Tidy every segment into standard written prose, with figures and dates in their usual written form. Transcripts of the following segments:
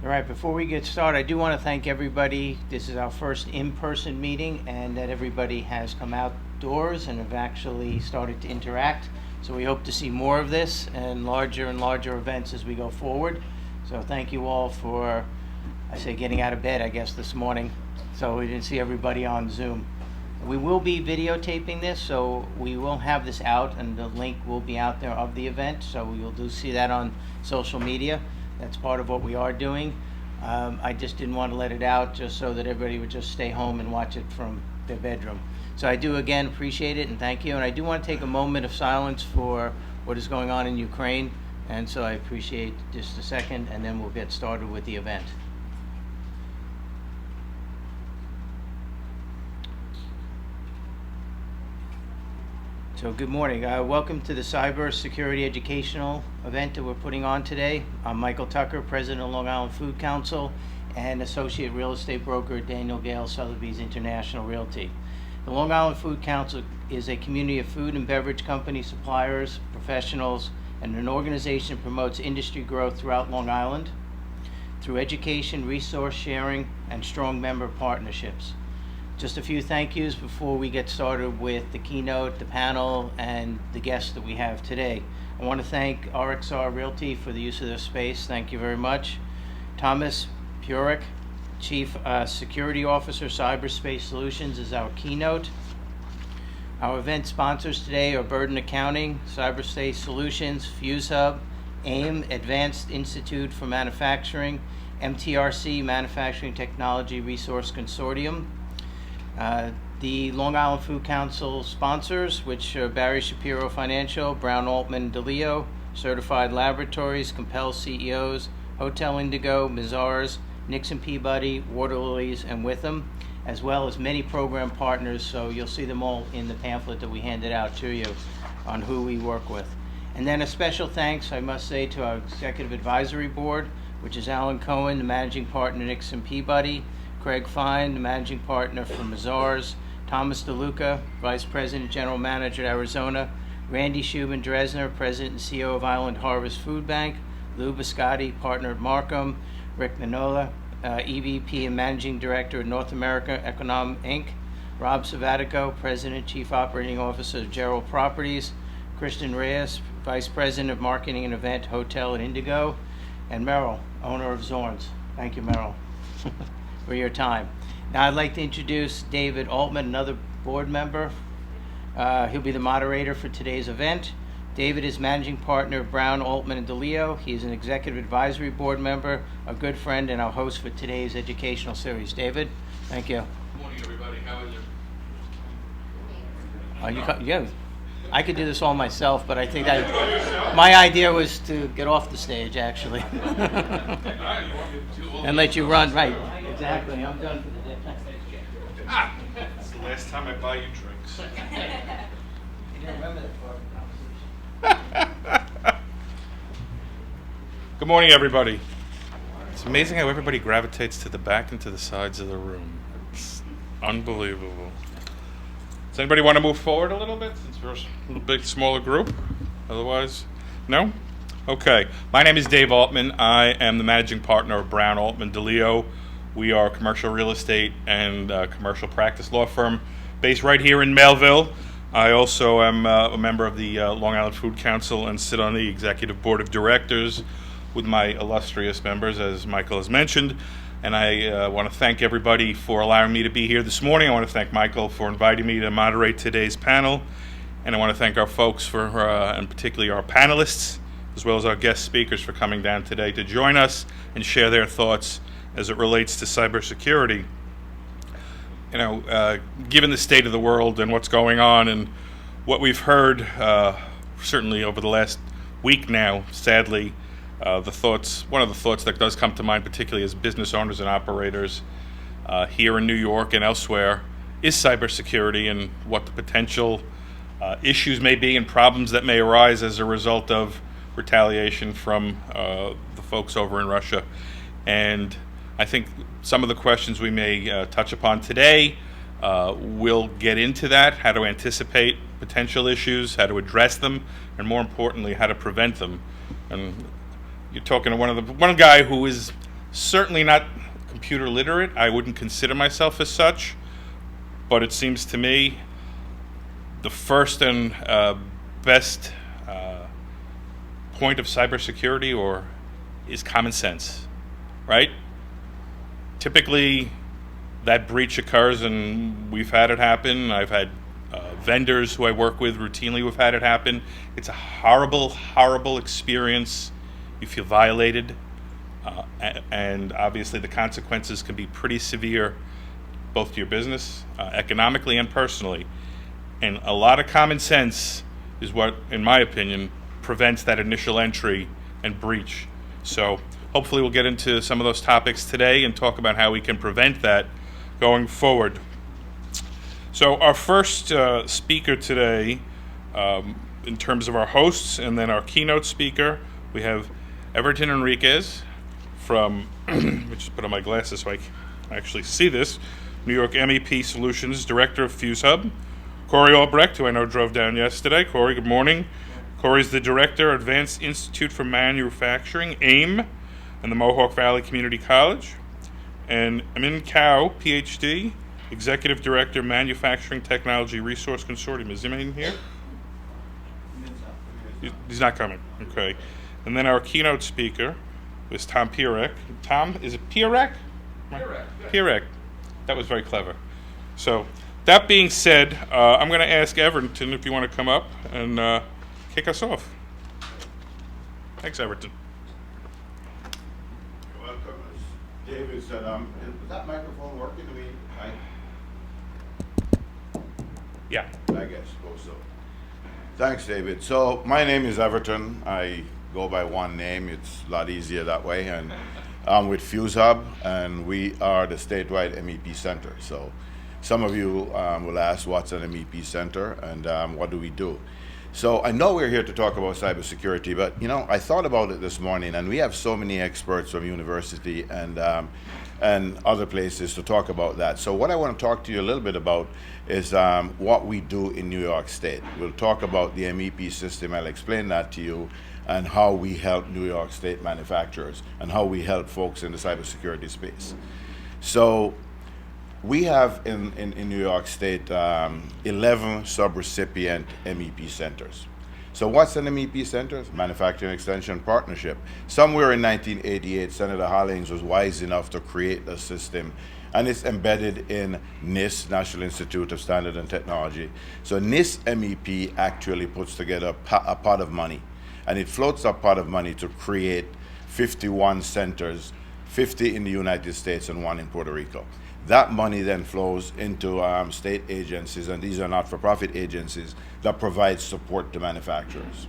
All right, before we get started, I do want to thank everybody. This is our first in-person meeting, and that everybody has come outdoors and have actually started to interact. So we hope to see more of this and larger events as we go forward. So thank you all for, I say, getting out of bed, I guess, this morning, so we didn't see everybody on Zoom. We will be videotaping this, so we will have this out, and the link will be out there of the event, so you'll do see that on social media. That's part of what we are doing. I just didn't want to let it out just so that everybody would just stay home and watch it from their bedroom. So I do again appreciate it and thank you. And I do want to take a moment of silence for what is going on in Ukraine. And so I appreciate just a second, and then we'll get started with the event. So good morning. Welcome to the Cybersecurity educational event that we're putting on today. I'm Michael Tucker, President of Long Island Food Council and Associate Real Estate Broker at Daniel Gale Sotheby's International Realty. The Long Island Food Council is a community of food and beverage company suppliers, professionals, and an organization that promotes industry growth throughout Long Island through education, resource sharing, and strong member partnerships. Just a few thank yous before we get started with the keynote, the panel, and the guests that we have today. I want to thank RXR Realty for the use of their space. Thank you very much. Thomas Purick, Chief Security Officer, Cyberspace Solutions, is our keynote. Our event sponsors today are Burden Accounting, Cyberspace Solutions, FuseHub, AIM, Advanced Institute for Manufacturing, MTRC, Manufacturing Technology Resource Consortium. The Long Island Food Council sponsors, which are Barry Shapiro Financial, Brown Altman DeLeo, Certified Laboratories, Compel CEOs, Hotel Indigo, Mazars, Nixon Peabody, Water Lilies, and Witham, as well as many program partners. So you'll see them all in the pamphlet that we handed out to you on who we work with. And then a special thanks, I must say, to our Executive Advisory Board, which is Alan Cohen, the Managing Partner, Nixon Peabody, Craig Fine, the Managing Partner for Mazars, Thomas DeLuca, Vice President, General Manager at Arizona, Randy Shubin Dresner, President and CEO of Island Harvest Food Bank, Lou Biscotti, Partner at Markham, Rick Manola, EVP and Managing Director at North America Econom Inc., Rob Savatico, President, Chief Operating Officer of Gerald Properties, Christian Reyes, Vice President of Marketing and Event, Hotel at Indigo, and Merrill, owner of Zorns. Thank you, Merrill, for your time. Now I'd like to introduce David Altman, another board member. He'll be the moderator for today's event. David is Managing Partner of Brown, Altman, and DeLeo. He's an Executive Advisory Board member, a good friend, and our host for today's educational series. David, thank you. Good morning, everybody. How are you? Yeah, I could do this all myself, but I think my idea was to get off the stage, actually. And let you run, right. Exactly, I'm done for the day. It's the last time I buy you drinks. You don't remember that part of the conversation. Good morning, everybody. It's amazing how everybody gravitates to the back and to the sides of the room. It's unbelievable. Does anybody want to move forward a little bit since we're a little bit smaller group? Otherwise, no? Okay. My name is Dave Altman. I am the Managing Partner of Brown, Altman, DeLeo. We are a commercial real estate and commercial practice law firm based right here in Melville. I also am a member of the Long Island Food Council and sit on the Executive Board of Directors with my illustrious members, as Michael has mentioned. And I want to thank everybody for allowing me to be here this morning. I want to thank Michael for inviting me to moderate today's panel. And I want to thank our folks for, and particularly our panelists, as well as our guest speakers for coming down today to join us and share their thoughts as it relates to cybersecurity. You know, given the state of the world and what's going on and what we've heard, certainly over the last week now, sadly, one of the thoughts that does come to mind, particularly as business owners and operators here in New York and elsewhere, is cybersecurity and what the potential issues may be and problems that may arise as a result of retaliation from the folks over in Russia. And I think some of the questions we may touch upon today will get into that, how to anticipate potential issues, how to address them, and more importantly, how to prevent them. And you're talking to one guy who is certainly not computer literate. I wouldn't consider myself as such, but it seems to me the first and best point of cybersecurity is common sense, right? Typically, that breach occurs, and we've had it happen. I've had vendors who I work with routinely who've had it happen. It's a horrible, horrible experience. You feel violated, and obviously the consequences can be pretty severe, both to your business, economically and personally. And a lot of common sense is what, in my opinion, prevents that initial entry and breach. So hopefully we'll get into some of those topics today and talk about how we can prevent that going forward. So our first speaker today, in terms of our hosts and then our keynote speaker, we have Everton Enriquez from, let me just put on my glasses so I can actually see this, New York MEP Solutions, Director of Fuse Hub. Corey Albrecht, who I know drove down yesterday. Corey, good morning. Corey's the Director, Advanced Institute for Manufacturing, AIM, and the Mohawk Valley Community College. And Amin Kao, PhD, Executive Director, Manufacturing Technology Resource Consortium. Is Amin here? He's not coming. Okay. And then our keynote speaker is Tom Pierek. Tom, is it Pierek? Pierek. Pierek. That was very clever. So, that being said, I'm going to ask Everton if you want to come up and kick us off. Thanks, Everton. You're welcome. As David said, is that microphone working? Yeah. I guess, suppose so. Thanks, David. So my name is Everton. I go by one name. It's a lot easier that way. And I'm with Fuse Hub, and we are the statewide MEP Center. So some of you will ask, what's an MEP Center, and what do we do? So I know we're here to talk about cybersecurity, but I thought about it this morning, and we have so many experts from university and other places to talk about that. So what I want to talk to you a little bit about is what we do in New York State. We'll talk about the MEP system. I'll explain that to you, and how we help New York State manufacturers and how we help folks in the cybersecurity space. So we have in New York State 11 sub-recipient MEP centers. So what's an MEP center? Manufacturing Extension Partnership. Somewhere in 1988, Senator Hollings was wise enough to create a system, and it's embedded in NIST, National Institute of Standard and Technology. So NIST MEP actually puts together a pot of money, and it floats a pot of money to create 51 centers, 50 in the United States and 1 in Puerto Rico. That money then flows into state agencies, and these are not-for-profit agencies that provide support to manufacturers.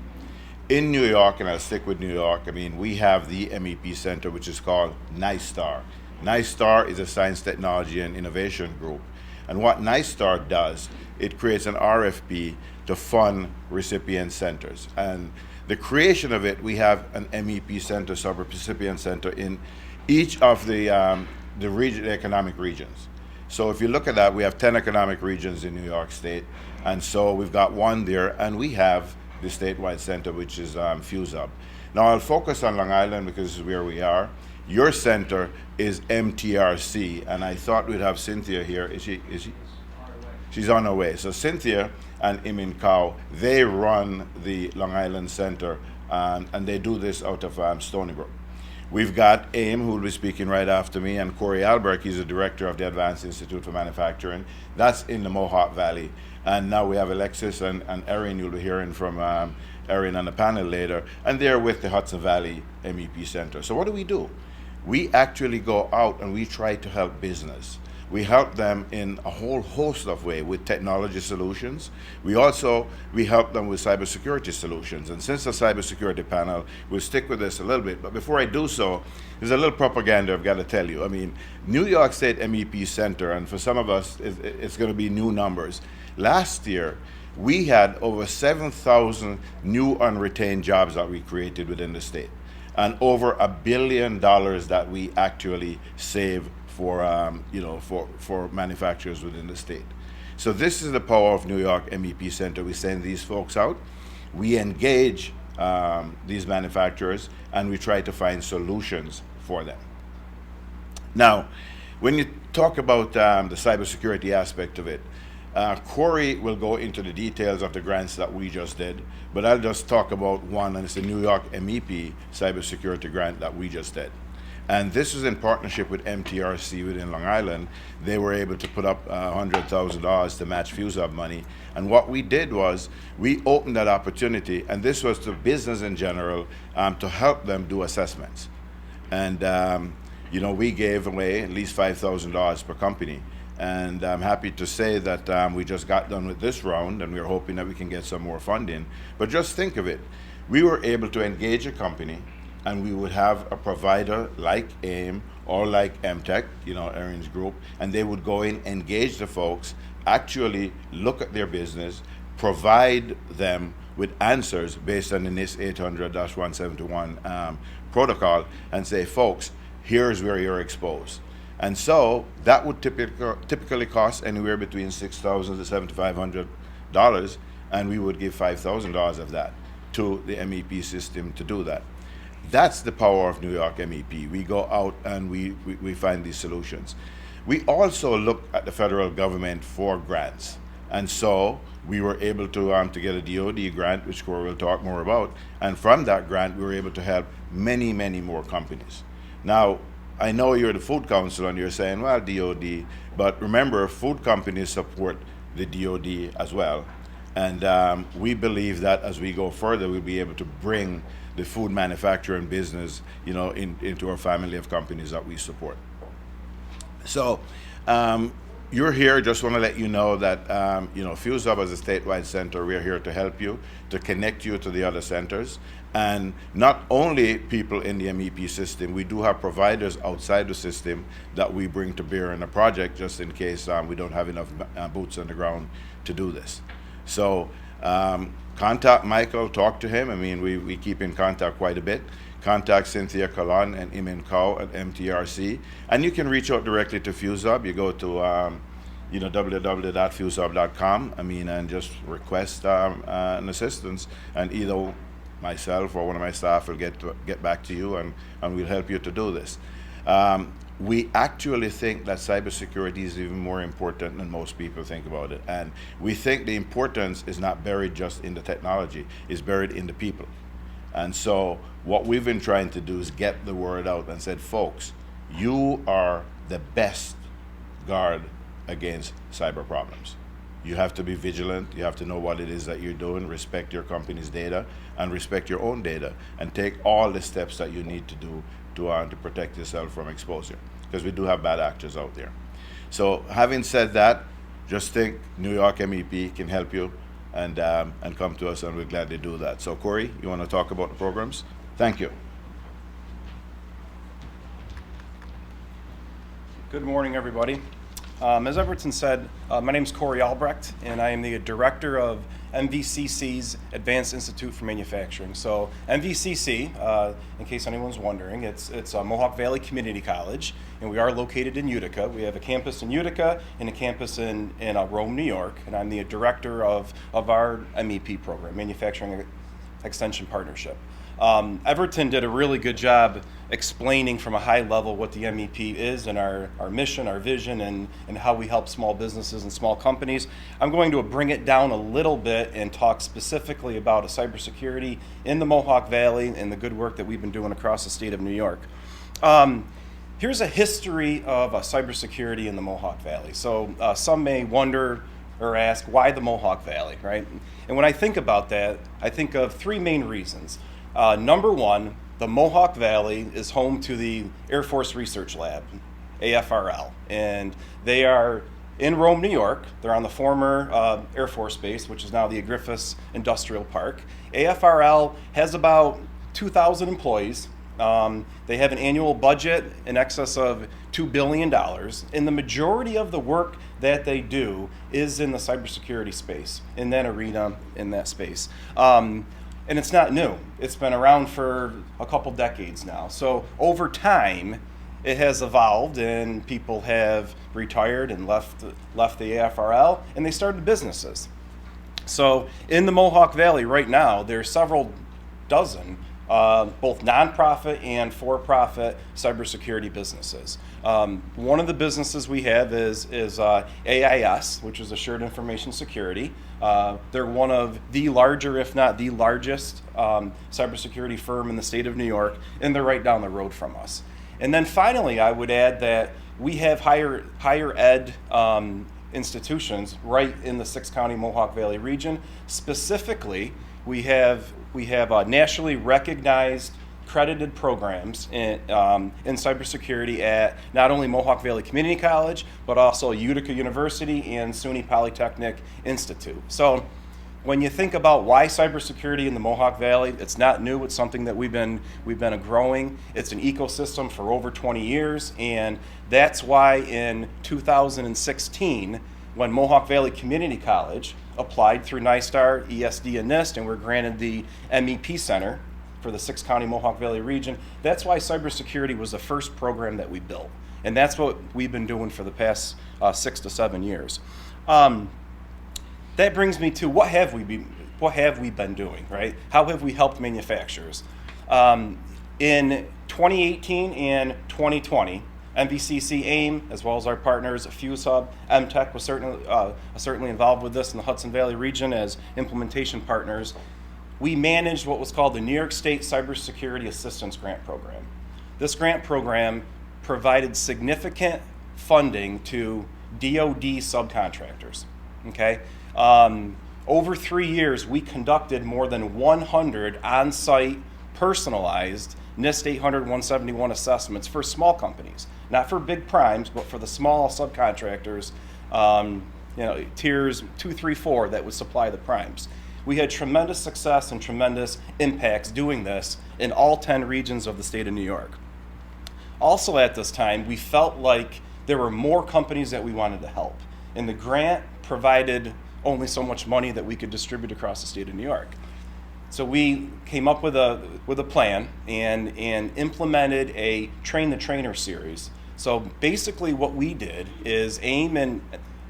In New York, and I'll stick with New York, we have the MEP Center, which is called NISTAR. NISTAR is a science, technology, and innovation group. And what NISTAR does, it creates an RFP to fund recipient centers. And the creation of it, we have an MEP Center, sub-recipient center in each of the economic regions. So if you look at that, we have 10 economic regions in New York State, and so we've got one there, and we have the statewide center, which is Fuse Hub. Now I'll focus on Long Island because this is where we are. Your center is MTRC, and I thought we'd have Cynthia here. Is she? She's on her way. So Cynthia and Imin Kao, they run the Long Island Center, and they do this out of Stony Brook. We've got AIM, who will be speaking right after me, and Corey Albrecht, he's the director of the Advanced Institute for Manufacturing. That's in the Mohawk Valley. And now we have Alexis and Erin, you'll be hearing from Erin on the panel later, and they're with the Hudson Valley MEP Center. So what do? We actually go out and we try to help business. We help them in a whole host of ways with technology solutions. We help them with cybersecurity solutions. And since the cybersecurity panel, we'll stick with this a little bit. But before I do so, there's a little propaganda I've got to tell you. New York State MEP Center, and for some of us, it's going to be new numbers. Last year, we had over 7,000 new unretained jobs that we created within the state, and over $1 billion that we actually save for manufacturers within the state. So this is the power of New York MEP Center. We send these folks out, we engage these manufacturers, and we try to find solutions for them. Now, when you talk about the cybersecurity aspect of it, Corey will go into the details of the grants that we just did, but I'll just talk about one, and it's the New York MEP cybersecurity grant that we just did. And this is in partnership with MTRC within Long Island. They were able to put up $100,000 to match FuseHub money. And what we did was we opened that opportunity, and this was to business in general, to help them do assessments. And we gave away at least $5,000 per company. And I'm happy to say that we just got done with this round, and we're hoping that we can get some more funding. But just think of it. We were able to engage a company, and we would have a provider like AIM or like MTech, Erin's group, and they would go in, engage the folks, actually look at their business, provide them with answers based on the NIST 800-171 protocol, and say, folks, here's where you're exposed. And so that would typically cost anywhere between $6,000 to $7,500, and we would give $5,000 of that to the MEP system to do that. That's the power of New York MEP. We go out and we find these solutions. We also look at the federal government for grants. And so we were able to get a DoD grant, which Corey will talk more about. And from that grant, we were able to help many, many more companies. Now, I know you're the Food Council and you're saying, well, DoD, but remember, food companies support the DoD as well. And we believe that as we go further, we'll be able to bring the food manufacturing business, into our family of companies that we support. So you're here, just want to let you know that, FuseHub as a statewide center, we're here to help you, to connect you to the other centers. And not only people in the MEP system, we do have providers outside the system that we bring to bear in the project, just in case we don't have enough boots on the ground to do this. So contact Michael, talk to him. I mean, we keep in contact quite a bit. Contact Cynthia Kalan and Imin Cow at MTRC. And you can reach out directly to FuseHub. You go to www.fusehub.com, and just request an assistance, and either myself or one of my staff will get back to you, and we'll help you to do this. We actually think that cybersecurity is even more important than most people think about it. And we think the importance is not buried just in the technology, it's buried in the people. And so what we've been trying to do is get the word out and said, folks, you are the best guard against cyber problems. You have to be vigilant, you have to know what it is that you're doing, respect your company's data, and respect your own data, and take all the steps that you need to do to protect yourself from exposure, because we do have bad actors out there. So having said that, just think New York MEP can help you, and come to us, and we'll gladly do that. So Corey, you want to talk about the programs? Thank you. Good morning, everybody. As Everton said, my name is Corey Albrecht, and I am the director of MVCC's Advanced Institute for Manufacturing. So MVCC, in case anyone's wondering, it's Mohawk Valley Community College, and we are located in Utica. We have a campus in Utica and a campus in Rome, New York, and I'm the director of our MEP program, Manufacturing Extension Partnership. Everton did a really good job explaining from a high level what the MEP is and our mission, our vision, and how we help small businesses and small companies. I'm going to bring it down a little bit and talk specifically about cybersecurity in the Mohawk Valley and the good work that we've been doing across the state of New York. Here's a history of cybersecurity in the Mohawk Valley. So some may wonder or ask, why the Mohawk Valley, right? And when I think about that, I think of three main reasons. Number one, the Mohawk Valley is home to the Air Force Research Lab, AFRL, and they are in Rome, New York. They're on the former Air Force Base, which is now the Griffiths Industrial Park. AFRL has about 2,000 employees. They have an annual budget in excess of $2 billion, and the majority of the work that they do is in the cybersecurity space, in that arena, in that space. And it's not new. It's been around for a couple decades now. So over time, it has evolved, and people have retired and left the AFRL, and they started businesses. So in the Mohawk Valley right now, there's several dozen both nonprofit and for-profit cybersecurity businesses. One of the businesses we have is AIS, which is Assured Information Security. They're one of the larger, if not the largest, cybersecurity firm in the state of New York, and they're right down the road from us. And then finally, I would add that we have higher ed institutions right in the 6-county Mohawk Valley region. Specifically, we have nationally recognized accredited programs in cybersecurity at not only Mohawk Valley Community College, but also Utica University and SUNY Polytechnic Institute. So when you think about why cybersecurity in the Mohawk Valley, it's not new. It's something that we've been growing. It's an ecosystem for over 20 years, and that's why in 2016, when Mohawk Valley Community College applied through NYSTAR, ESD, and NIST, and were granted the MEP Center for the 6-county Mohawk Valley region, that's why cybersecurity was the first program that we built, and that's what we've been doing for the past 6 to 7 years. That brings me to what have we been doing, right? How have we helped manufacturers? In 2018 and 2020, MVCC AIM, as well as our partners FuseHub, MTech was certainly involved with this in the Hudson Valley region as implementation partners. We managed what was called the New York State Cybersecurity Assistance Grant Program. This grant program provided significant funding to DoD subcontractors, okay? Over 3 years, we conducted more than 100 on-site personalized NIST 800-171 assessments for small companies, not for big primes, but for the small subcontractors, tiers 2, 3, 4 that would supply the primes. We had tremendous success and tremendous impacts doing this in all 10 regions of the state of New York. Also at this time, we felt like there were more companies that we wanted to help, and the grant provided only so much money that we could distribute across the state of New York. So we came up with a plan and implemented a Train the Trainer series. So basically what we did is AIM and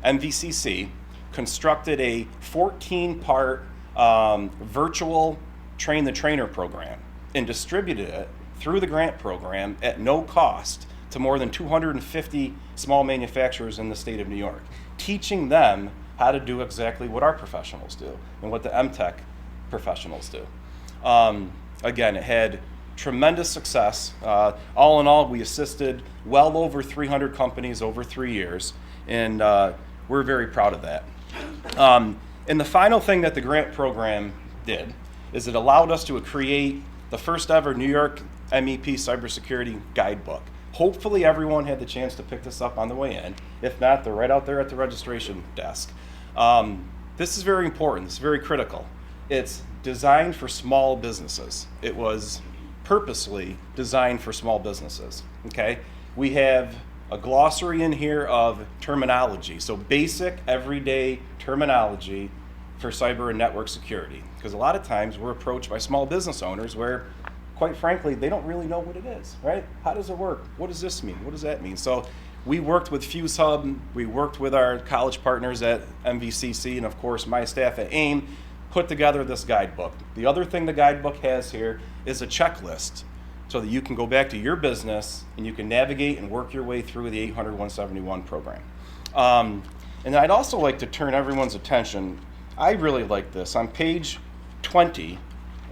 MVCC constructed a 14-part virtual Train the Trainer program and distributed it through the grant program at no cost to more than 250 small manufacturers in the state of New York, teaching them how to do exactly what our professionals do and what the MTech professionals do. Again, it had tremendous success. All in all, we assisted well over 300 companies over 3 years, and we're very proud of that. And the final thing that the grant program did is it allowed us to create the first ever New York MEP Cybersecurity Guidebook. Hopefully everyone had the chance to pick this up on the way in. If not, they're right out there at the registration desk. This is very important. It's very critical. It's designed for small businesses. It was purposely designed for small businesses. Okay? We have a glossary in here of terminology. So basic, everyday terminology for cyber and network security. Because a lot of times we're approached by small business owners where, quite frankly, they don't really know what it is, right? How does it work? What does this mean? What does that mean? So we worked with FuseHub, we worked with our college partners at MVCC, and of course my staff at AIM, put together this guidebook. The other thing the guidebook has here is a checklist so that you can go back to your business and you can navigate and work your way through the 800-171 program. And I'd also like to turn everyone's attention, I really like this. On page 20,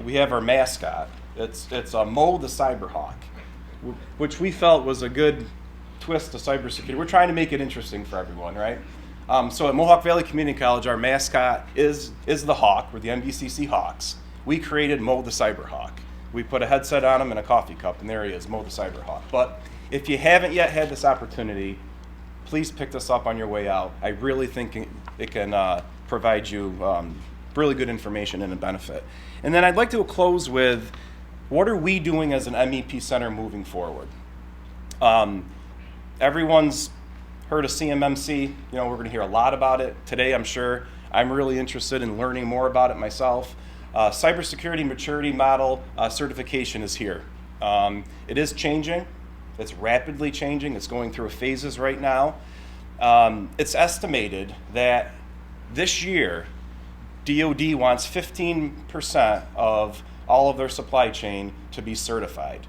we have our mascot. It's Mo the Cyberhawk, which we felt was a good twist to cybersecurity. We're trying to make it interesting for everyone, right? So at Mohawk Valley Community College, our mascot is the Hawk. We're the MVCC Hawks. We created Mo the Cyberhawk. We put a headset on him and a coffee cup, and there he is, Mo the Cyberhawk. But if you haven't yet had this opportunity, please pick this up on your way out. I really think it can provide you really good information and a benefit. And then I'd like to close with, what are we doing as an MEP Center moving forward? Everyone's heard of CMMC. We're going to hear a lot about it today, I'm sure. I'm really interested in learning more about it myself. Cybersecurity Maturity Model certification is here. It is changing. It's rapidly changing. It's going through phases right now. It's estimated that this year, DoD wants 15% of all of their supply chain to be certified.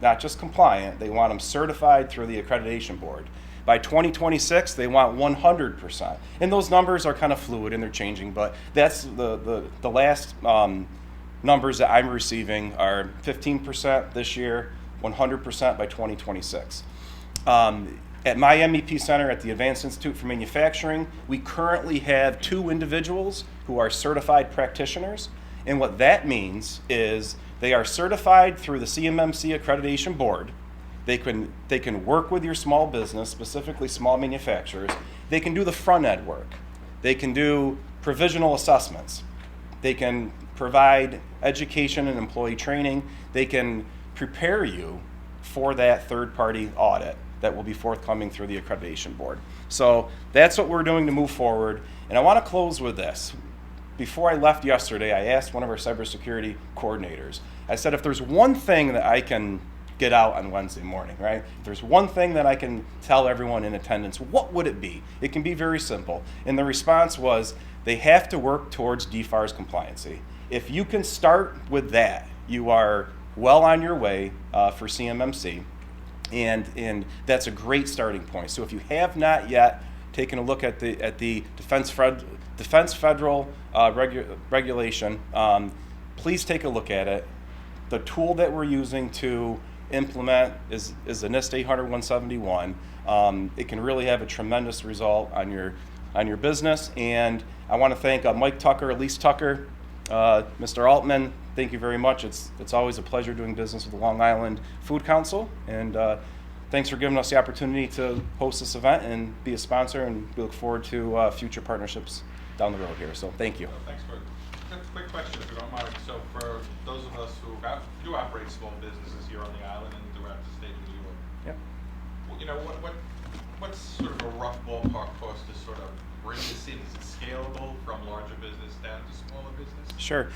Not just compliant, they want them certified through the accreditation board. By 2026, they want 100%. And those numbers are kind of fluid and they're changing, but that's the last numbers that I'm receiving are 15% this year, 100% by 2026. At my MEP Center at the Advanced Institute for Manufacturing, we currently have 2 individuals who are certified practitioners. And what that means is they are certified through the CMMC accreditation board. They can work with your small business, specifically small manufacturers. They can do the front end work. They can do provisional assessments. They can provide education and employee training. They can prepare you for that third-party audit that will be forthcoming through the accreditation board. So that's what we're doing to move forward. And I want to close with this. Before I left yesterday, I asked one of our cybersecurity coordinators, I said, if there's one thing that I can get out on Wednesday morning, right? If there's one thing that I can tell everyone in attendance, what would it be? It can be very simple. And the response was, they have to work towards DFARS compliancy. If you can start with that, you are well on your way for CMMC. And that's a great starting point. So if you have not yet taken a look at the Defense Federal regulation, please take a look at it. The tool that we're using to implement is the NIST 800-171. It can really have a tremendous result on your business. And I want to thank Mike Tucker, Elise Tucker, Mr. Altman. Thank you very much. It's always a pleasure doing business with the Long Island Food Council, and thanks for giving us the opportunity to host this event and be a sponsor, and we look forward to future partnerships down the road here. So thank you. Thanks for a quick question, if you don't mind. So for those of us who do operate small businesses here on the island and throughout the state of New York, Yep. you know, what's sort of a rough ballpark cost to sort of bring this in? Is it scalable from larger business down to smaller business? Sure.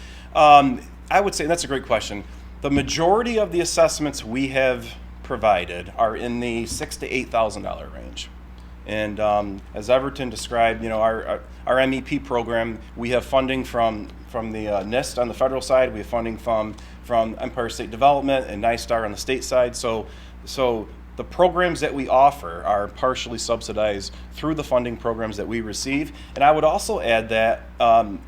I would say that's a great question. The majority of the assessments we have provided are in the $6,000 to $8,000 range. And as Everton described, you know, our MEP program, we have funding from the NIST on the federal side. We have funding from Empire State Development and NISTAR on the state side. So the programs that we offer are partially subsidized through the funding programs that we receive. And I would also add that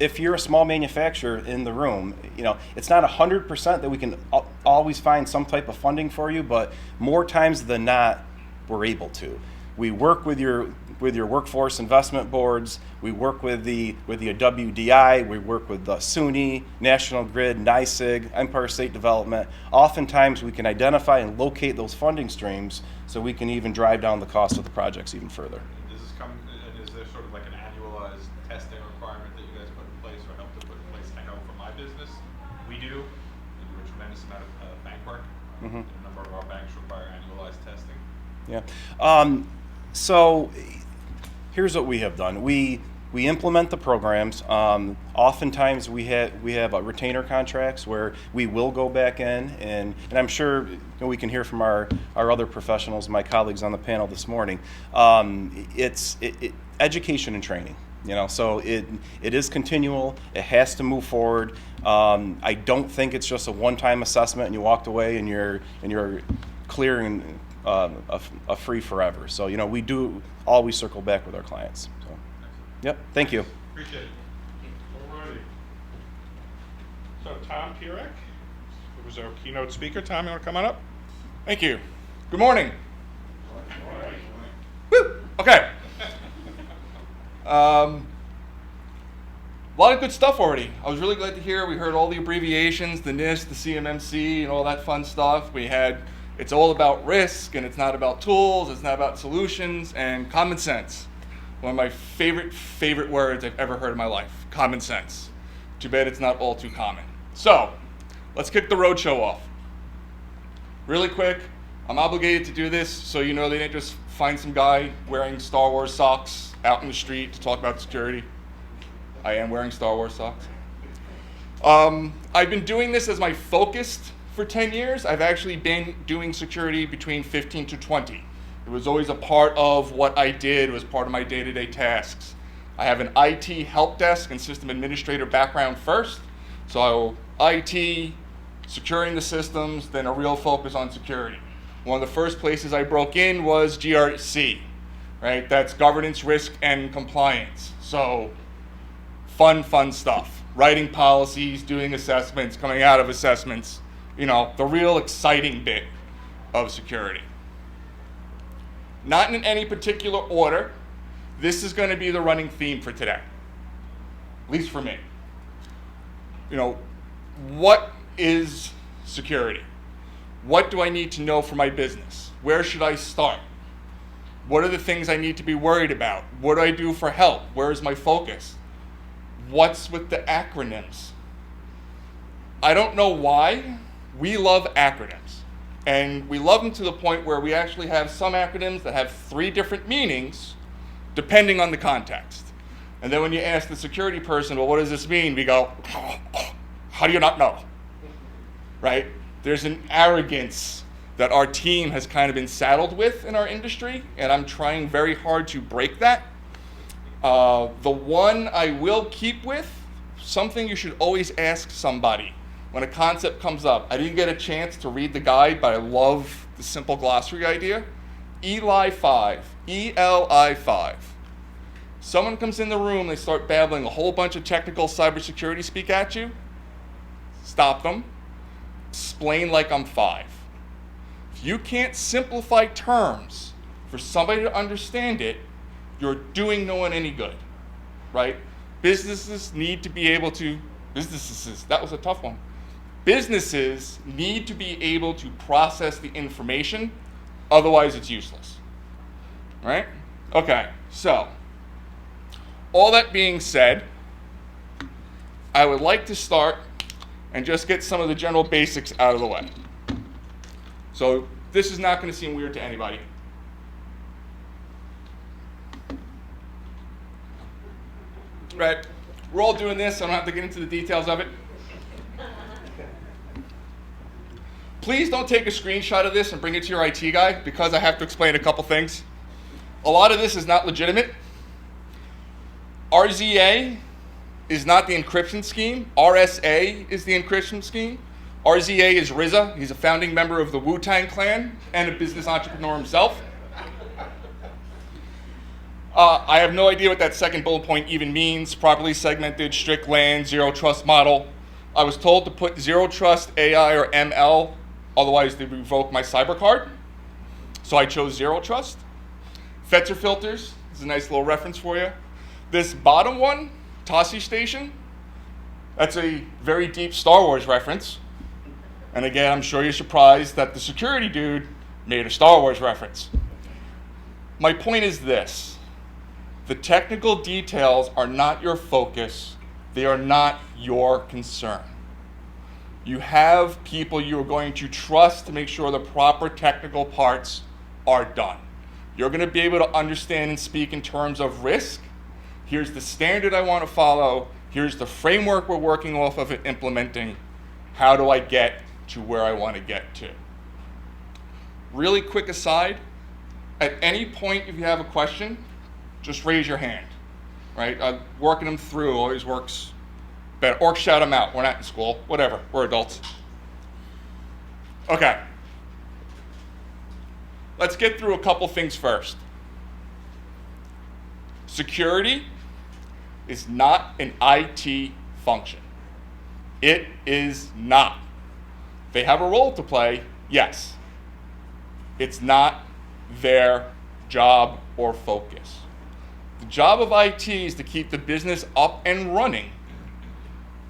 if you're a small manufacturer in the room, you know, it's not 100% that we can always find some type of funding for you, but more times than not, we're able to. We work with your workforce investment boards. We work with the WDI. We work with the SUNY, National Grid, NYSEG, Empire State Development. Oftentimes, we can identify and locate those funding streams so we can even drive down the cost of the projects even further. Does this come? Is there sort of like an annualized testing requirement that you guys put in place or help to put in place? I know for my business, we do. We do a tremendous amount of bank work. Mm-hmm. A number of our banks require annualized testing. Yeah. So here's what we have done. We implement the programs. Oftentimes we have retainer contracts where we will go back in, and I'm sure we can hear from our other professionals, my colleagues on the panel this morning. It's education and training. You know, so it is continual. It has to move forward. I don't think it's just a one-time assessment and you walked away and you're clear and a free forever. So, you know, we do always circle back with our clients. So, yep, thank you. Appreciate it. Alrighty. So Tom Pierek, who was our keynote speaker. Tom, you want to come on up? Thank you. Good morning. Woo! Okay. A lot of good stuff already. I was really glad to hear. We heard all the abbreviations, the NIST, the CMMC, and all that fun stuff. We had, it's all about risk, and it's not about tools, it's not about solutions, and common sense. One of my favorite words I've ever heard in my life, common sense. Too bad it's not all too common. So, let's kick the roadshow off. Really quick, I'm obligated to do this so you know they didn't just find some guy wearing Star Wars socks out in the street to talk about security. I am wearing Star Wars socks. I've been doing this as my focus for 10 years. I've actually been doing security between 15 to 20. It was always a part of what I did, it was part of my day-to-day tasks. I have an IT help desk and system administrator background first, so IT, securing the systems, then a real focus on security. One of the first places I broke in was GRC, right? That's governance, risk, and compliance. So fun stuff. Writing policies, doing assessments, coming out of assessments, the real exciting bit of security. Not in any particular order. This is going to be the running theme for today, at least for me. What is security? What do I need to know for my business? Where should I start? What are the things I need to be worried about? What do I do for help? Where is my focus? What's with the acronyms? I don't know why. We love acronyms. And we love them to the point where we actually have some acronyms that have 3 different meanings depending on the context. And then when you ask the security person, well, what does this mean? We go, how do you not know? Right? There's an arrogance that our team has kind of been saddled with in our industry, and I'm trying very hard to break that. The one I will keep with, something you should always ask somebody when a concept comes up. I didn't get a chance to read the guide, but I love the simple glossary idea. ELI 5, ELI 5. Someone comes in the room, they start babbling a whole bunch of technical cybersecurity speak at you. Stop them. Explain like I'm 5. If you can't simplify terms for somebody to understand it, you're doing no one any good, right? Businesses need to be able to, that was a tough one. Businesses need to be able to process the information, otherwise it's useless, right? Okay, so, all that being said, I would like to start and just get some of the general basics out of the way. So this is not going to seem weird to anybody. Right, we're all doing this, so I don't have to get into the details of it. Please don't take a screenshot of this and bring it to your IT guy, because I have to explain a couple things. A lot of this is not legitimate. RZA is not the encryption scheme. RSA is the encryption scheme. RZA is RZA. He's a founding member of the Wu-Tang Clan and a business entrepreneur himself. I have no idea what that second bullet point even means. Properly segmented, strict LAN, zero trust model. I was told to put zero trust AI or ML, otherwise they revoke my cyber card. So I chose zero trust. Fetzer filters is a nice little reference for you. This bottom one, Tossie Station, that's a very deep Star Wars reference. And again, I'm sure you're surprised that the security dude made a Star Wars reference. My point is this. The technical details are not your focus. They are not your concern. You have people you are going to trust to make sure the proper technical parts are done. You're going to be able to understand and speak in terms of risk. Here's the standard I want to follow. Here's the framework we're working off of and implementing. How do I get to where I want to get to? Really quick aside, at any point if you have a question, just raise your hand, right? Working them through always works better. Or shout them out. We're not in school. Whatever. We're adults. Okay. Let's get through a couple things first. Security is not an IT function. It is not. They have a role to play, yes. It's not their job or focus. The job of IT is to keep the business up and running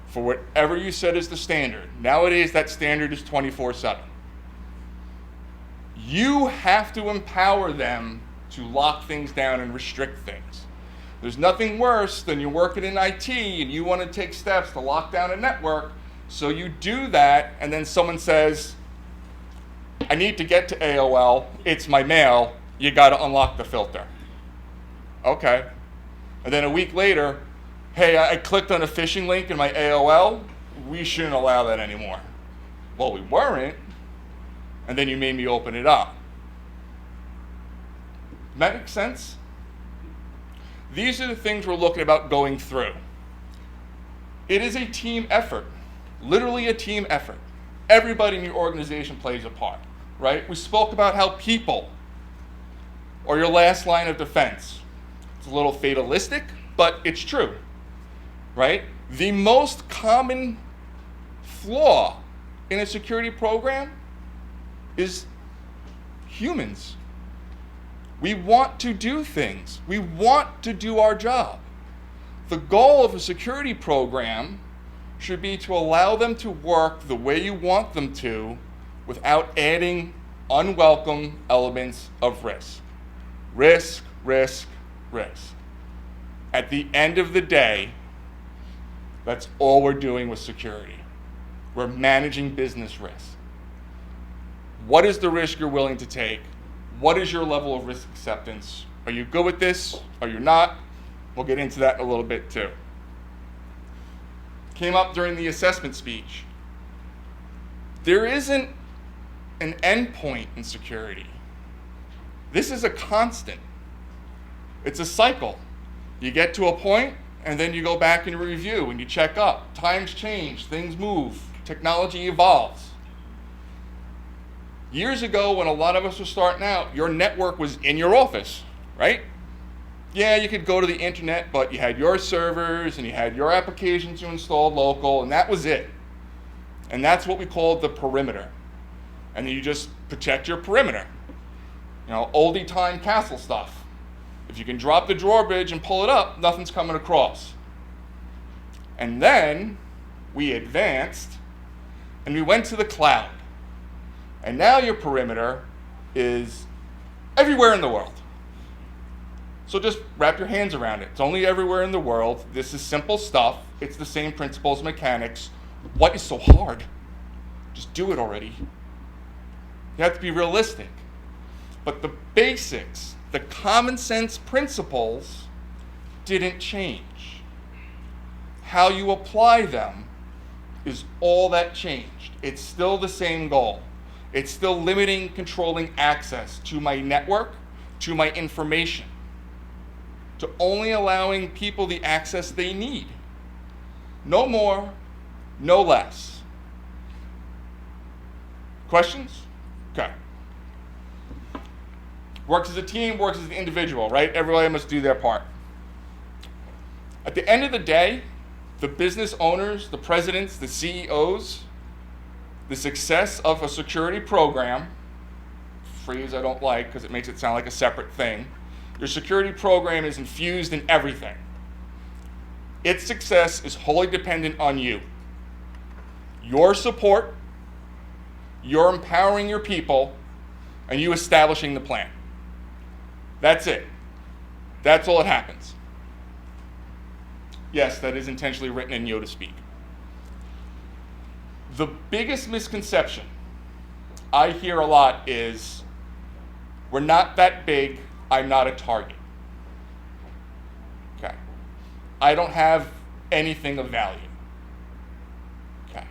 for whatever you said is the standard. Nowadays, that standard is 24/7. You have to empower them to lock things down and restrict things. There's nothing worse than you're working in IT and you want to take steps to lock down a network, so you do that and then someone says, I need to get to AOL, it's my mail, you got to unlock the filter. Okay. And then a week later, hey, I clicked on a phishing link in my AOL, we shouldn't allow that anymore. Well, we weren't, and then you made me open it up. That makes sense? These are the things we're looking about going through. It is a team effort. Literally a team effort. Everybody in your organization plays a part, right? We spoke about how people are your last line of defense. It's a little fatalistic, but it's true, right? The most common flaw in a security program is humans. We want to do things. We want to do our job. The goal of a security program should be to allow them to work the way you want them to without adding unwelcome elements of risk. Risk, risk, risk. At the end of the day, that's all we're doing with security. We're managing business risk. What is the risk you're willing to take? What is your level of risk acceptance? Are you good with this? Are you not? We'll get into that in a little bit too. Came up during the assessment speech. There isn't an endpoint in security. This is a constant. It's a cycle. You get to a point, and then you go back and review, and you check up. Times change, things move, technology evolves. Years ago, when a lot of us were starting out, your network was in your office, right? Yeah, you could go to the internet, but you had your servers, and you had your applications you installed local, and that was it. And that's what we called the perimeter. And then you just protect your perimeter. You know, oldie time castle stuff. If you can drop the drawbridge and pull it up, nothing's coming across. And then we advanced and we went to the cloud. And now your perimeter is everywhere in the world. So just wrap your hands around it. It's only everywhere in the world. This is simple stuff. It's the same principles, mechanics. What is so hard? Just do it already. You have to be realistic. But the basics, the common sense principles didn't change. How you apply them is all that changed. It's still the same goal. It's still limiting, controlling access to my network, to my information, to only allowing people the access they need. No more, no less. Questions? Okay. Works as a team, works as an individual, right? Everybody must do their part. At the end of the day, the business owners, the presidents, the CEOs, the success of a security program, phrase I don't like because it makes it sound like a separate thing, your security program is infused in everything. Its success is wholly dependent on you. Your support, you're empowering your people, and you establishing the plan. That's it. That's all that happens. Yes, that is intentionally written in Yoda speak. The biggest misconception I hear a lot is, we're not that big, I'm not a target. Okay. I don't have anything of value. Okay.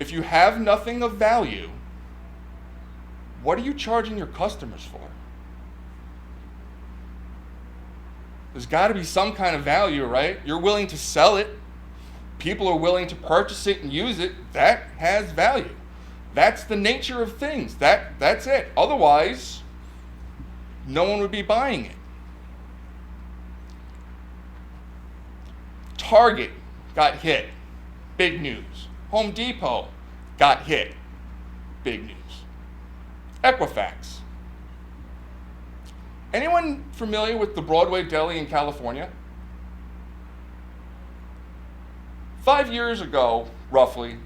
If you have nothing of value, what are you charging your customers for? There's got to be some kind of value, right? You're willing to sell it. People are willing to purchase it and use it. That has value. That's the nature of things. That's it. Otherwise, no one would be buying it. Target got hit. Big news. Home Depot got hit. Big news. Equifax. Anyone familiar with the Broadway Deli in California? 5 years ago, roughly,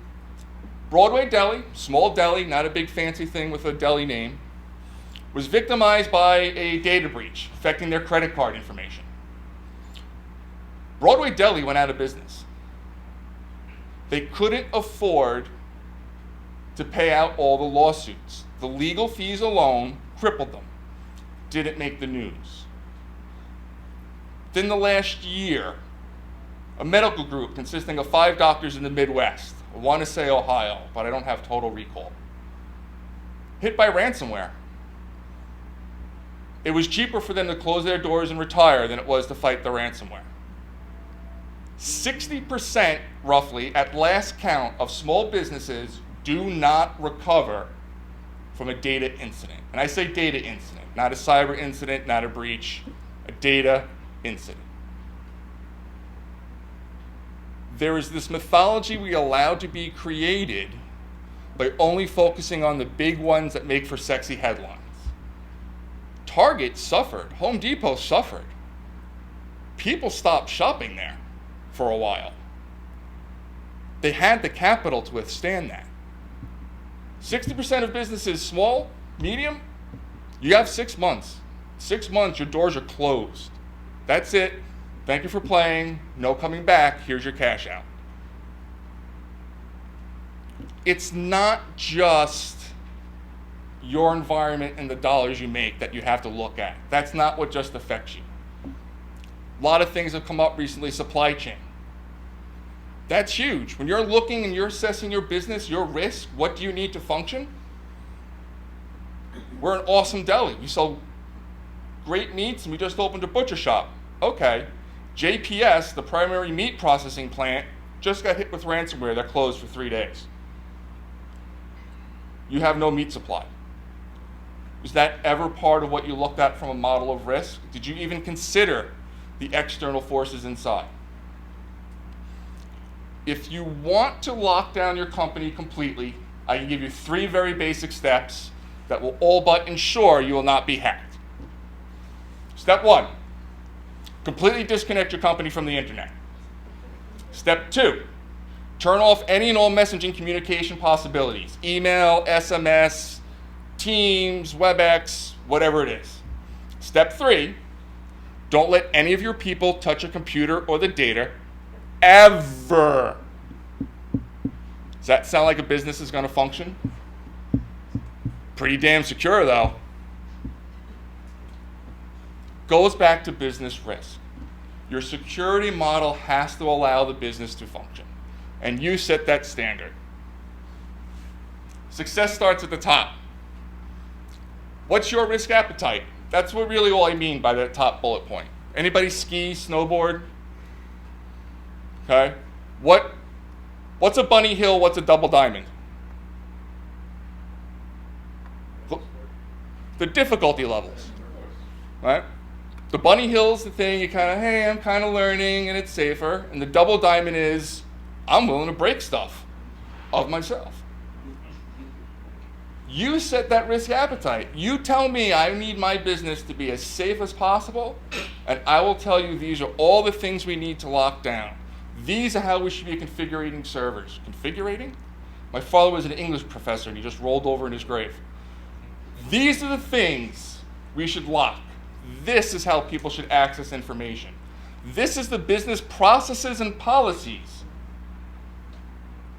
Broadway Deli, small deli, not a big fancy thing with a deli name, was victimized by a data breach affecting their credit card information. Broadway Deli went out of business. They couldn't afford to pay out all the lawsuits. The legal fees alone crippled them. Didn't make the news. Within the last year, a medical group consisting of 5 doctors in the Midwest, I want to say Ohio, but I don't have total recall, hit by ransomware. It was cheaper for them to close their doors and retire than it was to fight the ransomware. 60% roughly at last count of small businesses do not recover from a data incident. And I say data incident, not a cyber incident, not a breach, a data incident. There is this mythology we allow to be created by only focusing on the big ones that make for sexy headlines. Target suffered, Home Depot suffered. People stopped shopping there for a while. They had the capital to withstand that. 60% of businesses, small, medium, you have 6 months. 6 months, your doors are closed. That's it. Thank you for playing. No coming back. Here's your cash out. It's not just your environment and the dollars you make that you have to look at. That's not what just affects you. A lot of things have come up recently, supply chain. That's huge. When you're looking and you're assessing your business, your risk, what do you need to function? We're an awesome deli. We sell great meats and we just opened a butcher shop. Okay. JPS, the primary meat processing plant, just got hit with ransomware that closed for 3 days. You have no meat supply. Was that ever part of what you looked at from a model of risk? Did you even consider the external forces inside? If you want to lock down your company completely, I can give you 3 very basic steps that will all but ensure you will not be hacked. Step 1, completely disconnect your company from the internet. Step 2, turn off any and all messaging communication possibilities, email, SMS, Teams, WebEx, whatever it is. Step 3, don't let any of your people touch a computer or the data ever. Does that sound like a business is going to function? Pretty damn secure though. Goes back to business risk. Your security model has to allow the business to function, and you set that standard. Success starts at the top. What's your risk appetite? That's what really all I mean by that top bullet point. Anybody ski, snowboard? Okay. What's a bunny hill? What's a double diamond? The difficulty levels, right? The bunny hill's the thing you kind of, hey, I'm kind of learning and it's safer. And the double diamond is, I'm willing to break stuff of myself. You set that risk appetite. You tell me I need my business to be as safe as possible, and I will tell you these are all the things we need to lock down. These are how we should be configuring servers. Configuring? My father was an English professor and he just rolled over in his grave. These are the things we should lock. This is how people should access information. This is the business processes and policies.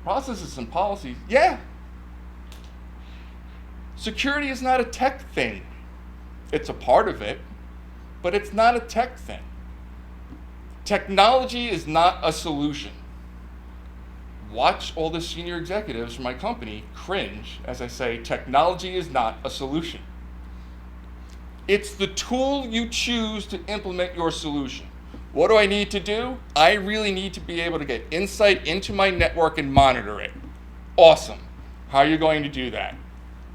Processes and policies, yeah. Security is not a tech thing. It's a part of it, but it's not a tech thing. Technology is not a solution. Watch all the senior executives from my company cringe as I say, technology is not a solution. It's the tool you choose to implement your solution. What do I need to do? I really need to be able to get insight into my network and monitor it. Awesome. How are you going to do that?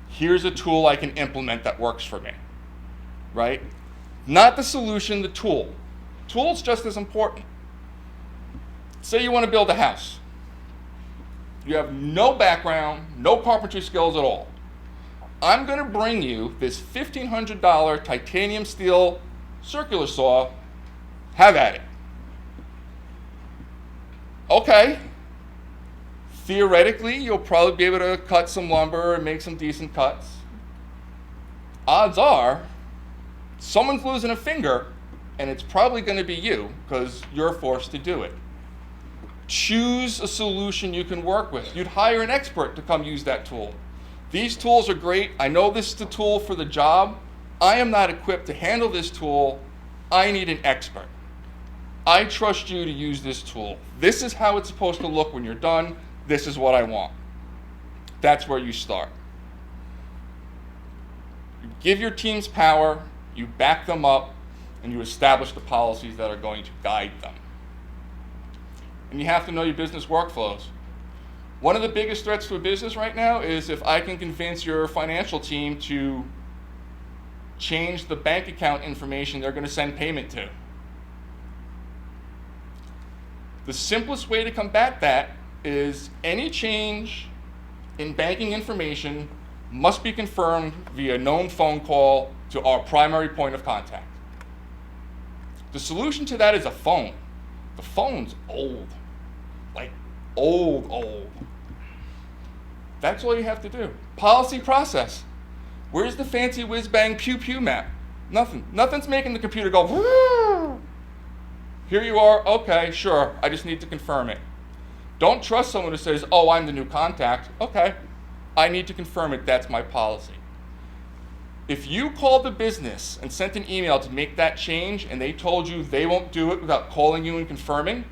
Here's a tool I can implement that works for me, right? Not the solution, the tool. Tool's just as important. Say you want to build a house. You have no background, no carpentry skills at all. I'm going to bring you this $1,500 titanium steel circular saw. Have at it. Okay. Theoretically, you'll probably be able to cut some lumber and make some decent cuts. Odds are, someone's losing a finger, and it's probably going to be you because you're forced to do it. Choose a solution you can work with. You'd hire an expert to come use that tool. These tools are great. I know this is the tool for the job. I am not equipped to handle this tool. I need an expert. I trust you to use this tool. This is how it's supposed to look when you're done. This is what I want. That's where you start. You give your teams power, you back them up, and you establish the policies that are going to guide them. and you have to know your business workflows. One of the biggest threats to a business right now is if I can convince your financial team to change the bank account information they're going to send payment to. The simplest way to combat that is any change in banking information must be confirmed via known phone call to our primary point of contact. The solution to that is a phone. The phone's old, like old. That's all you have to do. Policy process. Where's the fancy whiz-bang pew-pew map? Nothing. Nothing's making the computer go, whoo! Here you are, okay, sure, I just need to confirm it. Don't trust someone who says, oh, I'm the new contact. Okay, I need to confirm it, that's my policy. If you called the business and sent an email to make that change and they told you they won't do it without calling you and confirming,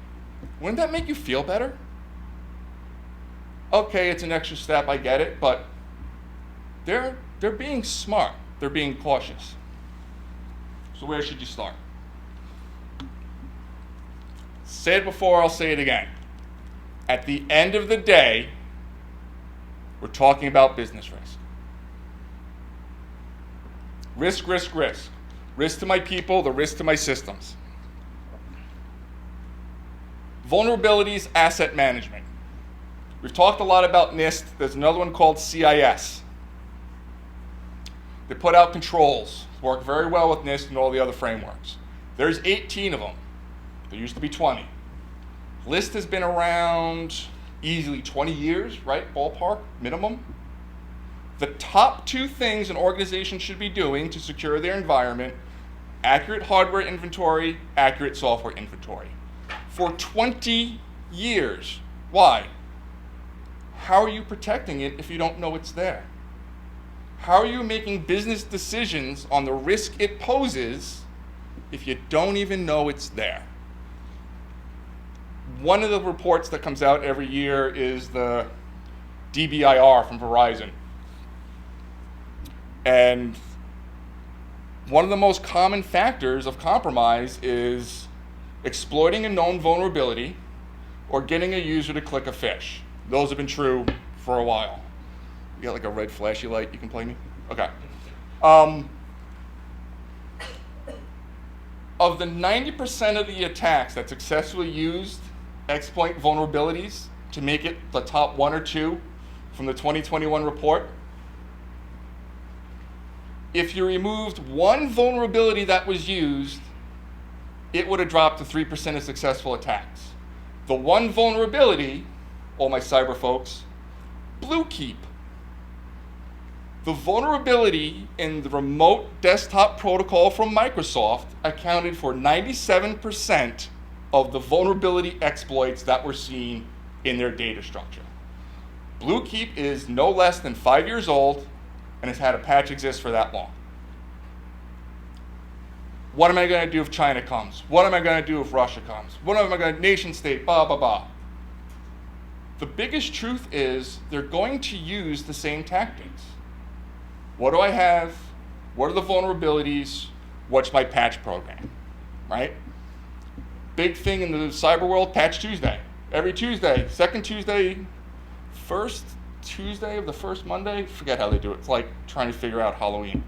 wouldn't that make you feel better? Okay, it's an extra step, I get it, but they're being smart. They're being cautious. So where should you start? Said it before, I'll say it again. At the end of the day, we're talking about business risk. Risk. Risk to my people, the risk to my systems. Vulnerabilities, asset management. We've talked a lot about NIST. There's another one called CIS. They put out controls, work very well with NIST and all the other frameworks. There's 18 of them. There used to be 20. List has been around easily 20 years, right? Ballpark, minimum. The top two things an organization should be doing to secure their environment: accurate hardware inventory, accurate software inventory. For 20 years. Why? How are you protecting it if you don't know it's there? How are you making business decisions on the risk it poses if you don't even know it's there? One of the reports that comes out every year is the DBIR from Verizon. And one of the most common factors of compromise is exploiting a known vulnerability or getting a user to click a fish. Those have been true for a while. You got like a red flashy light you can play me? Okay. Of the 90% of the attacks that successfully used exploit vulnerabilities to make it the top 1 or 2 from the 2021 report, if you removed one vulnerability that was used, it would have dropped to 3% of successful attacks. The one vulnerability, all my cyber folks, Bluekeep. The vulnerability in the remote desktop protocol from Microsoft accounted for 97% of the vulnerability exploits that were seen in their data structure. Bluekeep is no less than 5 years old and has had a patch exist for that long. What am I going to do if China comes? What am I going to do if Russia comes? What am I going to, nation state, blah, blah, blah. The biggest truth is they're going to use the same tactics. What do I have? What are the vulnerabilities? What's my patch program, right? Big thing in the cyber world, Patch Tuesday. Every Tuesday, second Tuesday, first Tuesday of the first Monday, forget how they do it. It's like trying to figure out Halloween.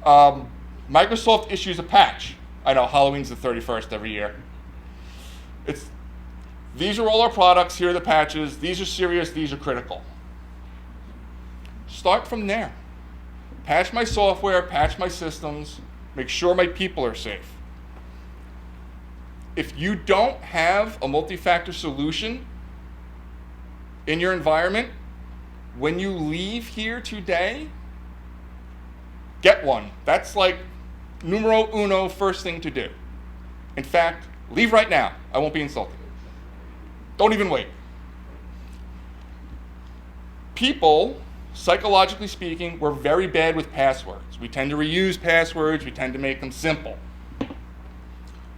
Microsoft issues a patch. I know Halloween's the 31st every year. These are all our products, here are the patches, these are serious, these are critical. Start from there. Patch my software, patch my systems, make sure my people are safe. If you don't have a multi-factor solution in your environment, when you leave here today, get one. That's like numero uno, first thing to do. In fact, leave right now. I won't be insulted. Don't even wait. People, psychologically speaking, we're very bad with passwords. We tend to reuse passwords. We tend to make them simple.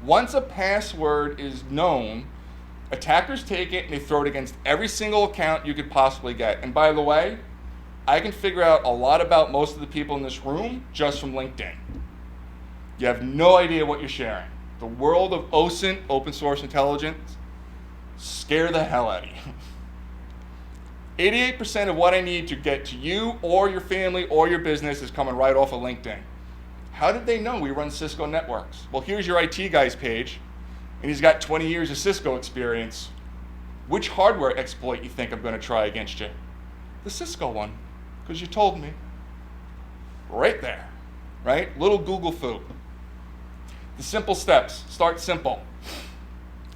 Once a password is known, attackers take it and they throw it against every single account you could possibly get. And by the way, I can figure out a lot about most of the people in this room just from LinkedIn. You have no idea what you're sharing. The world of OSINT, open source intelligence, scare the hell out of you. 88% of what I need to get to you or your family or your business is coming right off of LinkedIn. How did they know we run Cisco networks? Well, here's your IT guy's page, and he's got 20 years of Cisco experience. Which hardware exploit you think I'm going to try against you? The Cisco one, because you told me. Right there, right? Little Google foo. The simple steps, start simple.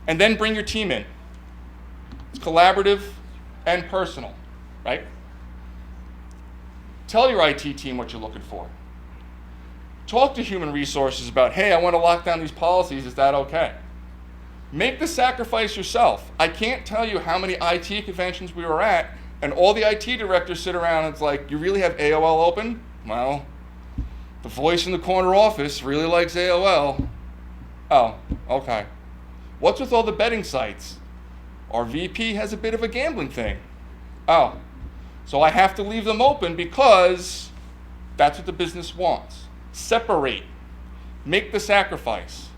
And then bring your team in. It's collaborative and personal, right? Tell your IT team what you're looking for. Talk to human resources about, hey, I want to lock down these policies, is that okay? Make the sacrifice yourself. I can't tell you how many IT conventions we were at, and all the IT directors sit around and it's like, you really have AOL open? Well, the voice in the corner office really likes AOL. Oh, okay. What's with all the betting sites? Our VP has a bit of a gambling thing. Oh, so I have to leave them open because that's what the business wants. Separate. Make the sacrifice.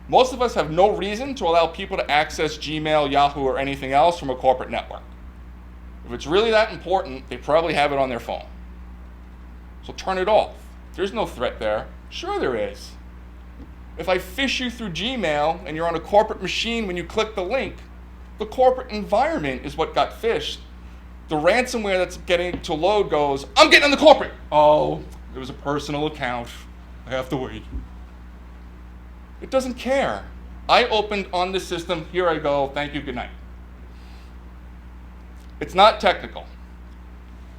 Most of us have no reason to allow people to access Gmail, Yahoo, or anything else from a corporate network. If it's really that important, they probably have it on their phone. So turn it off. There's no threat there. Sure there is. If I phish you through Gmail and you're on a corporate machine when you click the link, the corporate environment is what got phished. The ransomware that's getting to load goes, I'm getting on the corporate. Oh, it was a personal account. I have to wait. It doesn't care. I opened on the system. Here I go. Thank you. Good night. It's not technical.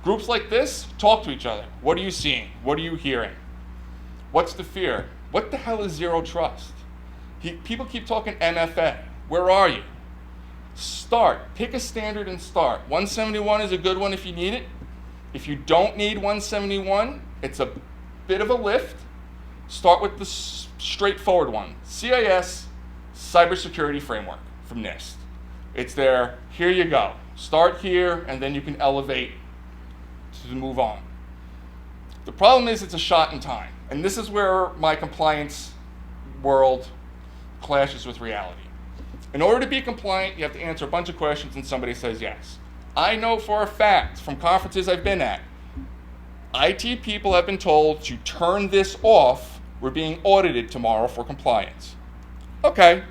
Groups like this talk to each other. What are you seeing? What are you hearing? What's the fear? What the hell is zero trust? People keep talking MFA. Where are you? Start. Pick a standard and start. 171 is a good one if you need it. If you don't need 171, it's a bit of a lift. Start with the straightforward one. CIS, Cybersecurity Framework from NIST. It's there. Here you go. Start here, and then you can elevate to move on. The problem is it's a shot in time. And this is where my compliance world clashes with reality. In order to be compliant, you have to answer a bunch of questions and somebody says yes. I know for a fact from conferences I've been at, IT people have been told to turn this off. We're being audited tomorrow for compliance. Okay,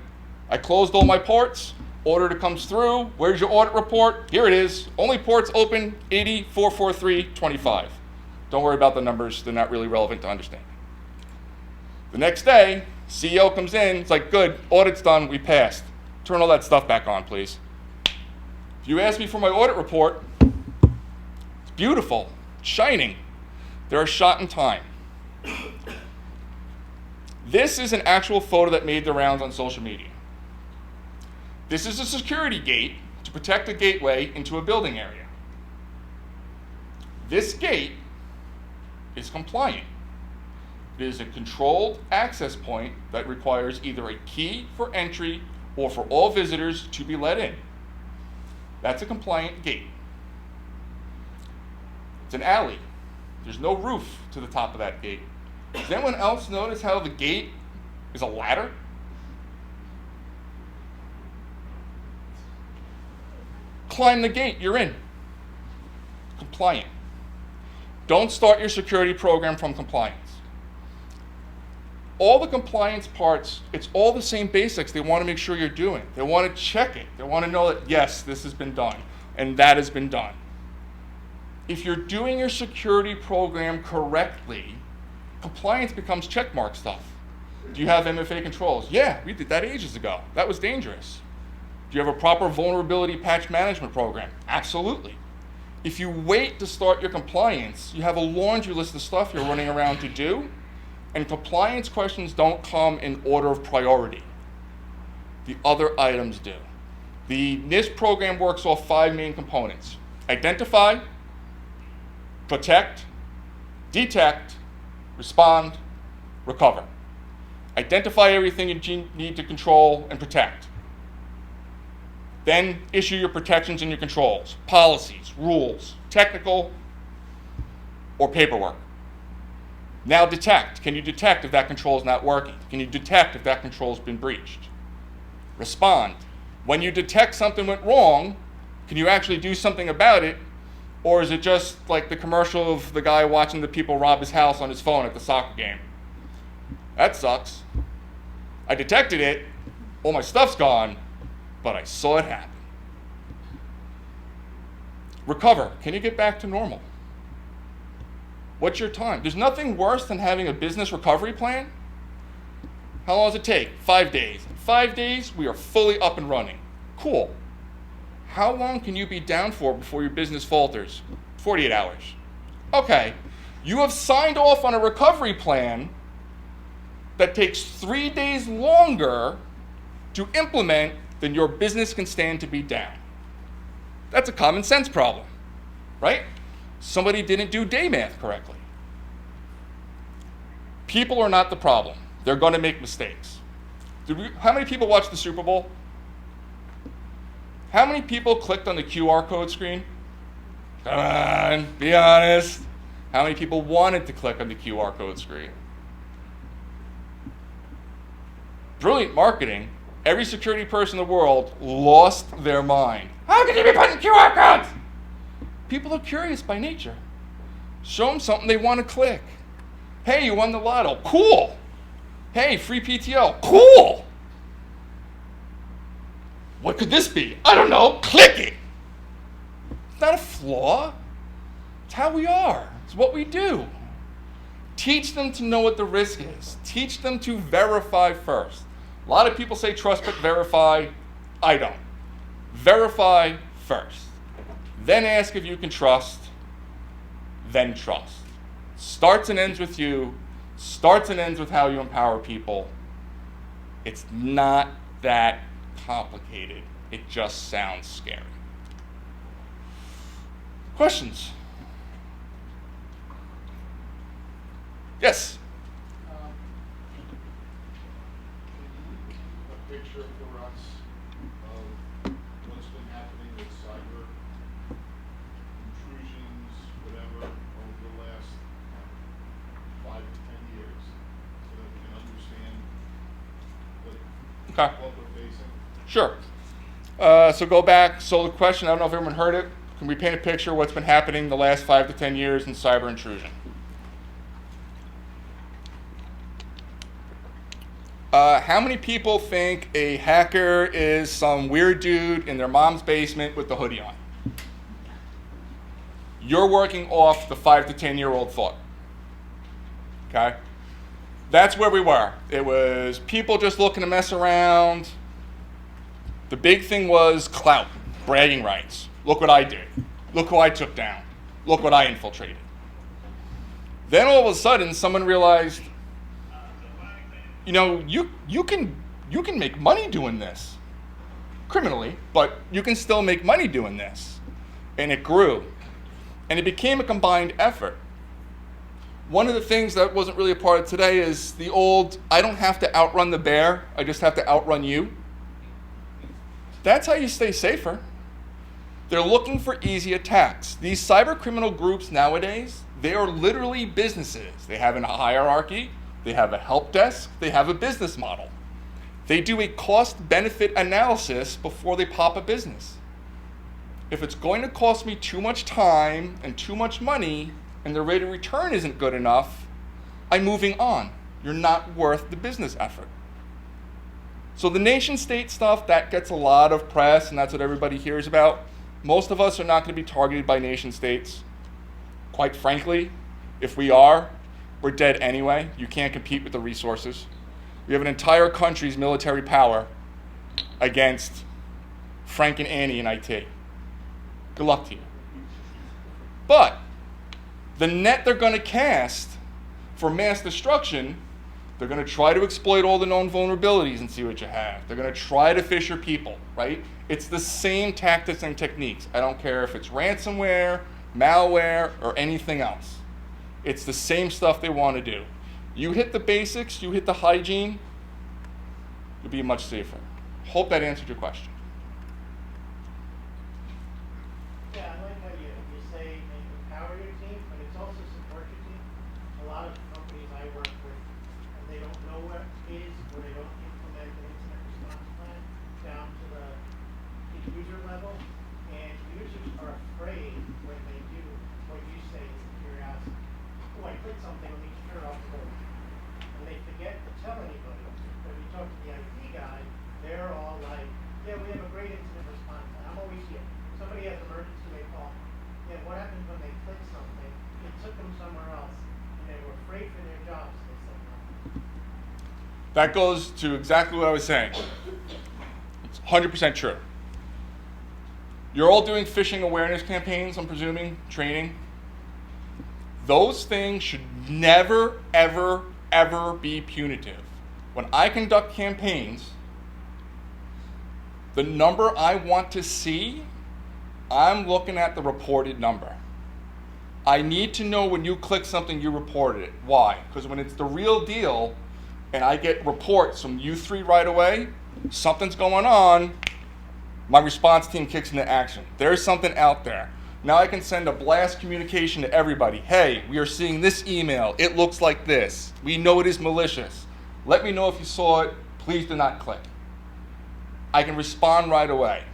I closed all my ports. Order comes through. Where's your audit report? Here it is. Only ports open 80, 443, 25. Don't worry about the numbers. They're not really relevant to understand. The next day, CEO comes in. It's like, good, audit's done. We passed. Turn all that stuff back on, please. If you ask me for my audit report, it's beautiful, it's shining. They're a shot in time. This is an actual photo that made the rounds on social media. This is a security gate to protect a gateway into a building area. This gate is compliant. It is a controlled access point that requires either a key for entry or for all visitors to be let in. That's a compliant gate. It's an alley. There's no roof to the top of that gate. Does anyone else notice how the gate is a ladder? Climb the gate, you're in. Compliant. Don't start your security program from compliance. All the compliance parts, it's all the same basics they want to make sure you're doing. They want to check it. They want to know that, yes, this has been done, and that has been done. If you're doing your security program correctly, compliance becomes checkmark stuff. Do you have MFA controls? Yeah, we did that ages ago. That was dangerous. Do you have a proper vulnerability patch management program? Absolutely. If you wait to start your compliance, you have a laundry list of stuff you're running around to do, and compliance questions don't come in order of priority. The other items do. The NIST program works off 5 main components: identify, protect, detect, respond, recover. Identify everything you need to control and protect. Then issue your protections and your controls, policies, rules, technical, or paperwork. Now detect. Can you detect if that control is not working? Can you detect if that control has been breached? Respond. When you detect something went wrong, can you actually do something about it? Or is it just like the commercial of the guy watching the people rob his house on his phone at the soccer game? That sucks. I detected it, all my stuff's gone, but I saw it happen. Recover. Can you get back to normal? What's your time? There's nothing worse than having a business recovery plan. How long does it take? 5 days. In 5 days, we are fully up and running. Cool. How long can you be down for before your business falters? 48 hours. Okay. You have signed off on a recovery plan that takes 3 days longer to implement than your business can stand to be down. That's a common sense problem, right? Somebody didn't do day math correctly. People are not the problem. They're going to make mistakes. How many people watched the Super Bowl? How many people clicked on the QR code screen? Come on, be honest. How many people wanted to click on the QR code screen? Brilliant marketing. Every security person in the world lost their mind. How could you be putting QR codes? People are curious by nature. Show them something they want to click. Hey, you won the lotto. Cool. Hey, free PTO. Cool. What could this be? I don't know. Click it. It's not a flaw. It's how we are. It's what we do. Teach them to know what the risk is. Teach them to verify first. A lot of people say trust but verify. I don't. Verify first. Then ask if you can trust. Then trust. Starts and ends with you. Starts and ends with how you empower people. It's not that complicated. It just sounds scary. Questions? Yes? A picture for us of what's been happening with cyber intrusions, whatever, over the last 5 to 10 years, so that we can understand what we're facing. Sure. So go back. So the question, I don't know if everyone heard it. Can we paint a picture of what's been happening the last 5 to 10 years in cyber intrusion? How many people think a hacker is some weird dude in their mom's basement with the hoodie on? You're working off the 5 to 10-year-old thought. Okay? That's where we were. It was people just looking to mess around. The big thing was clout, bragging rights. Look what I did. Look who I took down. Look what I infiltrated. Then all of a sudden, someone realized, you know, you can make money doing this. Criminally, but you can still make money doing this. And it grew. And it became a combined effort. One of the things that wasn't really a part of today is the old, I don't have to outrun the bear, I just have to outrun you. That's how you stay safer. They're looking for easy attacks. These cyber criminal groups nowadays, they are literally businesses. They have a hierarchy, they have a help desk, they have a business model. They do a cost-benefit analysis before they pop a business. If it's going to cost me too much time and too much money, and the rate of return isn't good enough, I'm moving on. You're not worth the business effort. So the nation state stuff, that gets a lot of press, and that's what everybody hears about. Most of us are not going to be targeted by nation states. Quite frankly, if we are, we're dead anyway. You can't compete with the resources. We have an entire country's military power against Frank and Annie in IT. Good luck to you. But the net they're going to cast for mass destruction, they're going to try to exploit all the known vulnerabilities and see what you have. They're going to try to phish your people, right? It's the same tactics and techniques. I don't care if it's ransomware, malware, or anything else. It's the same stuff they want to do. You hit the basics, you hit the hygiene, you'll be much safer. Hope that answered your question. Yeah, I like how you say empower your team, but it's also support your team. A lot of companies I work with, and they don't know what it is, or they don't implement an incident response plan, down to the user level, and users are afraid when they do what you say is curiosity. Oh, I clicked something, let me turn off the whole. And they forget to tell anybody. When you talk to the IT guy, they're all like, yeah, we have a great incident response. I'm always here. Somebody has an emergency, they call. Yeah, what happens when they click something? It took them somewhere else, and they were afraid for their jobs. They said nothing. That goes to exactly what I was saying. It's 100% true. You're all doing phishing awareness campaigns, I'm presuming, training. Those things should never, ever, ever be punitive. When I conduct campaigns, the number I want to see, I'm looking at the reported number. I need to know when you click something, you reported it. Why? Because when it's the real deal, and I get reports from you three right away, something's going on, my response team kicks into action. There's something out there. Now I can send a blast communication to everybody. Hey, we are seeing this email. It looks like this. We know it is malicious. Let me know if you saw it. Please do not click. I can respond right away.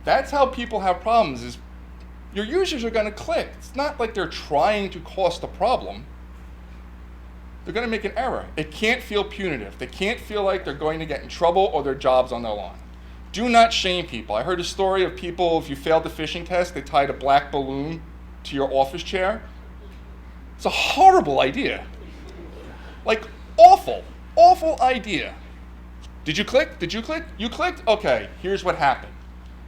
That's how people have problems, is your users are going to click. It's not like they're trying to cause the problem. They're going to make an error. It can't feel punitive. They can't feel like they're going to get in trouble or their job's on the line. Do not shame people. I heard a story of people, if you failed the phishing test, they tied a black balloon to your office chair. It's a horrible idea. Like, awful, awful idea. Did you click? Did you click? You clicked? Okay, here's what happened.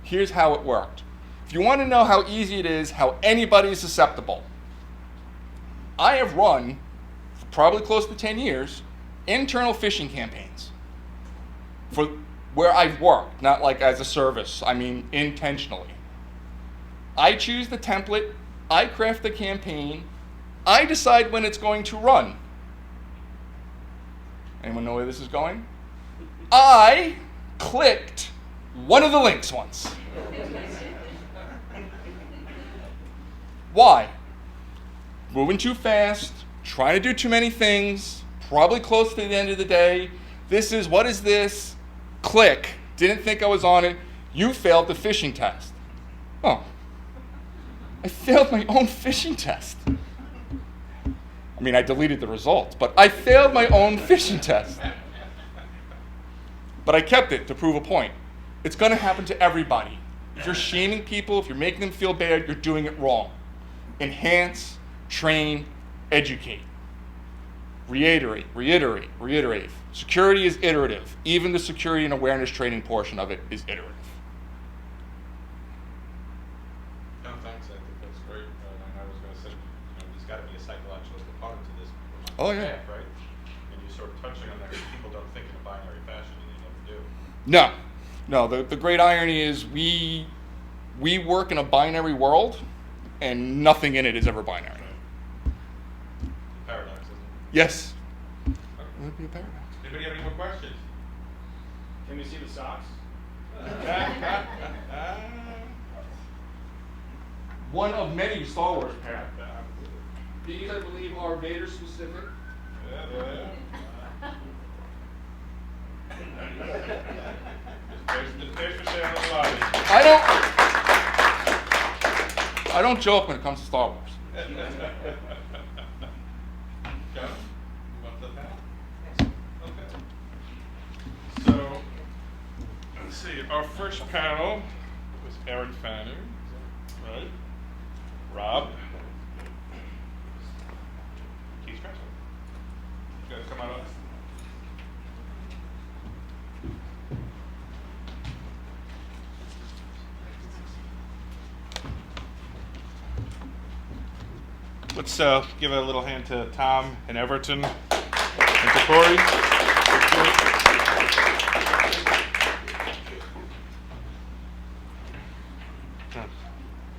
Here's how it worked. If you want to know how easy it is, how anybody is susceptible, I have run, for probably close to 10 years, internal phishing campaigns for where I've worked, not like as a service, I mean intentionally. I choose the template, I craft the campaign, I decide when it's going to run. Anyone know where this is going? I clicked one of the links once. Why? Moving too fast, trying to do too many things, probably close to the end of the day. What is this? Click, didn't think I was on it. You failed the phishing test. Oh, I failed my own phishing test. I mean, I deleted the results, but I failed my own phishing test. But I kept it to prove a point. It's going to happen to everybody. If you're shaming people, if you're making them feel bad, you're doing it wrong. Enhance, train, educate. Reiterate, reiterate, reiterate. Security is iterative. Even the security and awareness training portion of it is iterative. No, thanks. I think that's great. And I was going to say, there's got to be a psychological component to this. Oh, yeah. Staff, right? And you're sort of touching on that because people don't think in a binary fashion, and they never do. No. The great irony is we work in a binary world, and nothing in it is ever binary. Paradox, isn't it? Yes. It would be a paradox. Anybody have any more questions? Can we see the socks? One of many Star Wars paradoxes. These, I believe, are Vader specific. Yeah. There's for sale in the lobby. I don't joke when it comes to Star Wars. John, move on to the panel. Okay. So, let's see. Our first panel was Aaron Fanner, right? Rob. Keith Strasser. You guys come on up. Let's give a little hand to Tom and Everton and to Corey.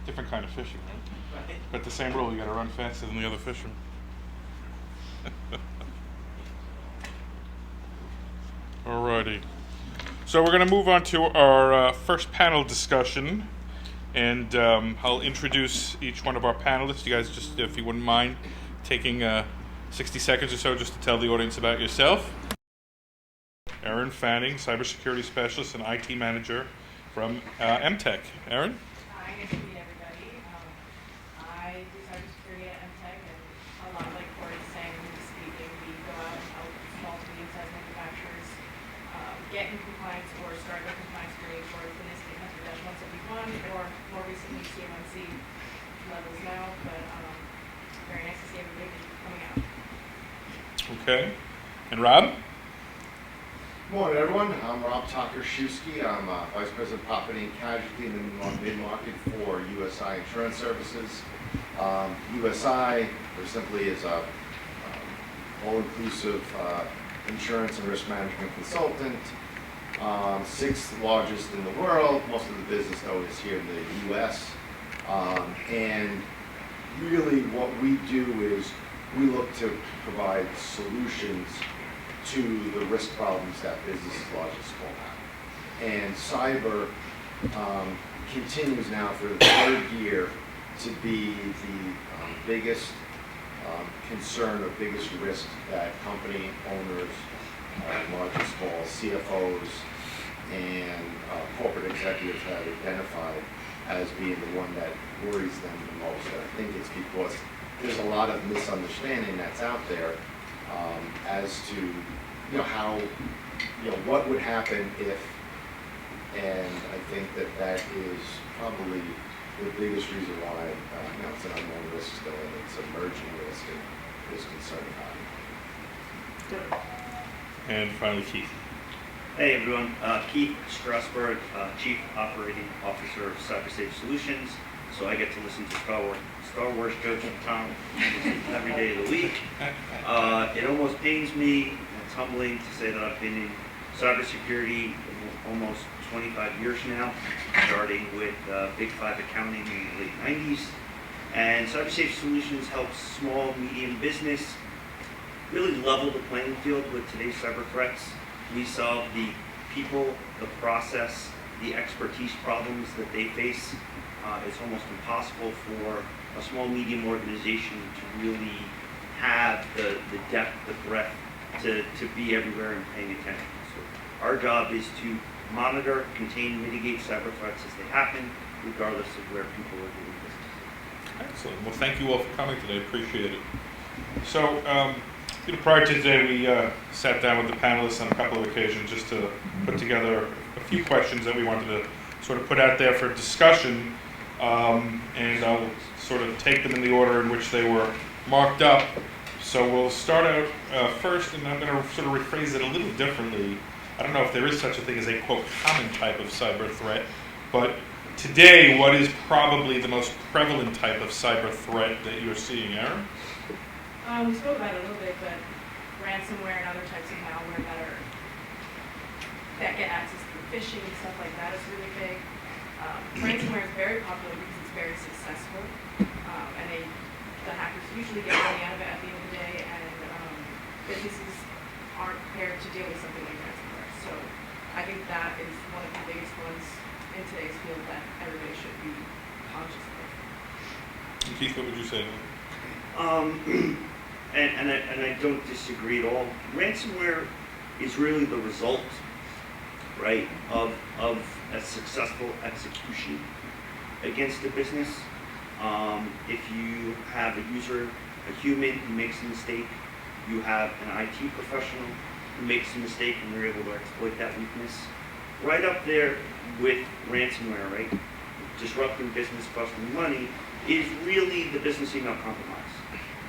Different kind of fishing, right? But the same rule, you gotta run faster than the other fishermen. Alrighty. So we're gonna move on to our first panel discussion. And I'll introduce each one of our panelists. You guys just, if you wouldn't mind, taking 60 seconds or so just to tell the audience about yourself. Erin Fanning, Cybersecurity Specialist and IT Manager from MTech. Erin? Hi, nice to meet everybody. I do cybersecurity at MTech, and a lot like Corey's saying when he's speaking, we go out and help small to medium-sized manufacturers get in compliance or start their compliance journey for the NIST 800-171 or more recently CMMC levels now. But very nice to see everybody coming out. Okay. And Rob? Good morning, everyone. I'm Rob Tokarszewski. I'm Vice President of Property and Casualty in the mid-market for USI Insurance Services. USI, very simply, is a all-inclusive insurance and risk management consultant. Sixth largest in the world. Most of the business, though, is here in the U.S. And really what we do is we look to provide solutions to the risk problems that businesses large and small have. And cyber continues now for the third year to be the biggest concern or biggest risk that company owners, large and small, CFOs, and corporate executives have identified as being the one that worries them the most. And I think it's because there's a lot of misunderstanding that's out there as to how, what would happen if, and I think that is probably the biggest reason why, it's an unknown risk still, and it's an emerging risk, and there's concern about it. And finally, Keith. Hey everyone, Keith Strasberg, Chief Operating Officer of CyberSafe Solutions. So I get to listen to Star Wars jokes from Tom every day of the week. It almost pains me, and it's humbling to say that I've been in cybersecurity almost 25 years now, starting with Big Five accounting in the late 90s. And CyberSafe Solutions helps small, medium business really level the playing field with today's cyber threats. We solve the people, the process, the expertise problems that they face. It's almost impossible for a small, medium organization to really have the depth, the breadth to be everywhere and paying attention. So our job is to monitor, contain, mitigate cyber threats as they happen, regardless of where people are doing business. Excellent. Well, thank you all for coming today. Appreciate it. So, prior to today, we sat down with the panelists on a couple of occasions just to put together a few questions that we wanted to sort of put out there for discussion, and I'll sort of take them in the order in which they were marked up. So we'll start out first, and I'm going to sort of rephrase it a little differently. I don't know if there is such a thing as a, quote, common type of cyber threat, but today, what is probably the most prevalent type of cyber threat that you're seeing, Erin? We spoke about it a little bit, but ransomware and other types of malware that get access through phishing and stuff like that is really big. Ransomware is very popular because it's very successful, and the hackers usually get money out of it at the end of the day, and businesses aren't prepared to deal with something like ransomware. So I think that is one of the biggest ones in today's field that everybody should be conscious of. Keith, what would you say? And I don't disagree at all. Ransomware is really the result, right, of a successful execution against a business. If you have a user, a human who makes a mistake, you have an IT professional who makes a mistake and they're able to exploit that weakness. Right up there with ransomware, right, disrupting business, costing money, is really the business email compromise.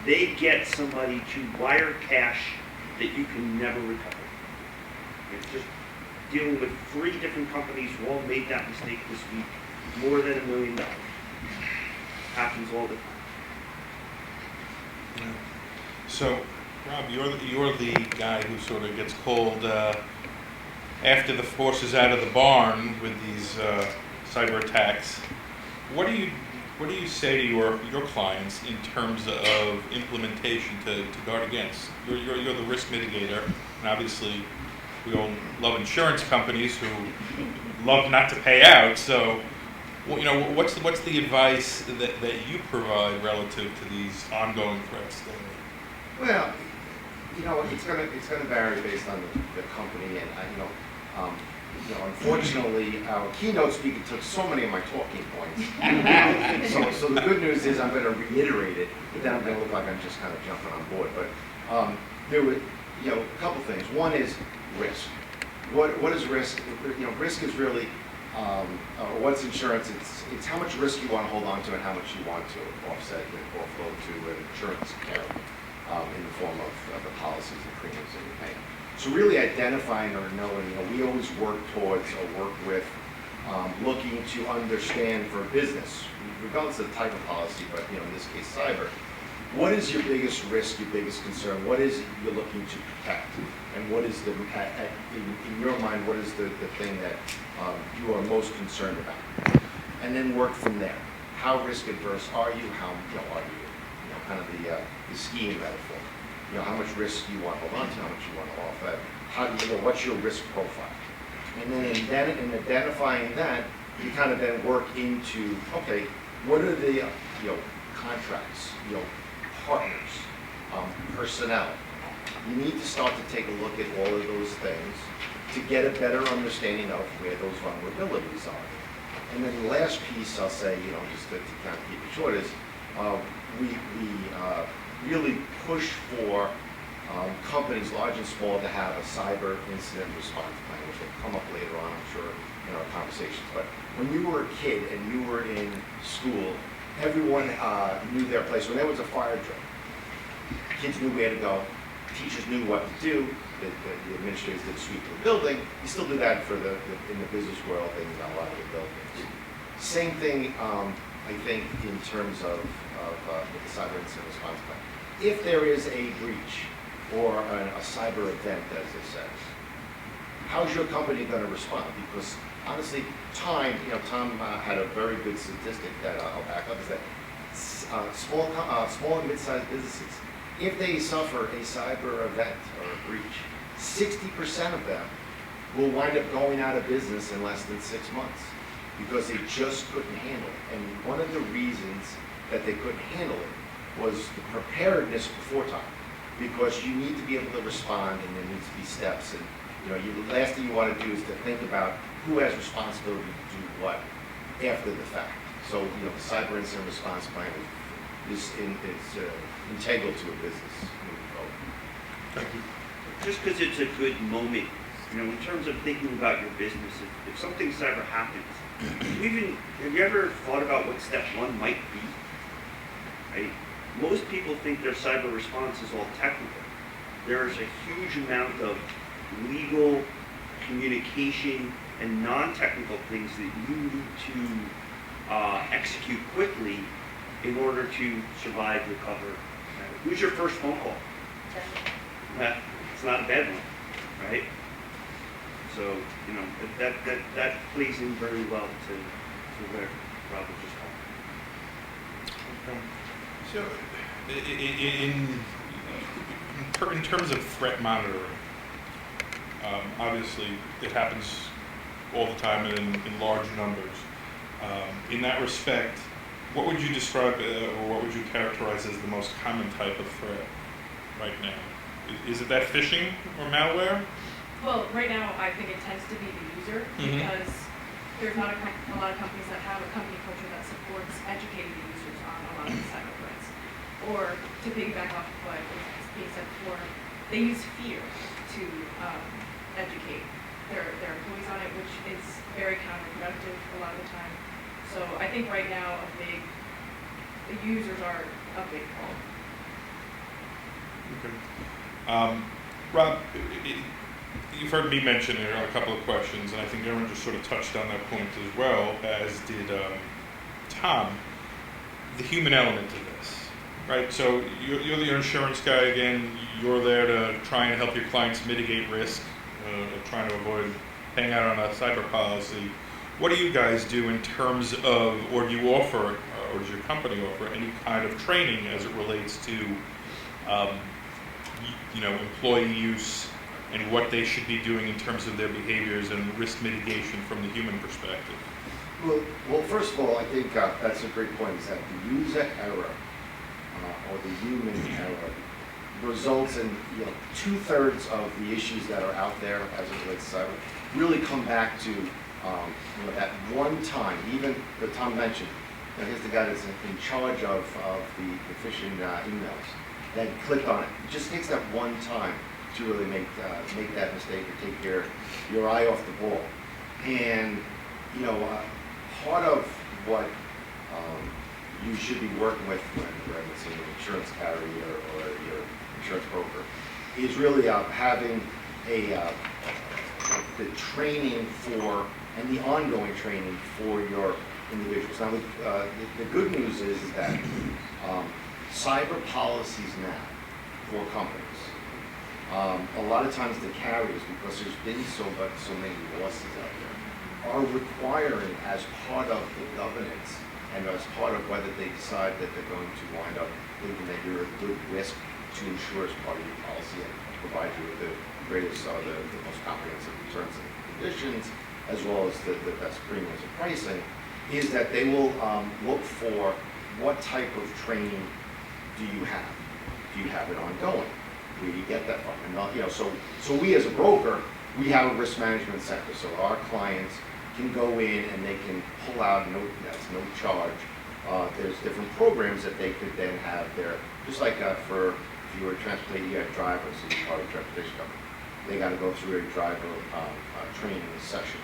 They get somebody to wire cash that you can never recover. It's just dealing with 3 different companies who all made that mistake this week. More than $1 million. Happens all the time. So, Rob, you're the guy who sort of gets called after the horse is out of the barn with these cyber attacks. What do you say to your clients in terms of implementation to guard against? You're the risk mitigator, and obviously we all love insurance companies who love not to pay out. So, what's the advice that you provide relative to these ongoing threats? Well, it's gonna vary based on the company, and unfortunately, our keynote speaker took so many of my talking points. So the good news is I'm gonna reiterate it, but then I'm gonna look like I'm just kind of jumping on board. But there were, a couple things. One is risk. What is risk? Risk is really, what's insurance? It's how much risk you want to hold on to and how much you want to offset and offload to an insurance carrier in the form of the policies and premiums that you're paying. So really identifying or knowing, we always work towards or work with looking to understand for business, regardless of the type of policy, but in this case, cyber. What is your biggest risk, your biggest concern? What is it you're looking to protect? And what is in your mind, what is the thing that you are most concerned about? And then work from there. How risk adverse are you? How are you? Kind of the skiing metaphor. How much risk you want to hold on to, how much you want to offset. How do what's your risk profile? And then in identifying that, you kind of then work into, okay, what are the contracts, partners, personnel. You need to start to take a look at all of those things to get a better understanding of where those vulnerabilities are. And then the last piece I'll say, just to kind of keep it short, is we really push for companies, large and small, to have a cyber incident response plan, which will come up later on, I'm sure, in our conversations. But when you were a kid and you were in school, everyone knew their place. When there was a fire drill, kids knew where to go, teachers knew what to do, the administrators did sweep the building. You still do that in the business world and a lot of the buildings. Same thing, I think, in terms of with the cyber incident response plan. If there is a breach or a cyber event, as it says, how's your company going to respond? Because honestly, Tom had a very good statistic that I'll back up, is that small and mid-sized businesses, if they suffer a cyber event or a breach, 60% of them will wind up going out of business in less than 6 months because they just couldn't handle it. And one of the reasons that they couldn't handle it was the preparedness before time, because you need to be able to respond, and there needs to be steps. And the last thing you want to do is to think about who has responsibility to do what after the fact. So the cyber incident response plan is integral to a business moving forward. Just because it's a good moment, in terms of thinking about your business, if something cyber happens, have you ever thought about what step one might be? Right? Most people think their cyber response is all technical. There's a huge amount of legal, communication, and non-technical things that you need to execute quickly in order to survive, recover. Who's your first phone call? It's not a bad one, right? So, that plays in very well to where Rob was just talking. So, in terms of threat monitoring, obviously it happens all the time and in large numbers. In that respect, what would you describe or what would you characterize as the most common type of threat right now? Is it that phishing or malware? Well, right now, I think it tends to be the user, because there's not a lot of companies that have a company culture that supports educating the users on a lot of these cyber threats. Or, to piggyback off of what was being said before, they use fear to educate their employees on it, which is very counterproductive a lot of the time. So I think right now, the users are a big problem. Okay. Rob, you've heard me mention it on a couple of questions, and I think Aaron just sort of touched on that point as well, as did Tom, the human element to this, right? So you're the insurance guy again. You're there to try and help your clients mitigate risk, trying to avoid paying out on a cyber policy. What do you guys do in terms of, or do you offer, or does your company offer any kind of training as it relates to employee use and what they should be doing in terms of their behaviors and risk mitigation from the human perspective? Well, first of all, I think that's a great point, is that the user error or the human error results in, you know, 2/3 of the issues that are out there as it relates to cyber really come back to, you know, that one time, even that Tom mentioned, you know, here's the guy that's in charge of the phishing emails, that clicked on it. It just takes that one time to really make that mistake or take your eye off the ball. And, you know, part of what you should be working with when it's an insurance carrier or your insurance broker is really having the training for and the ongoing training for your individuals. Now, the good news is that cyber policies now for companies, a lot of times the carriers, because there's been so many losses out there, are requiring as part of the governance and as part of whether they decide that they're going to wind up thinking that you're a good risk to insure as part of your policy and provide you with the greatest, the most comprehensive terms and conditions, as well as the best premiums and pricing, is that they will look for what type of training do you have? Do you have it ongoing? Where do you get that from? And you know, so we as a broker, we have a risk management center, so our clients can go in and they can pull out, that's no charge. There's different programs that they could then have there, just like for if you were transportation, you have drivers as part of the transportation company. They got to go through a driver training session.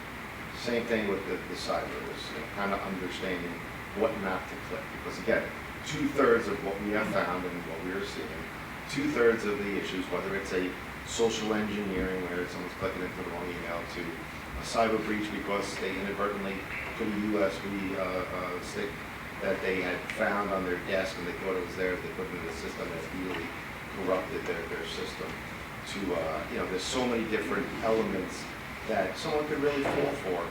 Same thing with the cyber, is, you know, kind of understanding what not to click, because again, 2/3 of what we have found and what we are seeing, 2/3 of the issues, whether it's a social engineering where someone's clicking into the wrong email, to a cyber breach because they inadvertently put a USB stick that they had found on their desk and they thought it was there, they put it in the system that really corrupted their system. To you know, there's so many different elements that someone could really fall for.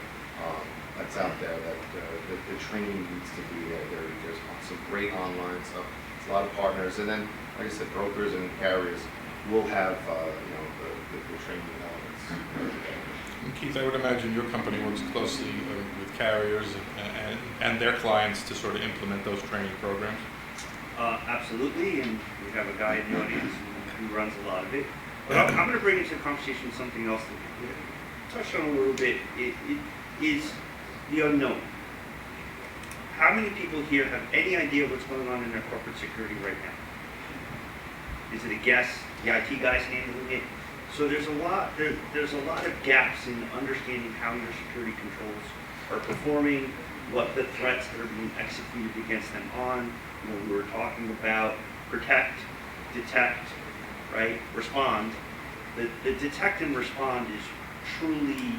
That's out there that the training needs to be there. There's some great online stuff. There's a lot of partners, and then, like I said, brokers and carriers will have you know, the training elements. And Keith, I would imagine your company works closely with carriers and their clients to sort of implement those training programs. Absolutely, and we have a guy in the audience who runs a lot of it. But I'm going to bring into the conversation something else that we touched on a little bit. It is the unknown. How many people here have any idea what's going on in their corporate security right now? Is it a guess? The IT guy's handling it? So there's a lot of gaps in understanding how your security controls are performing, what the threats that are being executed against them on. You know, we were talking about protect, detect, right? Respond. The detect and respond is truly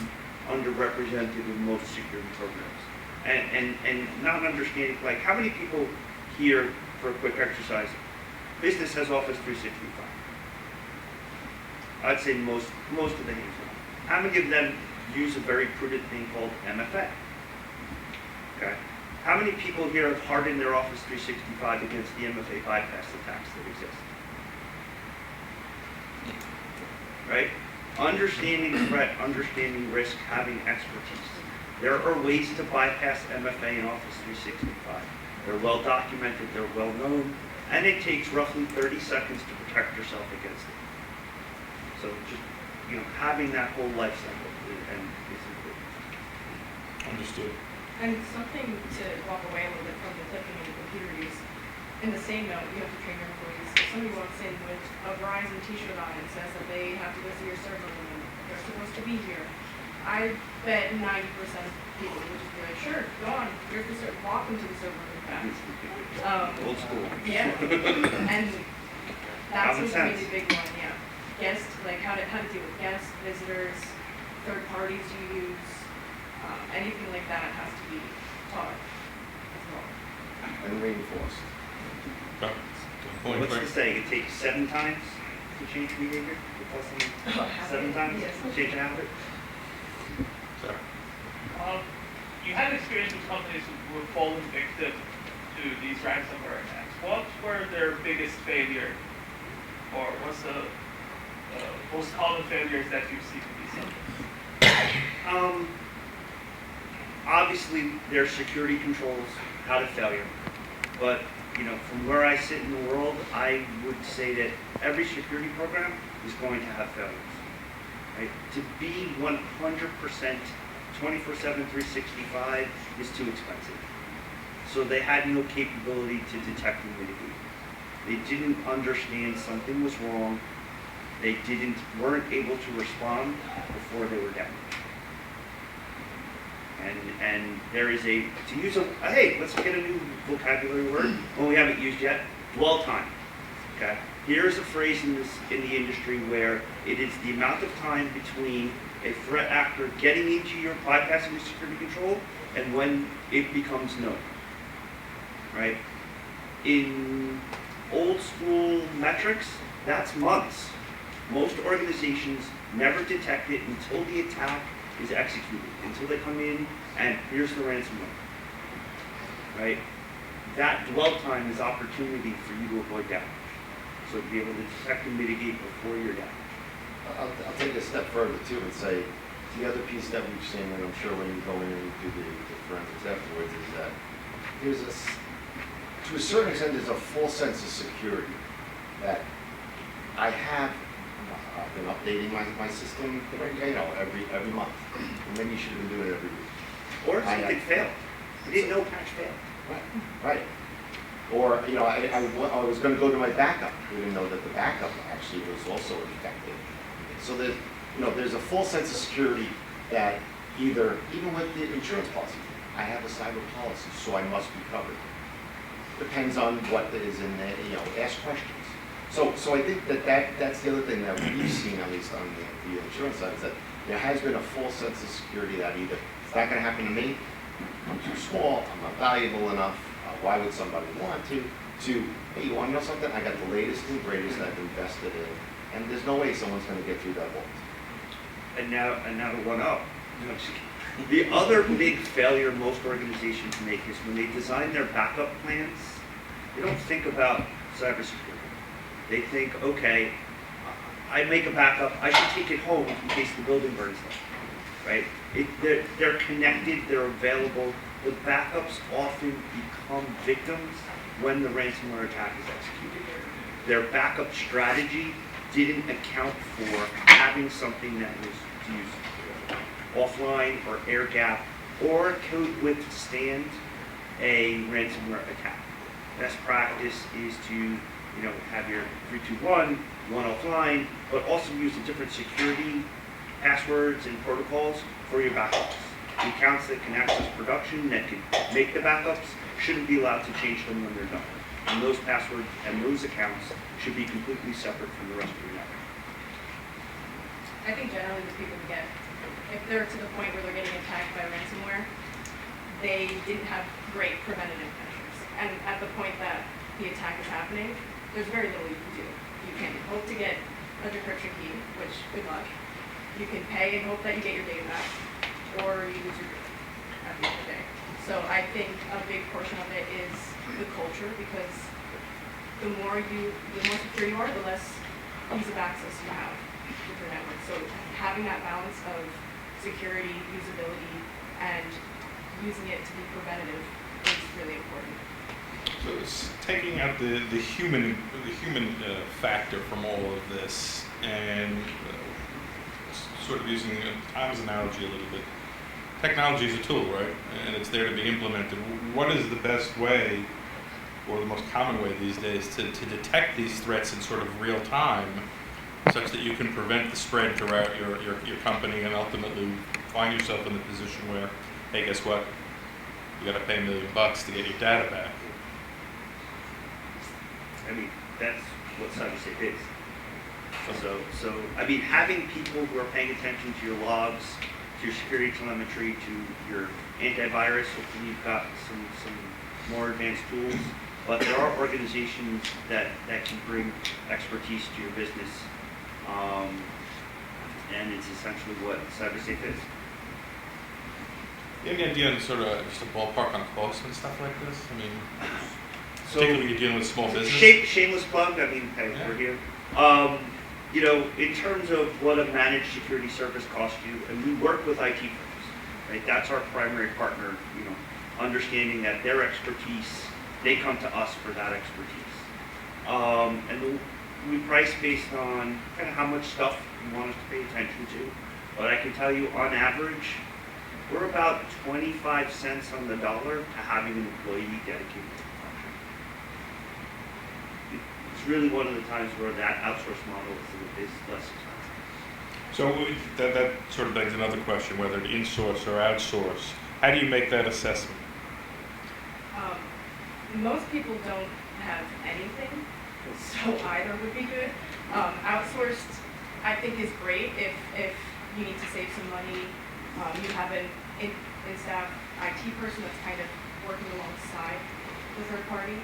underrepresented in most security programs. And not understanding, like, how many people here, for a quick exercise, business has Office 365? I'd say most of the hands. How many of them use a very prudent thing called MFA? Okay. How many people here have hardened their Office 365 against the MFA bypass attacks that exist? Right? Understanding threat, understanding risk, having expertise. There are ways to bypass MFA in Office 365. They're well documented, they're well known, and it takes roughly 30 seconds to protect yourself against it. So just, you know, having that whole life cycle is important. Understood. And something to walk away a little bit from the clicking in the computer use. In the same note, you have to train your employees. If somebody walks in with a Verizon t-shirt on and says that they have to go to your server room, they're supposed to be here, I bet 90% of people would just be like, sure, go on, here's the server, walk into the server room fast. Old school. Yeah, and that Common seems to be sense. the big one, yeah. Guests, like how to deal with guests, visitors, third parties you use, anything like that has to be taught as well. And reinforced. Good point, What's Frank. the saying? It takes 7 times to change behavior? You tell someone 7 times to change a habit? Sarah. You had experience with companies who were falling victim to these ransomware attacks. What were their biggest failure, or what's the most common failures that you've seen with these companies? Obviously, their security controls had a failure, but from where I sit in the world, I would say that every security program is going to have failures. Right? To be 100% 24/7, 365 is too expensive. So they had no capability to detect and mitigate. They didn't understand something was wrong. They weren't able to respond before they were damaged. And there is let's get a new vocabulary word when we haven't used yet, dwell time. Okay? Here's a phrase in the industry where it is the amount of time between a threat actor getting into your bypassing your security control and when it becomes known. Right? In old school metrics, that's months. Most organizations never detect it until the attack is executed, until they come in and here's the ransomware. Right? That dwell time is opportunity for you to avoid damage. So to be able to detect and mitigate before you're damaged. I'll take it a step further too and say the other piece that we've seen, and I'm sure when you go in and do the forensics afterwards, is that to a certain extent, there's a false sense of security that I have. I've been updating my system, every month. And maybe you should have been doing it every week. Or something failed. You didn't know patch failed. Right. Or, I was going to go to my backup. We didn't know that the backup actually was also infected. So there's a full sense of security that even with the insurance policy, I have a cyber policy, so I must be covered. Depends on what is in there, ask questions. So I think that's the other thing that we've seen, at least on the insurance side, is that there has been a full sense of security that either it's not going to happen to me, I'm too small, I'm not valuable enough, why would somebody want to, hey, you want to know something? I got the latest and greatest I've invested in, and there's no way someone's going to get through that wall. And now to one up. The other big failure most organizations make is when they design their backup plans, they don't think about cybersecurity. They think, okay, I make a backup, I should take it home in case the building burns down, right? They're connected, they're available. The backups often become victims when the ransomware attack is executed. Their backup strategy didn't account for having something that was used offline or air gap or could withstand a ransomware attack. Best practice is to have your 321, one offline, but also use the different security passwords and protocols for your backups. The accounts that can access production, that can make the backups, shouldn't be allowed to change them when they're done. And those passwords and those accounts should be completely separate from the rest of your network. I think generally the people who if they're to the point where they're getting attacked by ransomware, they didn't have great preventative measures. And at the point that the attack is happening, there's very little you can do. You can hope to get a decryption key, which, good luck. You can pay and hope that you get your data back, or you lose your data at the end of the day. So I think a big portion of it is the culture, because the more secure you are, the less ease of access you have with your network. So having that balance of security, usability, and using it to be preventative is really important. So it's taking out the human factor from all of this, and sort of using Tom's analogy a little bit. Technology is a tool, right? And it's there to be implemented. What is the best way, or the most common way these days, to detect these threats in sort of real time, such that you can prevent the spread throughout your company and ultimately find yourself in the position where, hey, guess what? You got to pay $1 million to get your data back. I mean, that's what CyberSafe is. So I mean, having people who are paying attention to your logs, to your security telemetry, to your antivirus, hopefully you've got some more advanced tools, but there are organizations that can bring expertise to your business, and it's essentially what CyberSafe is. You have any idea on sort of just a ballpark on costs and stuff like this? I mean, So, particularly when you're dealing with small business. Shameless plug. I mean, hey, we're here. In terms of what a managed security service costs you, and we work with IT firms, right? That's our primary partner. Understanding that their expertise they come to us for that expertise. We price based on kind of how much stuff you want us to pay attention to. But I can tell you, on average, we're about 25 cents on the dollar to having an employee dedicated to the project. It's really one of the times where that outsource model is less expensive. So that sort of begs another question, whether to insource or outsource. How do you make that assessment? Most people don't have anything, so either would be good. Outsourced, I think, is great if you need to save some money. You have an in-staff IT person that's kind of working alongside the third party.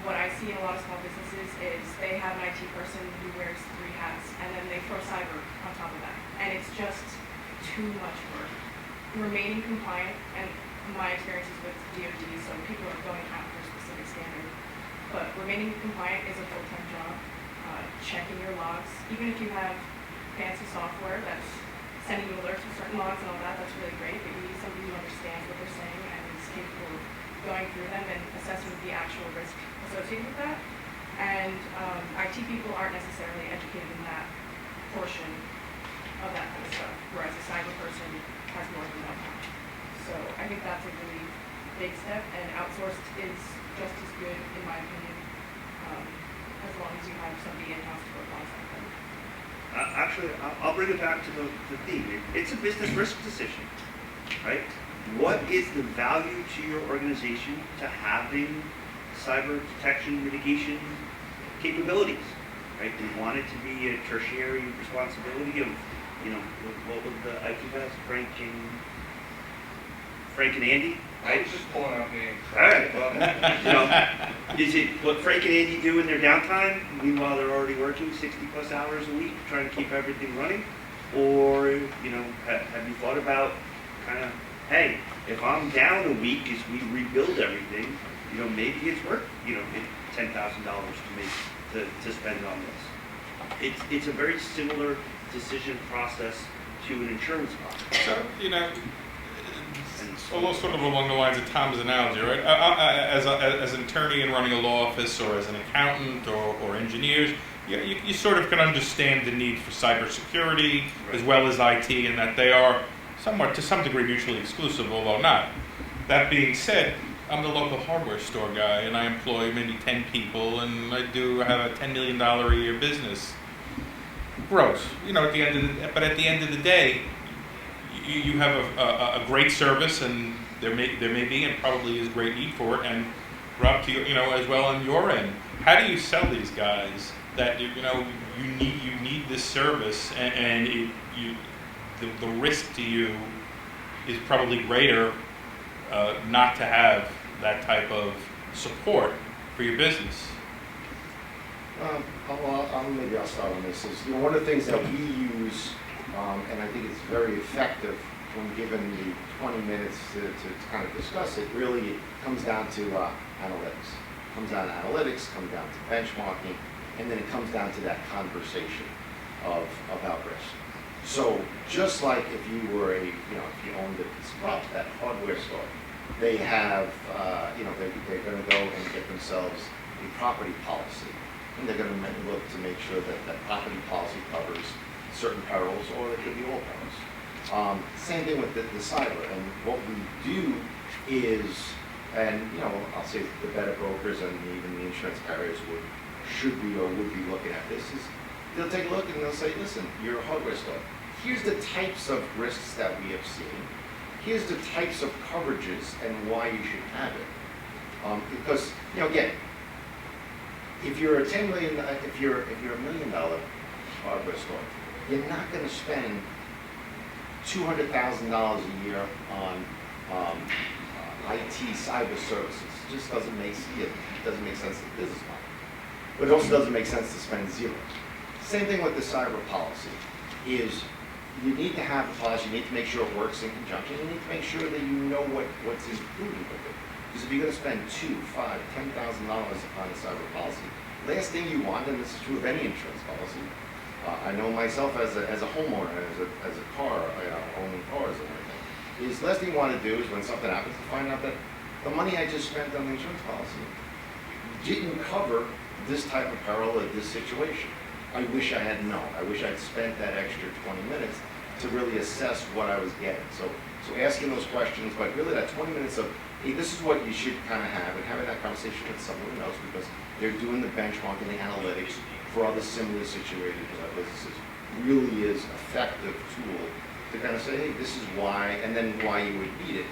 What I see in a lot of small businesses is they have an IT person who wears 3 hats, and then they throw cyber on top of that. And it's just too much work. Remaining compliant, and my experiences with DoD, so people are going after a specific standard, but remaining compliant is a full-time job. Checking your logs, even if you have fancy software that's sending you alerts with certain logs and all that, that's really great, but you need somebody who understands what they're saying and is capable of going through them and assessing the actual risk associated with that. And IT people aren't necessarily educated in that portion of that kind of stuff, whereas a cyber person has more than know-how. So I think that's a really big step, and outsourced is just as good, in my opinion, as long as you have somebody in-house to work on something. Actually, I'll bring it back to the theme. It's a business risk decision, right? What is the value to your organization to having cyber detection mitigation capabilities, right? Do you want it to be a tertiary responsibility of, what was the IT guys, Frank and Andy, I right? was just pulling out names. All right, well, is it what Frank and Andy do in their downtime, meanwhile they're already working 60 plus hours a week trying to keep everything running? Or, have you thought about kind of, hey, if I'm down a week as we rebuild everything, maybe it's worth, $10,000 to spend on this. It's a very similar decision process to an insurance policy. So, it's almost sort of along the lines of Tom's analogy, right? As an attorney and running a law office, or as an accountant or engineers, you sort of can understand the need for cybersecurity as well as IT, and that they are somewhat, to some degree, mutually exclusive, although not. That being said, I'm the local hardware store guy, and I employ maybe 10 people, and I do have a $10 million a year business. Gross, at the end of the day, you have a great service, and there may be and probably is great need for it. And Rob, to as well on your end, how do you sell these guys that you need this service, and the risk to you is probably greater not to have that type of support for your business? Maybe I'll start on this. One of the things that we use, and I think it's very effective when given the 20 minutes to kind of discuss it, really comes down to analytics. It comes down to analytics, comes down to benchmarking, and then it comes down to that conversation about risk. So just like if you were if you owned that hardware store, they have, they're going to go and get themselves a property policy. And they're going to look to make sure that that property policy covers certain perils, or it could be all perils. Same thing with the cyber. And what we do is, and I'll say the better brokers and even the insurance carriers would be looking at this, is they'll take a look and they'll say, listen, you're a hardware store. Here's the types of risks that we have seen. Here's the types of coverages and why you should have it. Because again, if you're a $10 million, if you're a $1 million hardware store, you're not going to spend $200,000 a year on IT cyber services. It just doesn't make sense to the business model. But it also doesn't make sense to spend zero. Same thing with the cyber policy. Is you need to have a policy. You need to make sure it works in conjunction. You need to make sure that you know what's included with it. Because if you're going to spend $2,000, $5,000, $10,000 on a cyber policy, last thing you want, and this is true of any insurance policy, I know myself as a homeowner, as a car, owning cars and everything, is last thing you want to do is when something happens to find out that the money I just spent on the insurance policy didn't cover this type of peril or this situation. I wish I had known. I wish I'd spent that extra 20 minutes to really assess what I was getting. So asking those questions, but really that 20 minutes of, hey, this is what you should kind of have, and having that conversation with someone who knows, because they're doing the benchmarking, the analytics for other similarly situated businesses, really is effective tool to kind of say, hey, this is why, and then why you would need it,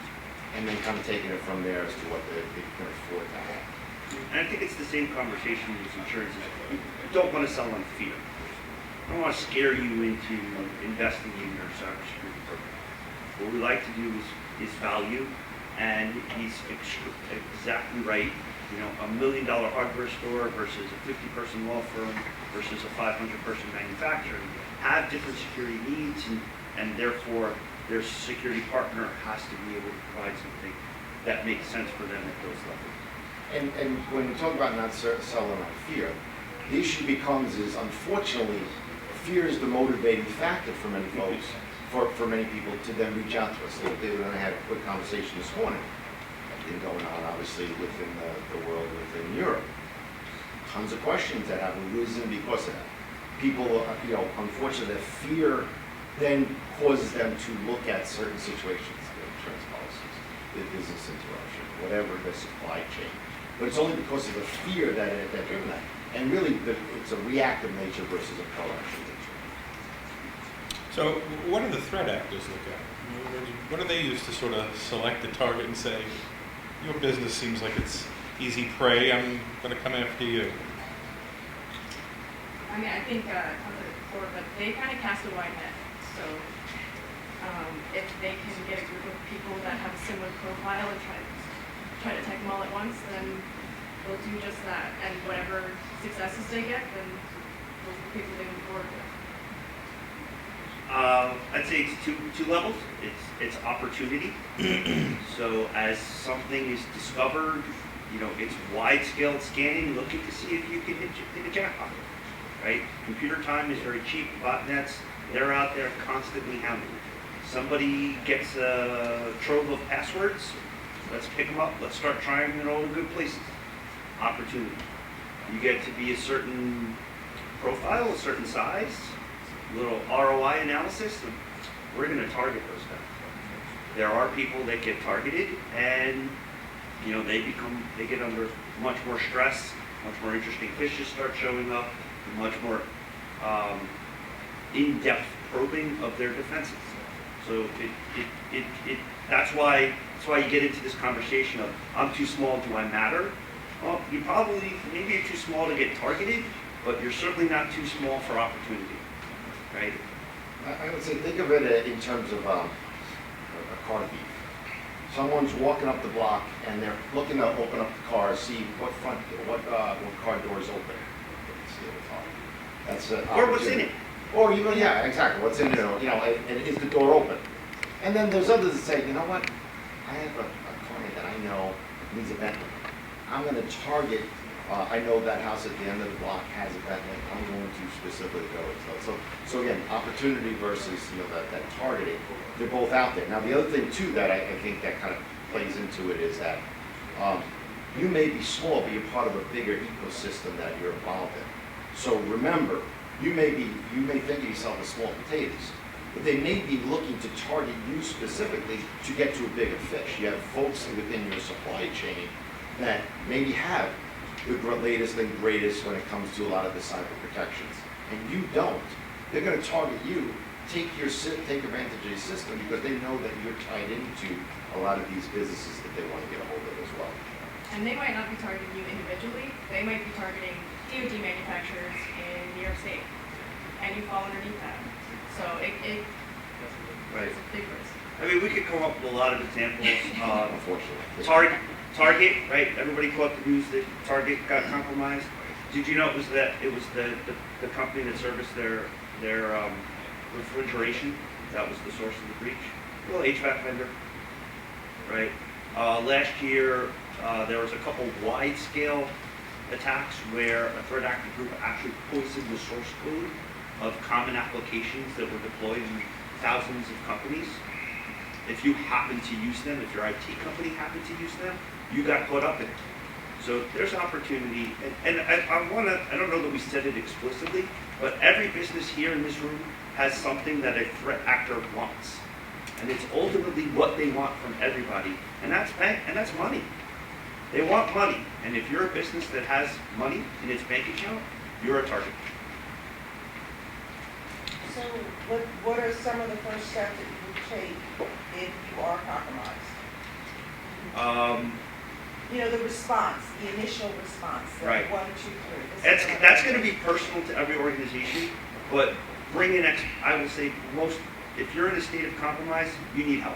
and then kind of taking it from there as to what they can afford to have. And I think it's the same conversation with insurance. You don't want to sell on fear. I don't want to scare you into investing in your cybersecurity program. What we like to do is value, and he's exactly right. You know, $1 million hardware store versus a 50-person law firm versus a 500-person manufacturer have different security needs, and therefore their security partner has to be able to provide something that makes sense for them at those levels. And when we talk about not selling on fear, the issue becomes is, unfortunately, fear is the motivating factor for many folks, for many people to then reach out to us. They were going to have a quick conversation this morning. Been going on, obviously, within the world, within Europe. Tons of questions that have arisen because of that. People, you know, unfortunately, the fear then causes them to look at certain situations, the insurance policies, the business interruption, whatever, the supply chain. But it's only because of the fear that they're doing that. And really, it's a reactive nature versus a proactive nature. So what do the threat actors look at? What do they use to sort of select the target and say, your business seems like it's easy prey, I'm going to come after you? I mean, I think, I've said it before, but they kind of cast a wide net. So if they can get a group of people that have a similar profile and try to attack them all at once, then they'll do just that. And whatever successes they get, then those are the people they move forward with. I'd say it's two levels. It's opportunity. So as something is discovered, you know, it's wide scale scanning, looking to see if you can hit a jackpot, right? Computer time is very cheap. Botnets, they're out there constantly hounding. Somebody gets a trove of passwords. Let's pick them up. Let's start trying in all the good places. Opportunity. You get to be a certain profile, a certain size, little ROI analysis, and we're going to target those guys. There are people that get targeted, and you know they get under much more stress, much more interesting fishes start showing up, much more in-depth probing of their defenses. So that's why you get into this conversation of, I'm too small, do I matter? Well, maybe you're too small to get targeted, but you're certainly not too small for opportunity, right? I would say, think of it in terms of a car thief. Someone's walking up the block and they're looking to open up the car, see what car door is open. Steal the car. That's an Or what's in it. Or even, yeah, exactly, what's in it, you know, and is the door open? And then there's others that say, you know what, I have a client that I know needs a Bentley. I'm going to target, I know that house at the end of the block has a Bentley, I'm going to specifically go with it. So again, opportunity versus, you know, that targeting, they're both out there. Now the other thing too that I think that kind of plays into it is that you may be small, but you're part of a bigger ecosystem that you're involved in. So remember, you may think of yourself as small potatoes, but they may be looking to target you specifically to get to a bigger fish. You have folks within your supply chain that maybe have the latest and greatest when it comes to a lot of the cyber protections, and you don't. They're going to target you, take advantage of your system because they know that you're tied into a lot of these businesses that they want to get a hold of as well. And they might not be targeting you individually. They might be targeting DoD manufacturers in New York State, and you fall underneath that. So it's a big risk. I mean, we could come up with a lot of examples. Unfortunately. Target, right? Everybody caught the news that Target got compromised. Did you know it was the company that serviced their refrigeration that was the source of the breach? A little HVAC vendor, right? Last year, there was a couple wide-scale attacks where a threat actor group actually poisoned the source code of common applications that were deployed in thousands of companies. If you happen to use them, if your IT company happened to use them, you got caught up in it. So there's opportunity, and I don't know that we said it explicitly, but every business here in this room has something that a threat actor wants. And it's ultimately what they want from everybody, and that's money. They want money, and if you're a business that has money in its bank account, you're a target. So what are some of the first steps that you would take if you are compromised? You know, the response, the initial response, the Right. 1, 2, 3. That's going to be personal to every organization, but I will say if you're in a state of compromise, you need help.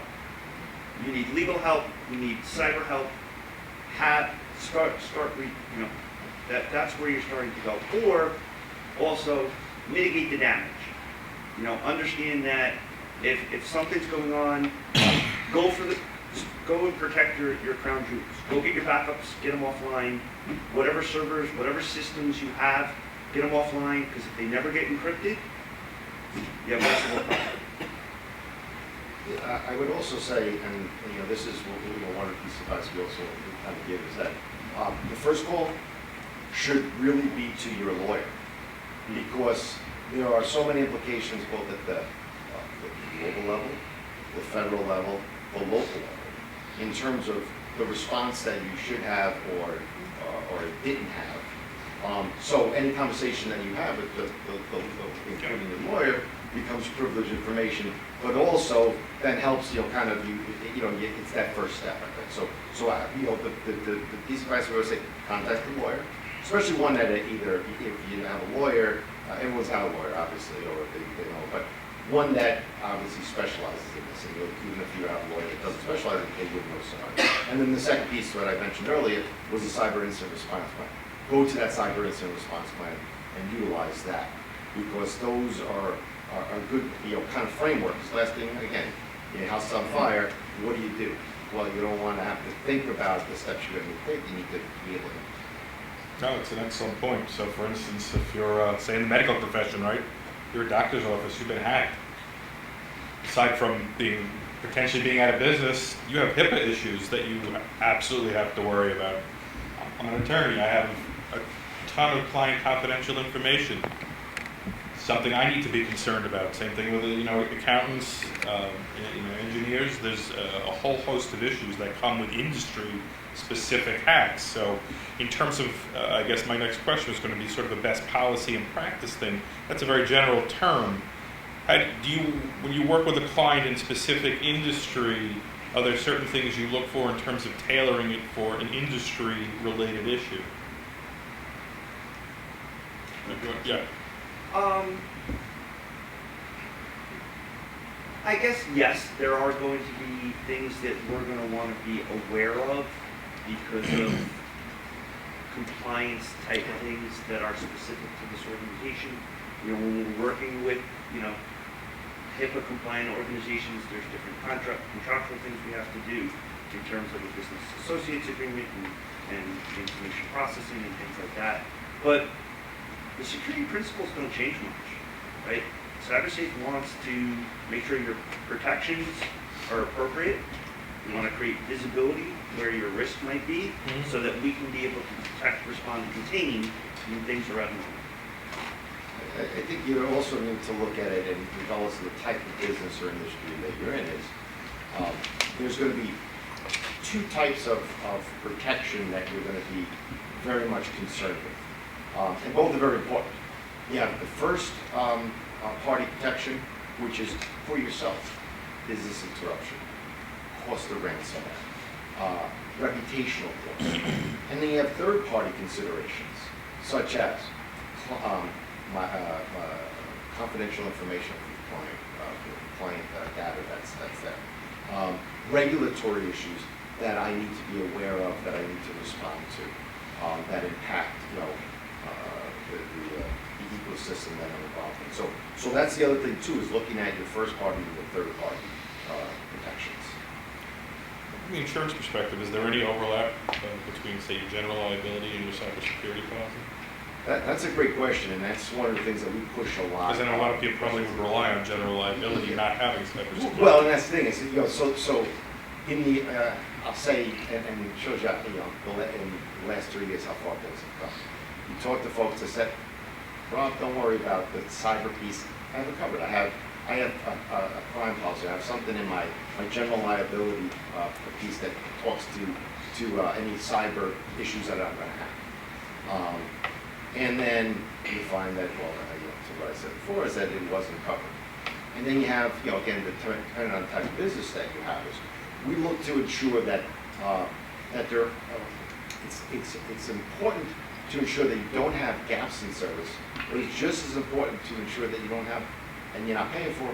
You need legal help, you need cyber help. That's where you're starting to go. Or also mitigate the damage. You know, understand that if something's going on, go and protect your crown jewels. Go get your backups, get them offline. Whatever servers, whatever systems you have, get them offline, because if they never get encrypted, you have less of a problem. I would also say, and you know, this is one of the pieces of advice we also kind of give is that the first call should really be to your lawyer, because there are so many implications both at the global level, the federal level, the local level, in terms of the response that you should have or didn't have. So any conversation that you have with including your lawyer becomes privileged information, but also then helps, you know, kind of it's that first step, I think. So the piece of advice I would say, contact the lawyer, especially one that either if you have a lawyer, everyone's got a lawyer obviously, or they know, but one that obviously specializes in this, and even if you have a lawyer that doesn't specialize in it, they would know somebody. And then the second piece that I mentioned earlier was the cyber incident response plan. Go to that cyber incident response plan and utilize that, because those are good, kind of frameworks. Last thing, again, your house is on fire, what do? Well, you don't want to have to think about the steps you're going to take. You need to be able to. No, it's an excellent point. So, for instance, if you're, say, in the medical profession, right, you're a doctor's office, you've been hacked. Aside from potentially being out of business, you have HIPAA issues that you absolutely have to worry about. I'm an attorney. I have a ton of client confidential information. Something I need to be concerned about. Same thing with accountants, engineers. There's a whole host of issues that come with industry-specific hacks. So, in terms of, I guess my next question is going to be sort of a best policy and practice thing. That's a very general term. When you work with a client in specific industry, are there certain things you look for in terms of tailoring it for an industry-related issue? Yeah. I guess yes, there are going to be things that we're going to want to be aware of because of compliance type things that are specific to this organization. When we're working with, HIPAA compliant organizations, there's different contractual things we have to do in terms of a business associates agreement and information processing and things like that. But the security principles don't change much, right? CyberSafe wants to make sure your protections are appropriate. We want to create visibility where your risk might be, so that we can be able to detect, respond, and contain when things are abnormal. I think you also need to look at it, and regardless of the type of business or industry that you're in, there's going to be two types of protection that you're going to be very much concerned with, and both are very important. You have the first party protection, which is for yourself, business interruption, cost of ransomware, reputational costs, and then you have third-party considerations, such as confidential information from client data that's there. Regulatory issues that I need to be aware of, that I need to respond to, that impact, the ecosystem that I'm involved in. So that's the other thing too, is looking at your first party and your third party protections. From the insurance perspective, is there any overlap between, say, your general liability and your cybersecurity policy? That's a great question, and that's one of the things that we push a lot. Because I know a lot of people probably would rely on general liability, not having cybersecurity. Well, and that's the thing is, so in the, I'll say, and it shows you, in the last 3 years how far things have come. You talk to folks that said, Rob, don't worry about the cyber piece. I have it covered. I have a crime policy. I have something in my general liability piece that talks to any cyber issues that I'm going to have. And then you find that, well, so what I said before is that it wasn't covered. And then you have, again, depending on the type of business that you have, is we look to ensure that that there, it's important to ensure that you don't have gaps in service, but it's just as important to ensure that you don't have, and you're not paying for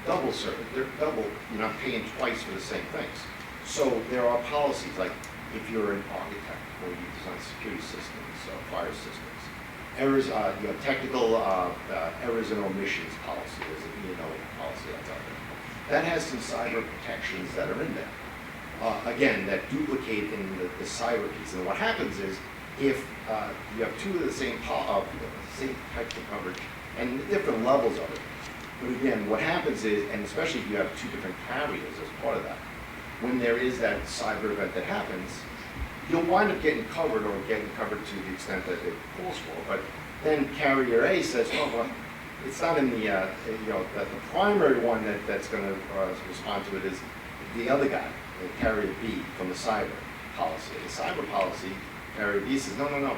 double service. They're double. You're not paying twice for the same things. So there are policies like if you're an architect or you design security systems, fire systems, errors, technical errors and omissions policy. There's an E&O policy that's out there. That has some cyber protections that are in there. Again, that duplicate in the cyber piece. And what happens is if you have two of the same types of coverage and different levels of it. But again, what happens is, and especially if you have two different carriers as part of that, when there is that cyber event that happens, you'll wind up getting covered or getting covered to the extent that it calls for. But then carrier A says, oh, well, it's not in the, that the primary one that's going to respond to it is the other guy, the carrier B from the cyber policy. The cyber policy, carrier B says, no,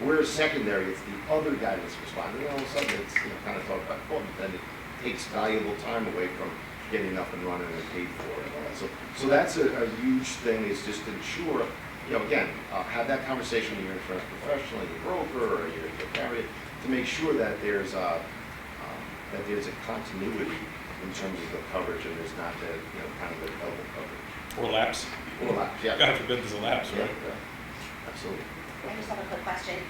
we're secondary. It's the other guy that's responding. And all of a sudden, it's kind of talked about before, but then it takes valuable time away from getting up and running and paid for it and all that. So that's a huge thing, is just to ensure, again, have that conversation with your insurance professional, your broker, or your carrier, to make sure that there's a continuity in terms of the coverage, and there's not that kind of a double coverage. Or lapse. Or lapse, yeah. God forbid there's a lapse, right? Yeah. Absolutely. I just have a quick question,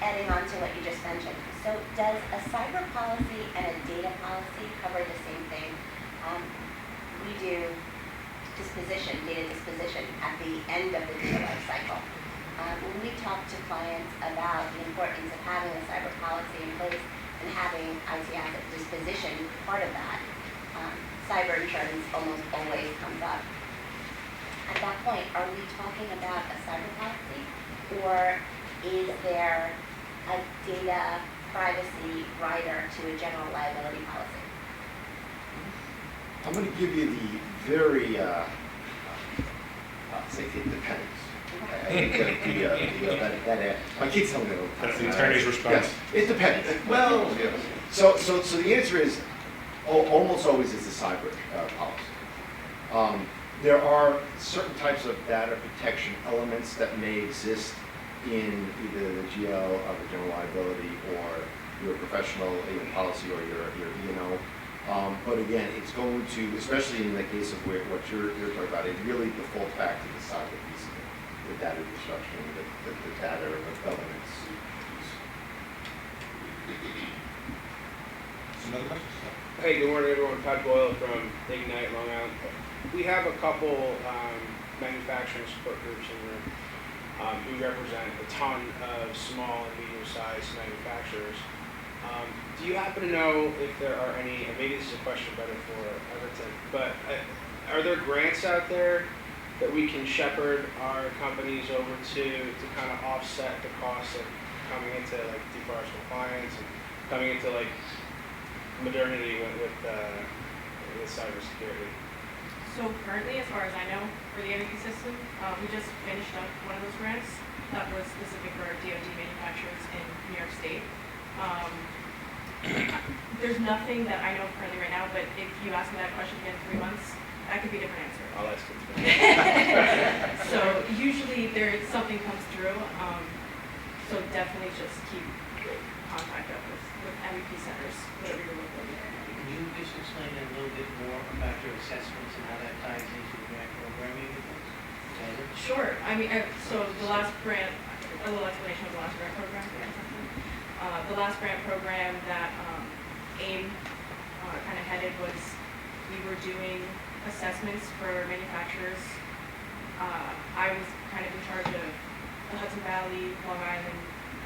adding on to what you just mentioned. So does a cyber policy and a data policy cover the same thing? We do data disposition at the end of the data life cycle. When we talk to clients about the importance of having a cyber policy in place and having IT asset disposition part of that, cyber insurance almost always comes up. At that point, are we talking about a cyber policy, or is there a data privacy rider to a general liability policy? I'm going to give you the very, say it depends. My kids tell me that's the attorney's response. Yes, it depends. Well, so the answer is almost always is the cyber policy. There are certain types of data protection elements that may exist in either the GL of the general liability or your professional policy or your E&O. But again, it's going to, especially in the case of what you're talking about, it really defaults back to the cyber piece of it, the data destruction, the data or the governance piece. Another question? Hey, good morning, everyone. Todd Boyle from Ignite, Long Island. We have a couple manufacturing support groups in the room. We represent a ton of small and medium-sized manufacturers. Do you happen to know if there are any, and maybe this is a question better for Everton, but are there grants out there that we can shepherd our companies over to kind of offset the costs of coming into like deforest compliance and coming into like modernity with cybersecurity? So currently, as far as I know, for the energy system, we just finished up one of those grants that was specific for DoD manufacturers in New York State. There's nothing that I know of currently right now, but if you ask me that question again in 3 months, that could be a different answer. I'll ask it. So usually something comes through, so definitely just keep contact up with MEP centers, whatever you're looking at. Can you just explain a little bit more about your assessments and how that ties into the grant programming? Sure. I mean, so the last grant, a little explanation of the last grant program. The last grant program that AIM kind of headed was, we were doing assessments for manufacturers. I was kind of in charge of the Hudson Valley, Long Island,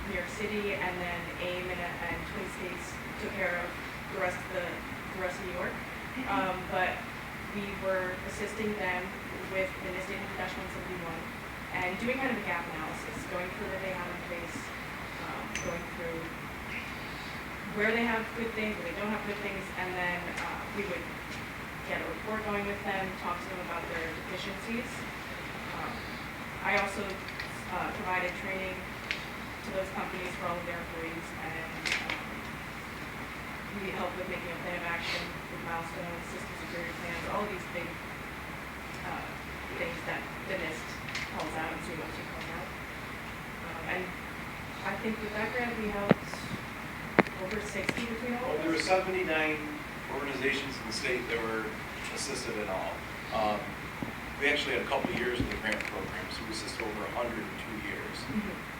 New York City, and then AIM and Twin States took care of the rest of New York. But we were assisting them with the NIST 800-171 and doing kind of a gap analysis, going through what they have in place, going through where they have good things, where they don't have good things, and then we would get a report going with them, talk to them about their deficiencies. I also provided training to those companies for all of their employees, and we help with making a plan of action with milestones, system security plans, all of these big things that the NIST calls out and CMOC calls out. And I think with that grant we helped over 60 between all Well, of there were us. 79 organizations in the state that were assisted in all. We actually had a couple of years in the grant program, so we assisted over 102 years.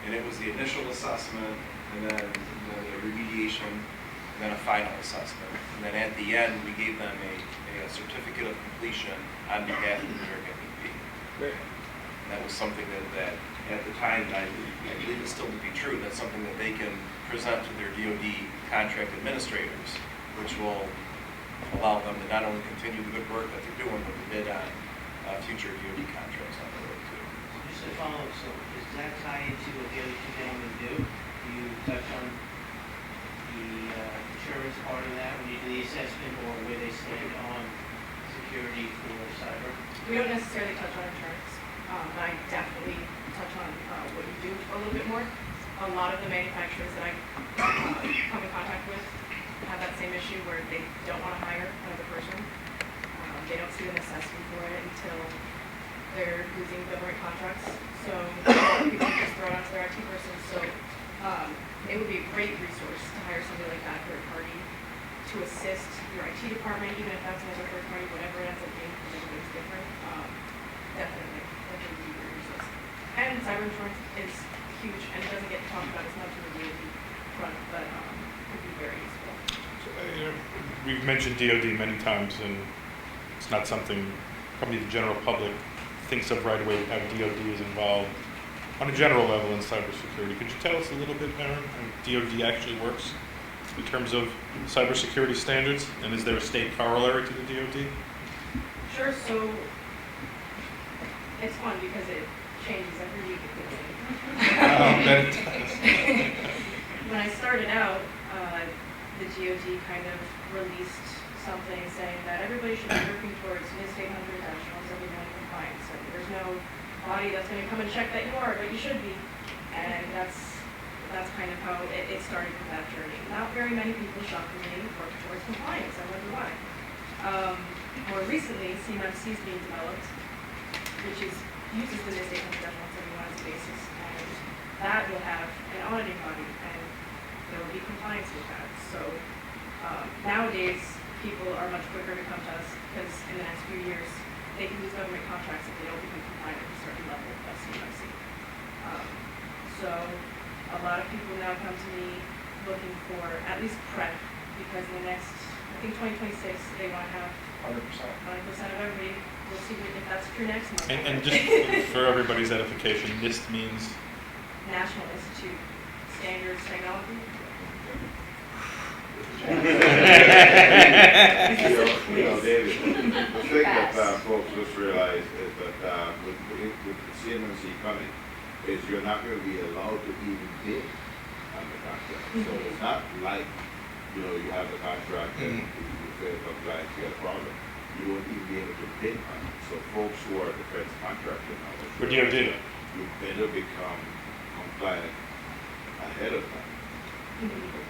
And it was the initial assessment, and then the remediation, and then a final assessment. And then at the end, we gave them a certificate of completion on behalf of the New York MVP. Great. And that was something that at the time, I believe it still to be true, that's something that they can present to their DoD contract administrators, which will allow them to not only continue the good work that they're doing, but to bid on future DoD contracts on the road too. Just to follow up, so does that tie into what the other two gentlemen do? Do you touch on the insurance part of that when you do the assessment, or where they stand on security for cyber? We don't necessarily touch on insurance, but I definitely touch on what you do a little bit more. A lot of the manufacturers that I come in contact with have that same issue where they don't want to hire another person. They don't see the necessity for it until they're losing government contracts. So people just throw it onto their IT person. So it would be a great resource to hire somebody like that, third party, to assist your IT department, even if that's another third party, whatever it ends up being, because everybody's different. Definitely would be a great resource. And cyber insurance is huge, and it doesn't get talked about as much in the DoD front, but would be very useful. We've mentioned DoD many times, and it's not something probably the general public thinks of right away how DoD is involved on a general level in cybersecurity. Could you tell us a little bit, Aaron, how DoD actually works in terms of cybersecurity standards, and is there a state corollary to the DoD? Sure, so it's fun because it changes every week. Bet it does. When I started out, the DoD kind of released something saying that everybody should be working towards NIST 800-171 compliance. And there's no body that's going to come and check that you are, but you should be. And that's kind of how it started with that journey. Not very many people, shockingly, work towards compliance. I wonder why. More recently, CMMC is being developed, which uses the NIST 800-171 as a basis, and that will have an auditing body, and there will be compliance with that. So nowadays, people are much quicker to come to us because in the next few years, they can lose government contracts if they don't become compliant at a certain level of CMMC. So a lot of people now come to me looking for at least prep, because in the next, I think 2026, they want to have 100% of everybody. We'll see if that's true next month. And just for everybody's edification, NIST means? National Institute Standards Technology. David, the thing that folks just realize is that with CMMC coming, is you're not going to be allowed to even bid on the contract. So it's not like, you have the contract and if you fail compliance, you got a problem. You won't even be able to bid on it. So folks who are defense contractors now, For DoD. you better become compliant ahead of time,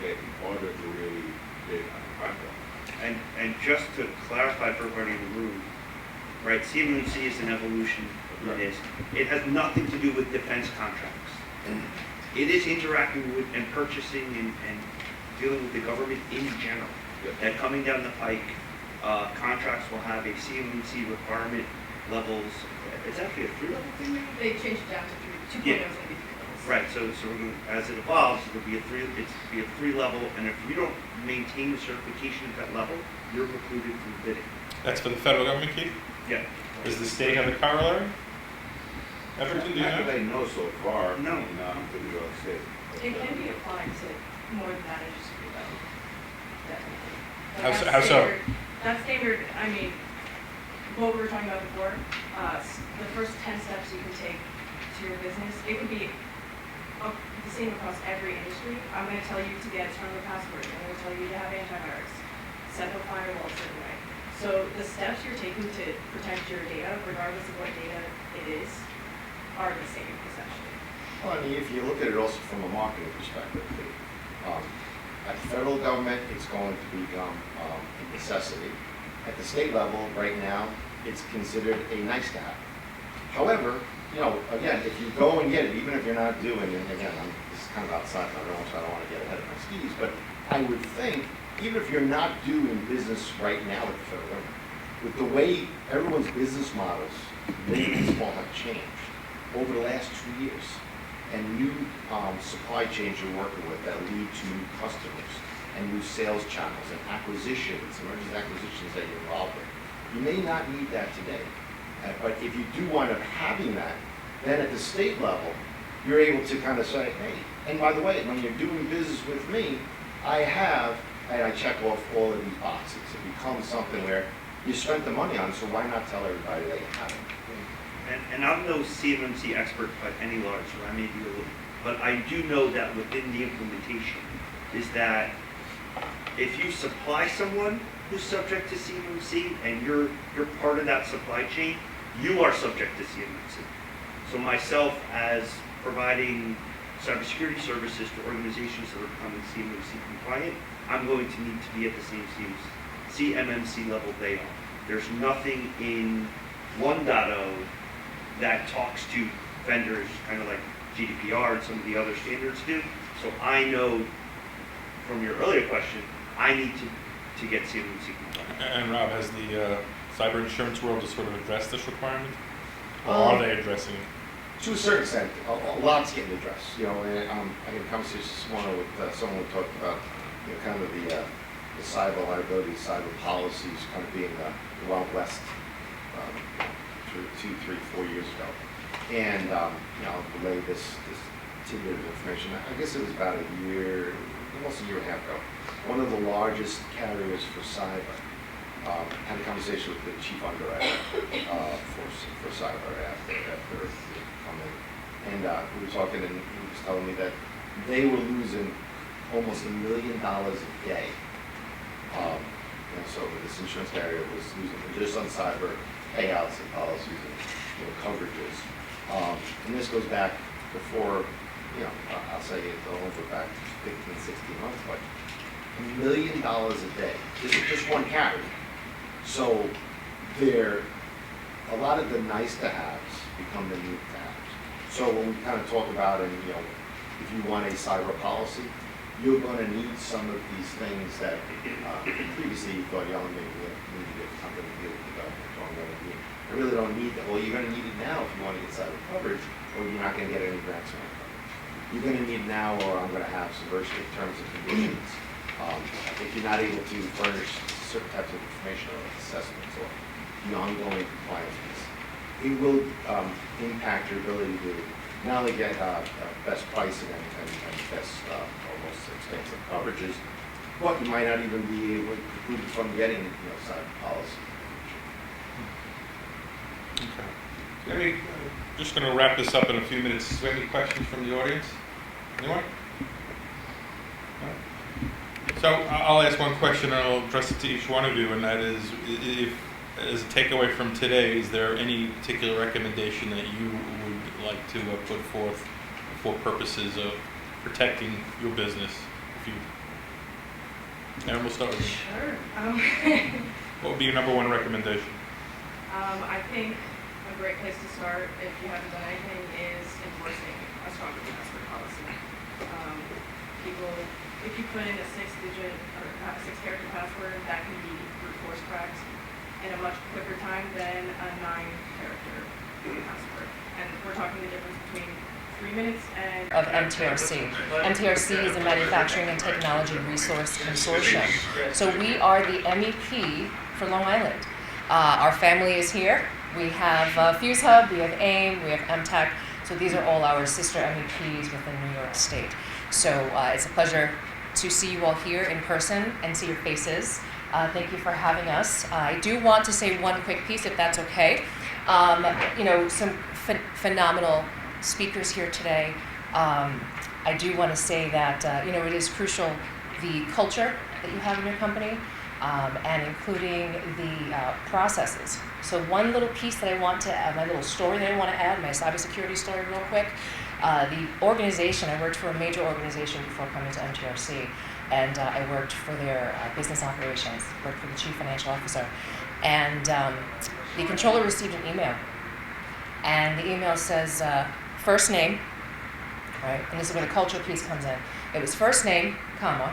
okay, in order to really bid on the contract. And just to clarify for everybody in the room, right, CMMC is an evolution of what it is. It has nothing to do with defense contracts. It is interacting with and purchasing and dealing with the government in general. That coming down the pike, contracts will have a CMMC requirement levels. It's actually a 3-level thing now? They changed it down to 3. 2.0 is going to be 3 levels. Right, so we're going to, as it evolves, it'll be a 3-level, and if you don't maintain the certification at that level, you're precluded from bidding. That's for the federal government, Keith? Yeah. Does the state have a corollary? Everton, do you Not know? that I know so far No. in the New York State. It can be applied to more than that, it just be level. Definitely. But How that so? standard- That standard, I mean, what we were talking about before, the first 10 steps you can take to your business, it could be the same across every industry. I'm going to tell you to get stronger passwords. I'm going to tell you to have antivirus, set the firewall a certain way. So the steps you're taking to protect your data, regardless of what data it is, are the same, essentially. Well, I mean, if you look at it also from a marketing perspective, at the federal government, it's going to become a necessity. At the state level, right now, it's considered a nice to have. However, you know, again, if you go and get it, even if you're not doing, and again, this is kind of outside my realm, so I don't want to get ahead of my skis, but I would think, even if you're not doing business right now at the federal government, with the way everyone's business models in baseball have changed over the last 2 years, and new supply chains you're working with that lead to new customers and new sales channels and acquisitions, emerging acquisitions that you're involved with, you may not need that today. But if you do wind up having that, then at the state level, you're able to kind of say, hey, and by the way, when you're doing business with me, I have, and I check off all of these boxes. It becomes something where you spent the money on it, so why not tell everybody that you have it? And I'm no CMMC expert by any large, so I may be a little, but I do know that within the implementation is that if you supply someone who's subject to CMMC and you're part of that supply chain, you are subject to CMMC. So myself, as providing cybersecurity services to organizations that are becoming CMMC compliant, I'm going to need to be at the same CMMC level they are. There's nothing in 1.0 that talks to vendors, kind of like GDPR and some of the other standards do. So I know from your earlier question, I need to get CMMC compliant. And Rob, has the cyber insurance world just sort of addressed this requirement? Or are they addressing it? To a certain extent, a lot's getting addressed. You know, and, I had a conversation this morning with someone who talked about, you know, kind of the cyber liability, cyber policies kind of being the Wild West 2, 3, 4 years ago. And, you know, I'll relay this tidbit of information. I guess it was about almost a year and a half ago. One of the largest carriers for cyber had a conversation with the chief underwriter for cyber after coming. And we were talking, and he was telling me that they were losing almost $1 million a day. And so this insurance carrier was losing just on cyber payouts and policies and, you know, coverages. And this goes back before, you know, I'll say it over back 15, 16 months, but $1 million a day. This is just one carrier. So a lot of the nice to haves become the need to haves. So when we kind of talk about, and you know, if you want a cyber policy, you're going to need some of these things that previously you thought, maybe we need to get something to do with the government. I really don't need that. Well, you're going to need it now if you want to get cyber coverage, or you're not going to get any ransomware coverage. You're going to need it now, or I'm going to have some very strict terms and conditions. If you're not able to furnish certain types of information or assessments or the ongoing compliance piece, it will impact your ability to not only get best pricing and best or most expensive coverages, but you might not even be able to preclude you from getting, you know, cyber policy. Okay. Just going to wrap this up in a few minutes. Is there any questions from the audience? Anyone? No? So I'll ask one question and I'll address it to each one of you, and that is, if, as a takeaway from today, is there any particular recommendation that you would like to put forth for purposes of protecting your business? And we'll start with you. Sure. What would be your number one recommendation? I think a great place to start, if you haven't done anything, is enforcing a stronger password policy. If you put in a 6-digit or a 6-character password, that can be brute force cracked in a much quicker time than a 9-character password. And we're talking the difference between 3 minutes and... Of MTRC. MTRC is a Manufacturing and Technology Resource Consortium. So we are the MEP for Long Island. Our family is here. We have Fuse Hub, we have AIM, we have MTech. So these are all our sister MEPs within New York State. So it's a pleasure to see you all here in person and see your faces. Thank you for having us. I do want to say one quick piece, if that's okay. Some phenomenal speakers here today. I do want to say that, it is crucial, the culture that you have in your company, and including the processes. So one little piece that I want to add, my little story that I want to add, my cybersecurity story real quick. The organization, I worked for a major organization before coming to MTRC, and I worked for their business operations, worked for the chief financial officer. And the controller received an email, and the email says, first name, right? And this is where the cultural piece comes in. It was first name, comma,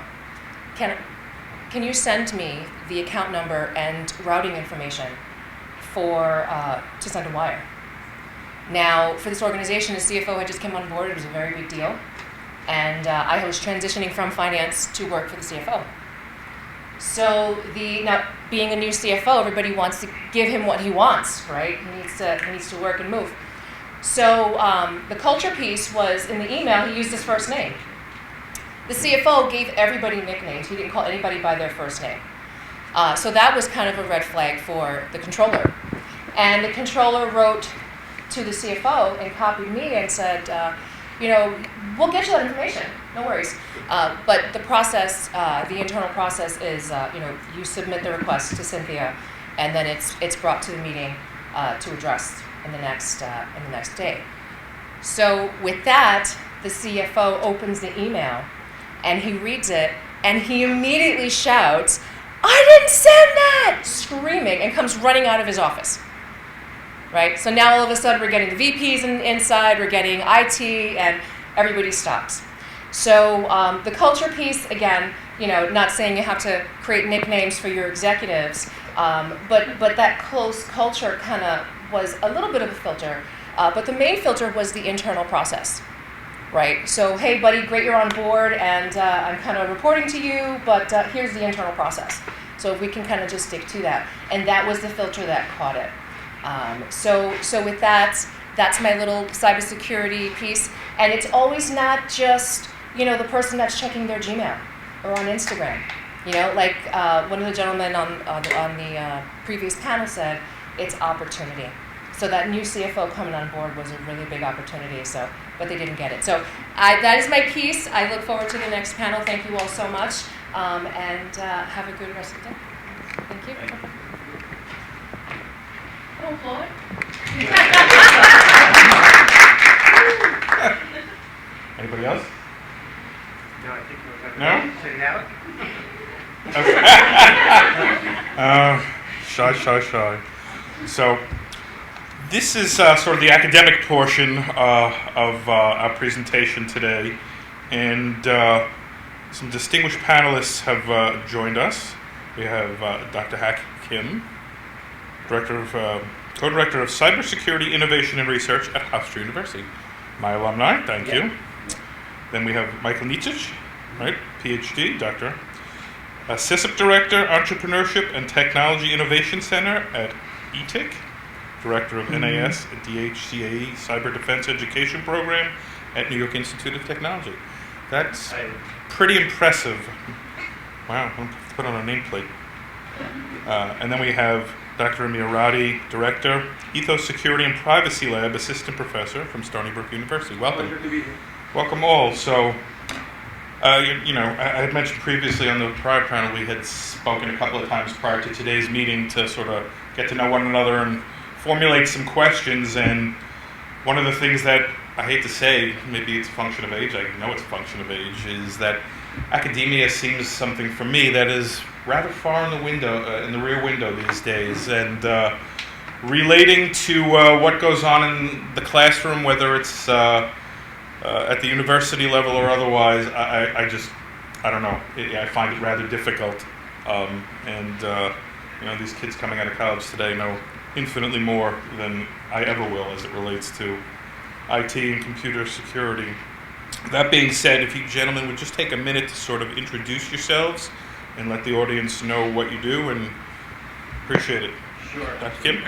can you send me the account number and routing information to send a wire? Now, for this organization, the CFO had just come on board. It was a very big deal. And I was transitioning from finance to work for the CFO. So now, being a new CFO, everybody wants to give him what he wants, right? He needs to work and move. So the culture piece was, in the email, he used his first name. The CFO gave everybody nicknames. He didn't call anybody by their first name. So that was kind of a red flag for the controller. And the controller wrote to the CFO and copied me and said, we'll get you that information, no worries. But the process, the internal process is, you submit the request to Cynthia, and then it's brought to the meeting to address in the next day. So with that, the CFO opens the email, and he reads it, and he immediately shouts, "I didn't send that!" screaming, and comes running out of his office. Right? So now all of a sudden we're getting the VPs inside, we're getting IT, and everybody stops. So the culture piece, again, not saying you have to create nicknames for your executives, but that close culture kind of was a little bit of a filter. But the main filter was the internal process. Right? So, hey, buddy, great you're on board, and I'm kind of reporting to you, but here's the internal process. So if we can kind of just stick to that. And that was the filter that caught it. So with that, that's my little cybersecurity piece. And it's always not just, the person that's checking their Gmail or on Instagram. Like one of the gentlemen on the previous panel said, it's opportunity. So that new CFO coming on board was a really big opportunity, but they didn't get it. So that is my piece. I look forward to the next panel. Thank you all so much, and have a good rest of the day. Thank you. Oh, Floyd. Anybody else? No, I think we're going No? to check it out. Shy. So this is sort of the academic portion of our presentation today, and some distinguished panelists have joined us. We have Dr. Hak Kim, co-director of Cybersecurity Innovation and Research at Hofstra University. My alumni, thank you. Then we have Michael Nietzsche, right, PhD, doctor. CISIP Director, Entrepreneurship and Technology Innovation Center at ETIC, Director of NAS and DHCAE Cyber Defense Education Program at New York Institute of Technology. That's pretty impressive. Wow, I'm going to have to put on a nameplate. And then we have Dr. Amir Radi, Director, Ethos Security and Privacy Lab Assistant Professor from Stony Brook University. Welcome. Pleasure to be here. Welcome all. So, I had mentioned previously on the prior panel we had spoken a couple of times prior to today's meeting to sort of get to know one another and formulate some questions. And one of the things that I hate to say, maybe it's a function of age, I know it's a function of age, is that academia seems something for me that is rather far in the rear window these days. And relating to what goes on in the classroom, whether it's at the university level or otherwise, I don't know. I find it rather difficult. These kids coming out of college today know infinitely more than I ever will as it relates to IT and computer security. That being said, if you gentlemen would just take a minute to sort of introduce yourselves and let the audience know what you do, and appreciate it. Sure. Dr. Kim?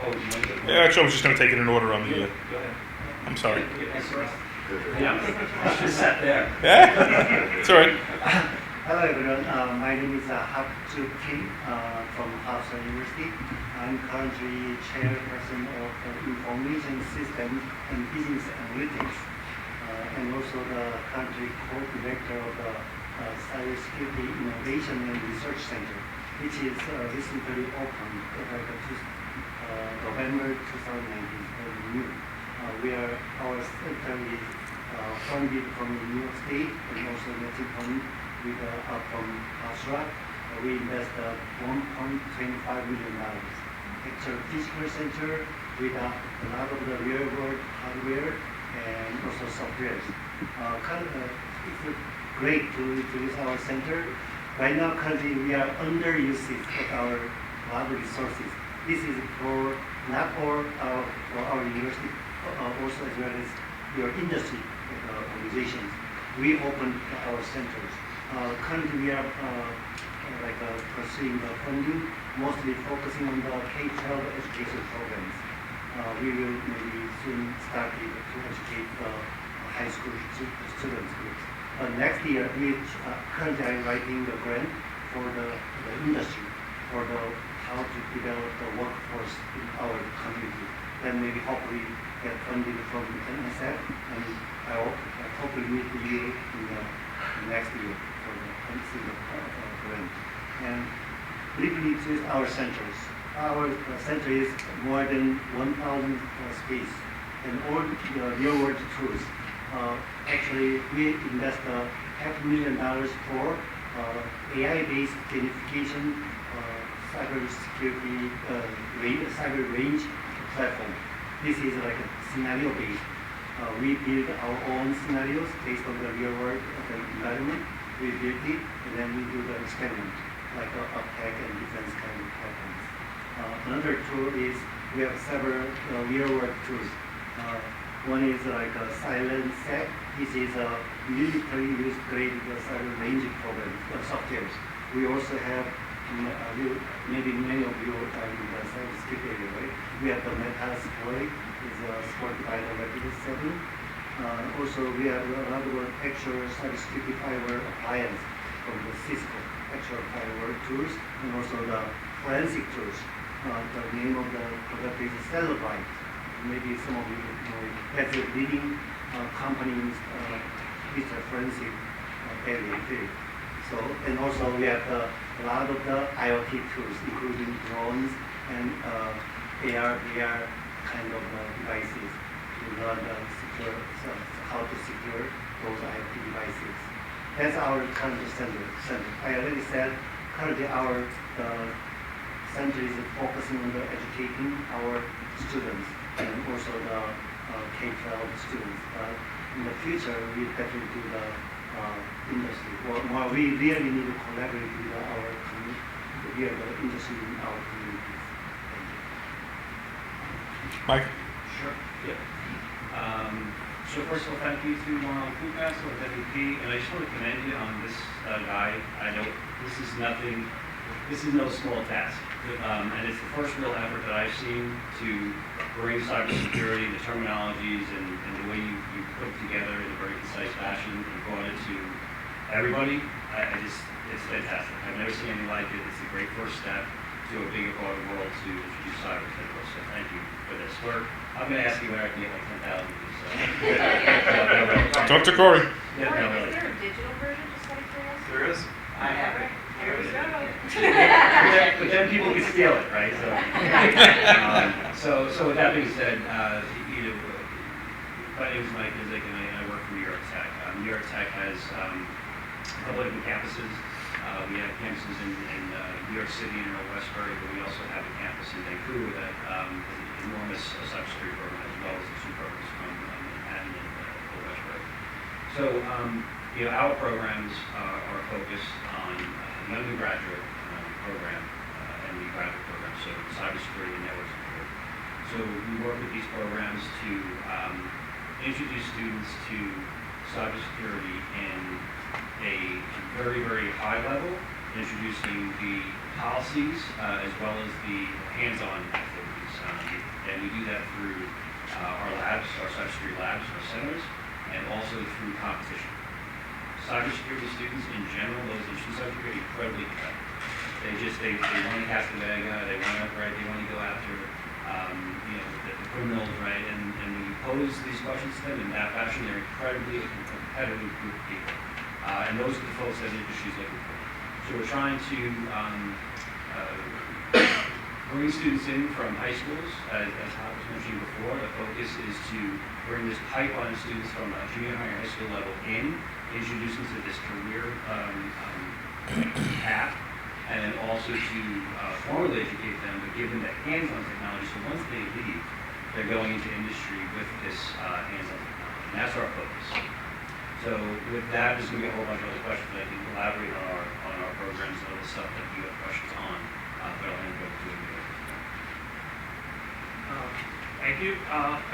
Oh, you want to go? Yeah, actually, I was just going to take it in order on the... Go ahead. I'm sorry. Yeah, I should have sat there. Yeah? It's all right. Hello everyone, my name is Hak Joo Kim from Hafsa University. I'm currently chairperson of Information Systems and Business Analytics, and also the country co-director of the Cybersecurity Innovation and Research Center, which is recently opened November 2019, very new. Our center is funded from New York State and also matching fund with from ASRA. We invest $1.25 million. Actual physical center with a lot of the real world hardware and also software. It's great to use our center. Right now, currently, we are under usage of our lab resources. This is for not for our university, also as well as your industry organizations. We opened our centers. Currently, we are pursuing the funding, mostly focusing on the K-12 education programs. We will maybe soon start to educate the high school students groups. Next year, currently I'm writing the grant for the industry, for how to develop the workforce in our community. Then maybe hopefully get funded from NSF, and I hopefully meet you in the next year for the grant. And briefly to our centers. Our center is more than 1,000 space and all real world tools. Actually, we invest $500,000 for AI-based gamification, cybersecurity, cyber range platform. This is like a scenario based. We build our own scenarios based on the real world environment. We build it and then we do the experiment, like attack and defense kind of platforms. Another tool is we have several real world tools. One is like a silent set. This is a military use grade cyber range program software. We also have maybe many of you are in the cybersecurity area, right? We have the Metasploit, is supported by the Rapid 7. Also, we have a lot of actual cybersecurity firewall appliance from the Cisco actual firewall tools, and also the forensic tools. The name of the product is Celebrite. Maybe some of you know it. That's a leading company in forensic area field. So, and also we have a lot of the IoT tools, including drones and AR, VR kind of devices to learn how to secure those IoT devices. That's our current center. I already said currently our center is focusing on educating our students and also the K-12 students. In the future, we definitely do the industry. Well, we really need to collaborate with our community, the industry in our communities. Mike? Sure. Yeah. So first of all, thank you to Long Island Food Council and WP, and I just want to commend you on this guide. I know this is no small task, and it's the first real effort that I've seen to bring cybersecurity, the terminologies, and the way you put it together in a very concise fashion and brought it to everybody. It's fantastic. I've never seen anything like it. It's a great first step to a bigger part of the world to introduce cyber to the world. So thank you for this. I'm going to ask you where I can get like 10,000 of these. Talk to Corey. Yeah, no, really. Is there a digital version, just out of curiosity? There is. I have it. There we go. But then people can steal it, right? So with that being said, my name is Mike Nizik, and I work for New York Tech. New York Tech has a couple of different campuses. We have campuses in New York City and Earl Westbury, but we also have a campus in Vancouver that has an enormous cybersecurity program, as well as the two programs from Manhattan and Earl Westbury. So, our programs are focused on the undergraduate program and the graduate program, so cybersecurity and network security. So we work with these programs to introduce students to cybersecurity in a very, very high level, introducing the policies as well as the hands-on activities. And we do that through our labs, our cybersecurity labs, our centers, and also through competition. Cybersecurity students in general, those interested cybersecurity incredibly competitive. They want to cast the bag out, they want to go after, the criminals, right? And when you pose these questions to them in that fashion, they're incredibly competitive group of people. And those are the folks that the industry's looking for. So we're trying to bring students in from high schools, as Howard was mentioning before. The focus is to bring this pipeline of students from a junior high or high school level in, introduce them to this career path, and then also to formally educate them, but give them the hands-on technology. So once they leave, they're going into industry with this hands-on technology. And that's our focus. So with that, there's going to be a whole bunch of other questions that I can elaborate on our programs and other stuff that you have questions on, but I'll hand it over to you. Thank you.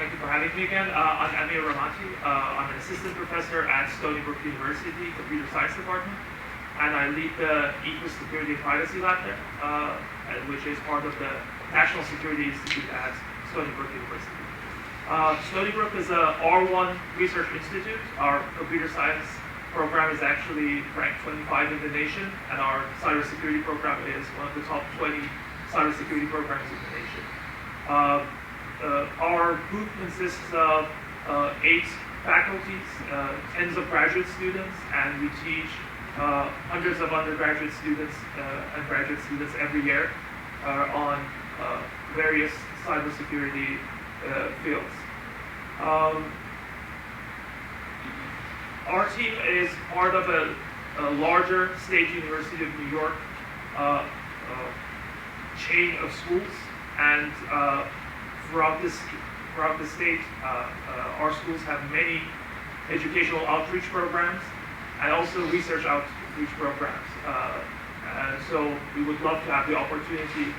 Thank you for having me again. I'm Amir Ramati. I'm an assistant professor at Stony Brook University, Computer Science Department, and I lead the Security and Privacy Lab there, which is part of the National Security Institute at Stony Brook University. Stony Brook is a R1 research institute. Our computer science program is actually ranked 25 in the nation, and our cybersecurity program is one of the top 20 cybersecurity programs in the nation. Our group consists of 8 faculties, tens of graduate students, and we teach hundreds of undergraduate students and graduate students every year on various cybersecurity fields. Our team is part of a larger State University of New York chain of schools, and throughout the state, our schools have many educational outreach programs and also research outreach programs. And so we would love to have the opportunity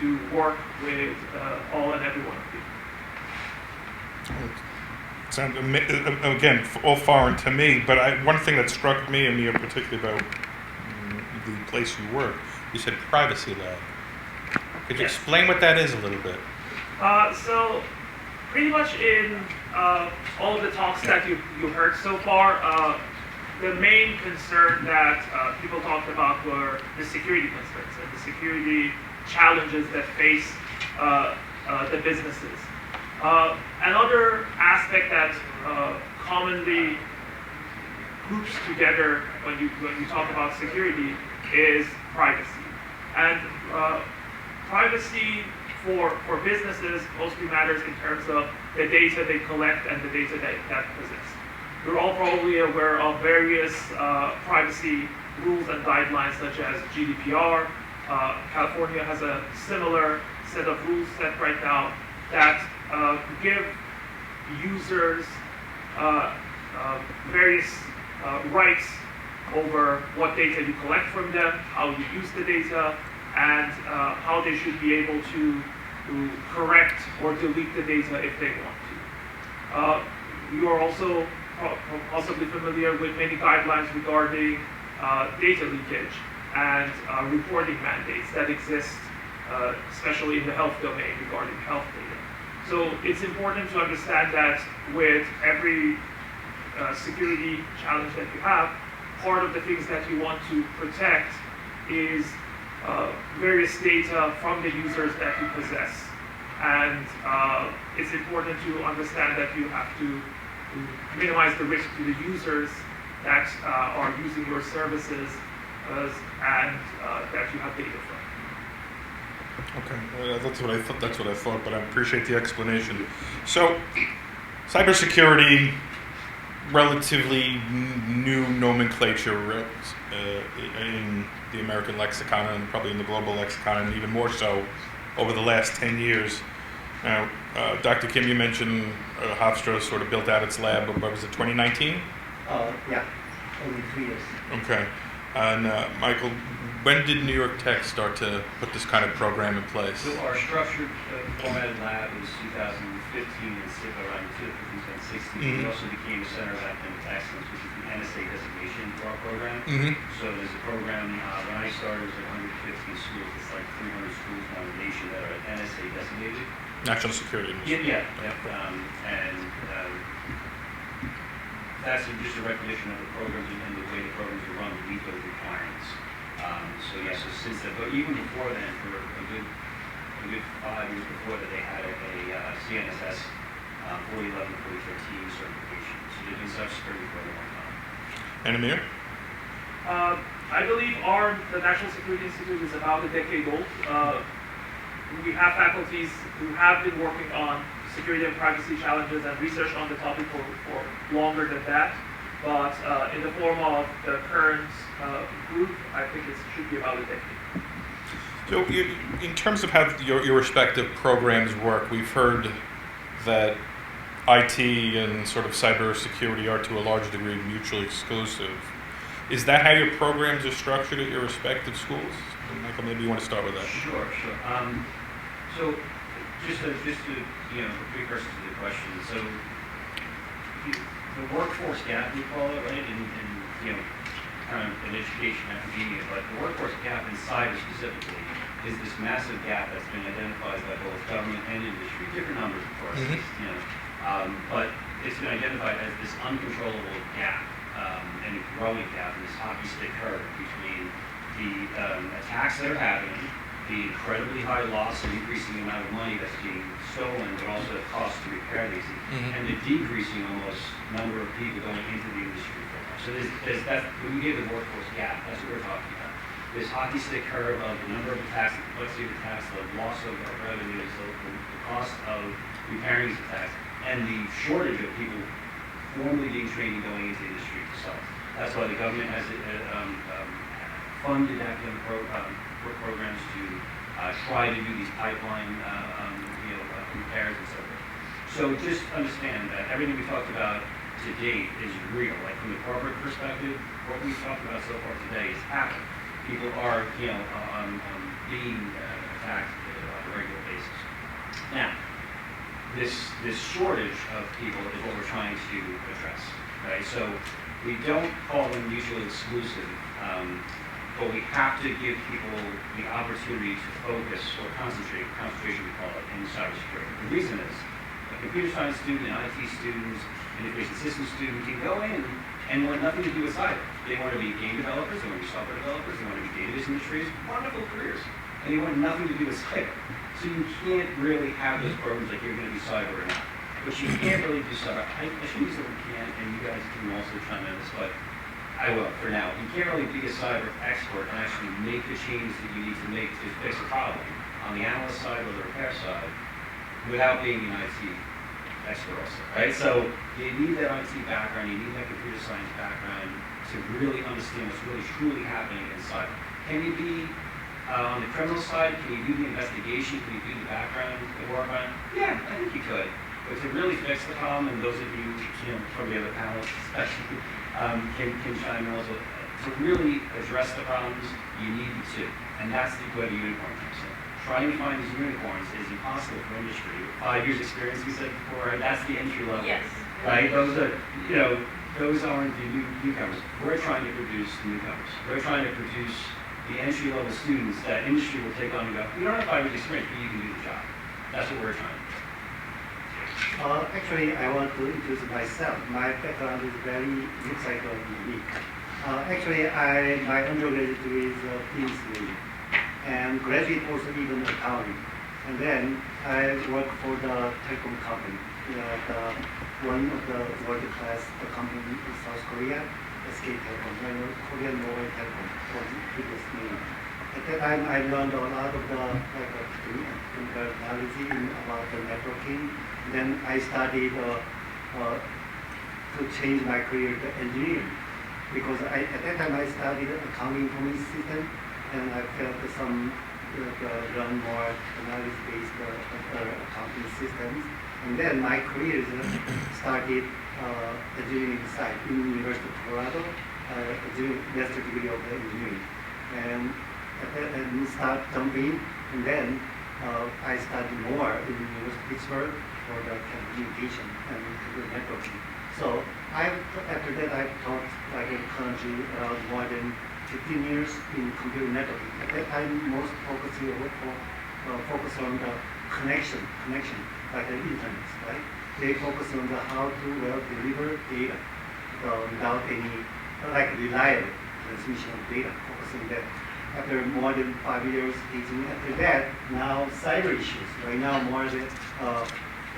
to work with all and every one of you. Sound again, all foreign to me, but one thing that struck me, Amir, particularly about the place you work, you said privacy lab. Could you explain what that is a little bit? So pretty much in all of the talks that you heard so far, the main concern that people talked about were the security concerns and the security challenges that face the businesses. Another aspect that commonly groups together when you talk about security is privacy. And privacy for businesses mostly matters in terms of the data they collect and the data that possess. You're all probably aware of various privacy rules and guidelines such as GDPR. California has a similar set of rules set right now that give users various rights over what data you collect from them, how you use the data, and how they should be able to correct or delete the data if they want to. You are also possibly familiar with many guidelines regarding data leakage and reporting mandates that exist, especially in the health domain regarding health data. So it's important to understand that with every security challenge that you have, part of the things that you want to protect is various data from the users that you possess. And it's important to understand that you have to minimize the risk to the users that are using your services and that you have data from. Okay, that's what I thought, but I appreciate the explanation. So, cybersecurity, relatively new nomenclature in the American lexicon and probably in the global lexicon, and even more so over the last 10 years. Now, Dr. Kim, you mentioned Hofstra sort of built out its lab, what was it, 2019? Yeah, only 3 years. Okay. And Michael, when did New York Tech start to put this kind of program in place? So our structured formatted lab was 2015 and around 2016. Mm-hmm. We also became a center of academic excellence, which is the NSA designation for our program. Mm-hmm. So there's a program, when I started, it was like 150 schools. It's like 300 schools now in the nation that are NSA designated. National Security Administration. And that's just a recognition of the programs and the way the programs are run to meet those requirements. So yes, so since then, but even before then, for a good 5 years before that, they had a CNSS 4011, 4013 certification. So they've been cybersecurity for a long time. And Amir? I believe the National Security Institute is about a decade old. We have faculties who have been working on security and privacy challenges and research on the topic for longer than that. But in the form of the current group, I think it should be about a decade. So in terms of how your respective programs work, we've heard that IT and sort of cybersecurity are to a large degree mutually exclusive. Is that how your programs are structured at your respective schools? And Michael, maybe you want to start with that. Sure. So just to precursor to the question, so the workforce gap, we call it, right, in kind of in education, academia, but the workforce gap in cyber specifically is this massive gap that's been identified by both government and industry, different numbers, of course, but it's been identified as this uncontrollable gap and a growing gap, and this hockey stick curve between the attacks that are happening, the incredibly high loss and increasing amount of money that's being stolen, but also the cost to repair these, and the decreasing almost number of people going into the industry. So when we give the workforce gap, that's what we're talking about. This hockey stick curve of the number of attacks, the complexity of attacks, the loss of revenues, the cost of repairing these attacks, and the shortage of people formally being trained and going into the industry itself. That's why the government has funded academic programs to try to do these pipeline repairs and so forth. So just understand that everything we talked about to date is real. Like from the corporate perspective, what we've talked about so far today is happening. People are being attacked on a regular basis. Now, this shortage of people is what we're trying to address. Right? So we don't call them mutually exclusive. But we have to give people the opportunity to focus or concentration we call it, in cybersecurity. The reason is a computer science student, an IT student, an information systems student can go in and want nothing to do with cyber. They want to be game developers, they want to be software developers, they want to be database administrators, wonderful careers, and they want nothing to do with cyber. So you can't really have those programs like you're going to do cyber or not. But you can't really do cyber. I should use the word can, and you guys can also chime in this, but I will for now. You can't really be a cyber expert and actually make the changes that you need to make to fix a problem on the analyst side or the repair side without being an IT expert also, right? So you need that IT background, you need that computer science background to really understand what's really truly happening in cyber. Can you be on the criminal side? Can you do the investigation? Can you do the background work on it? Yeah, I think you could. But to really fix the problem, and those of you from the other panelists especially, can chime in also. To really address the problems, you need the two. And that's where the unicorn comes in. Trying to find these unicorns is impossible for industry. 5 years experience, we said before, right? That's the entry level. Yes. Right? Those are, those aren't the newcomers. We're trying to produce the newcomers. We're trying to produce the entry level students that industry will take on and go, you don't have 5 years experience, but you can do the job. That's what we're trying to do. Actually, I want to introduce myself. My background is very looks like unique. Actually, my undergraduate degree is business degree, and graduate also even accounting. And then I work for the telecom company, one of the world-class company in South Korea, SK Telecom, Korean Mobile Telecom, was the previous name. At that time, I learned a lot of the technology about the networking. Then I studied to change my career to engineering, because at that time I studied accounting information system, and I felt some learn more analysis-based accounting systems. And then my career started engineering side in University of Colorado, doing master degree of engineering, and start jumping, and then I studied more in University of Pittsburgh for the communication and computer networking. So after that I taught like in country around more than 15 years in computer networking. At that time, most focus on the connection, like the internet, right? They focus on the how to deliver data without any like reliable transmission of data, focusing that. after more than 5 years teaching. After that, now cyber issues. Right now, more than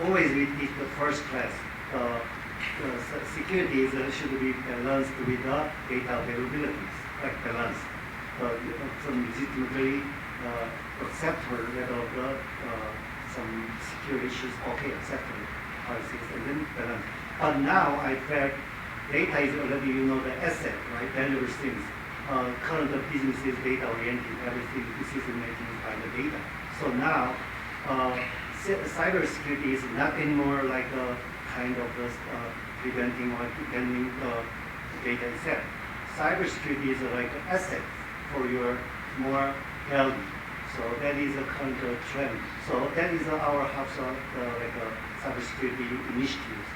always we teach the first class. Security should be balanced with the data availabilities, like balance. Some legitimately acceptable level of the some security issues, okay, acceptable policies, and then balance. But now I felt data is already, the asset, right? Dangerous things. Current business is data oriented. Everything decision making is by the data. So now, cybersecurity is not anymore like a kind of preventing or defending data itself. Cybersecurity is like an asset for your more healthy. So that is a current trend. So that is our house cybersecurity initiatives.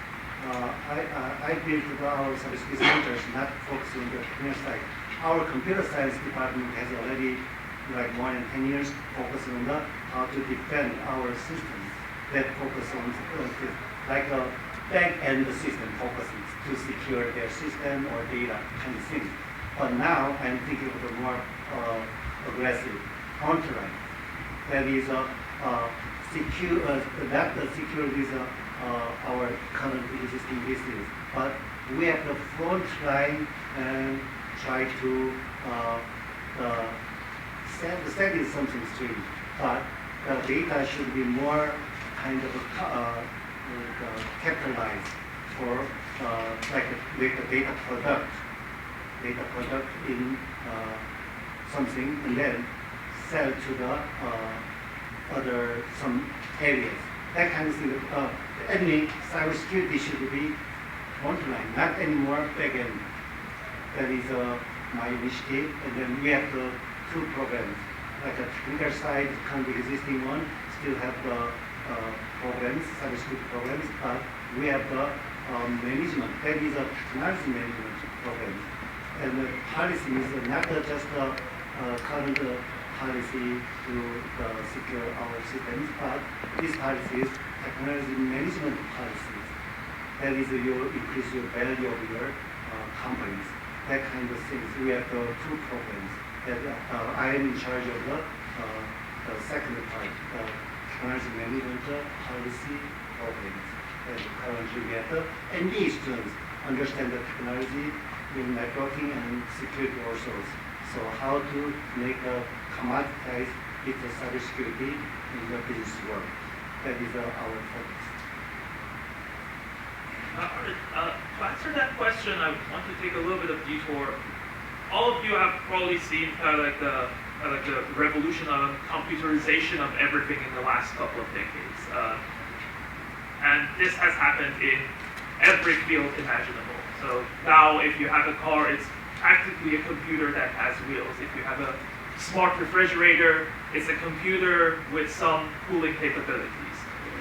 I built our cybersecurity centers not focusing on the technical side. Our computer science department has already more than 10 years focusing on how to defend our systems that focus on like a back-end system focusing to secure their system or data kind of things. But now I'm thinking of a more aggressive counterline. That is secure, that the security is our current existing business. But we have the front line and try to set is something strange, but the data should be more kind of capitalized for like a data product in something, and then sell to the other some areas. That kind of thing. Any cybersecurity should be frontline, not anymore backend. That is my initiative, and then we have the two programs. Like a technical side, kind of existing one, still have the programs, cybersecurity programs, but we have the management. That is a technology management program. And the policy is not just the current policy to secure our systems, but these policies, technology management policies. That is you increase your value of your companies. That kind of things. We have the two programs. That I am in charge of the second part, technology management policy programs. And currently we have the MBA students understand the technology in networking and security also. So how to make a commoditize with the cybersecurity in the business world. That is our focus. To answer that question, I want to take a little bit of detour. All of you have probably seen kind of like the revolution on computerization of everything in the last couple of decades. And this has happened in every field imaginable. So now if you have a car, it's practically a computer that has wheels. If you have a smart refrigerator, it's a computer with some cooling capabilities.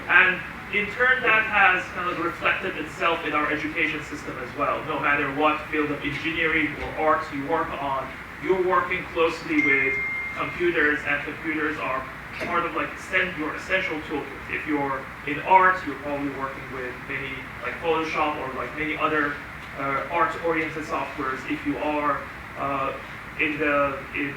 And in turn, that has kind of reflected itself in our education system as well. No matter what field of engineering or arts you work on, you're working closely with computers, and computers are part of like your essential toolkit. If you're in art, you're probably working with many like Photoshop or like many other art-oriented softwares. If you are in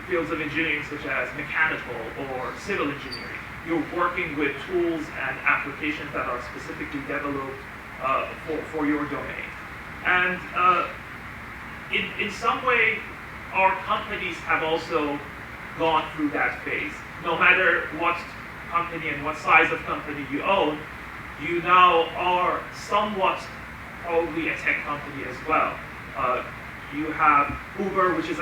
fields of engineering such as mechanical or civil engineering, you're working with tools and applications that are specifically developed for your domain. And in some way, our companies have also gone through that phase. No matter what company and what size of company you own, you now are somewhat probably a tech company as well. You have Uber, which is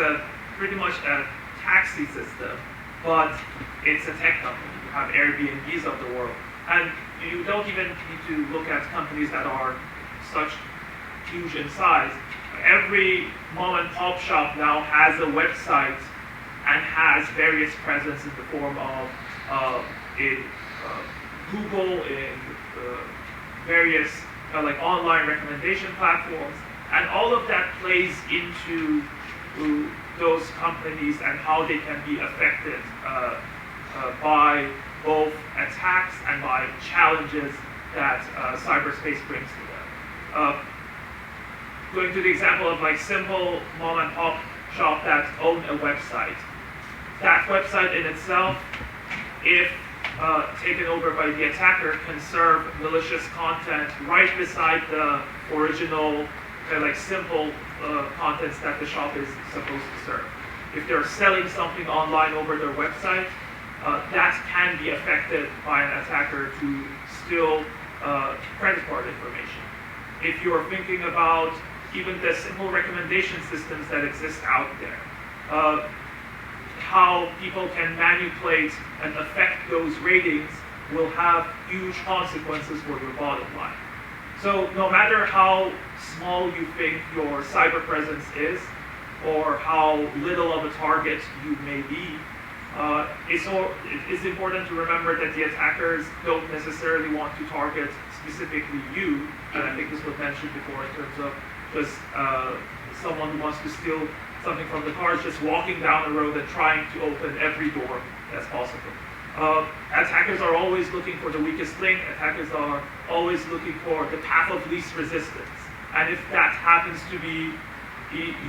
pretty much a taxi system, but it's a tech company. You have Airbnbs of the world. And you don't even need to look at companies that are such huge in size. Every mom and pop shop now has a website and has various presence in the form of Google, in various like online recommendation platforms, and all of that plays into those companies and how they can be affected by both attacks and by challenges that cyberspace brings to them. Going to the example of like simple mom and pop shop that own a website. That website in itself, if taken over by the attacker, can serve malicious content right beside the original kind of like simple contents that the shop is supposed to serve. If they're selling something online over their website, that can be affected by an attacker to steal credit card information. If you're thinking about even the simple recommendation systems that exist out there, how people can manipulate and affect those ratings will have huge consequences for your bottom line. So no matter how small you think your cyber presence is, or how little of a target you may be, it's important to remember that the attackers don't necessarily want to target specifically you, and I think this was mentioned before in terms of just someone who wants to steal something from the car is just walking down the road and trying to open every door that's possible. Attackers are always looking for the weakest link. Attackers are always looking for the path of least resistance. And if that happens to be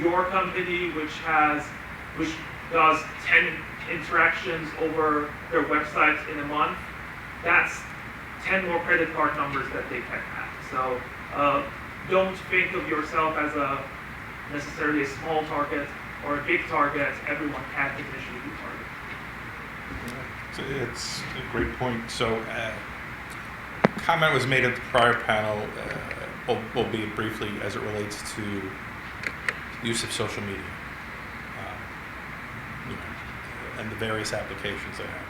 your company, which does 10 interactions over their website in a month, that's 10 more credit card numbers that they can have. So don't think of yourself as necessarily a small target or a big target. Everyone can initially be targeted. It's a great point. So, comment was made at the prior panel, albeit briefly, as it relates to use of social media, and the various applications they have.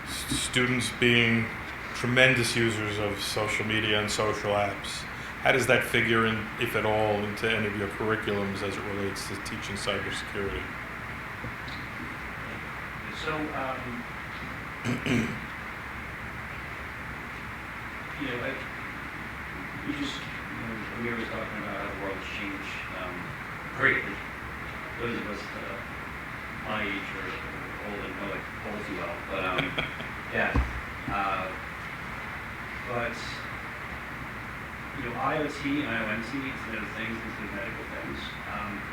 Students being tremendous users of social media and social apps. How does that figure in, if at all, into any of your curriculums as it relates to teaching cybersecurity? So, we were talking about how the world has changed greatly. Those of us my age are old and know it all too well. But yeah. But IoT and IoMT, Internet of Things, including medical things,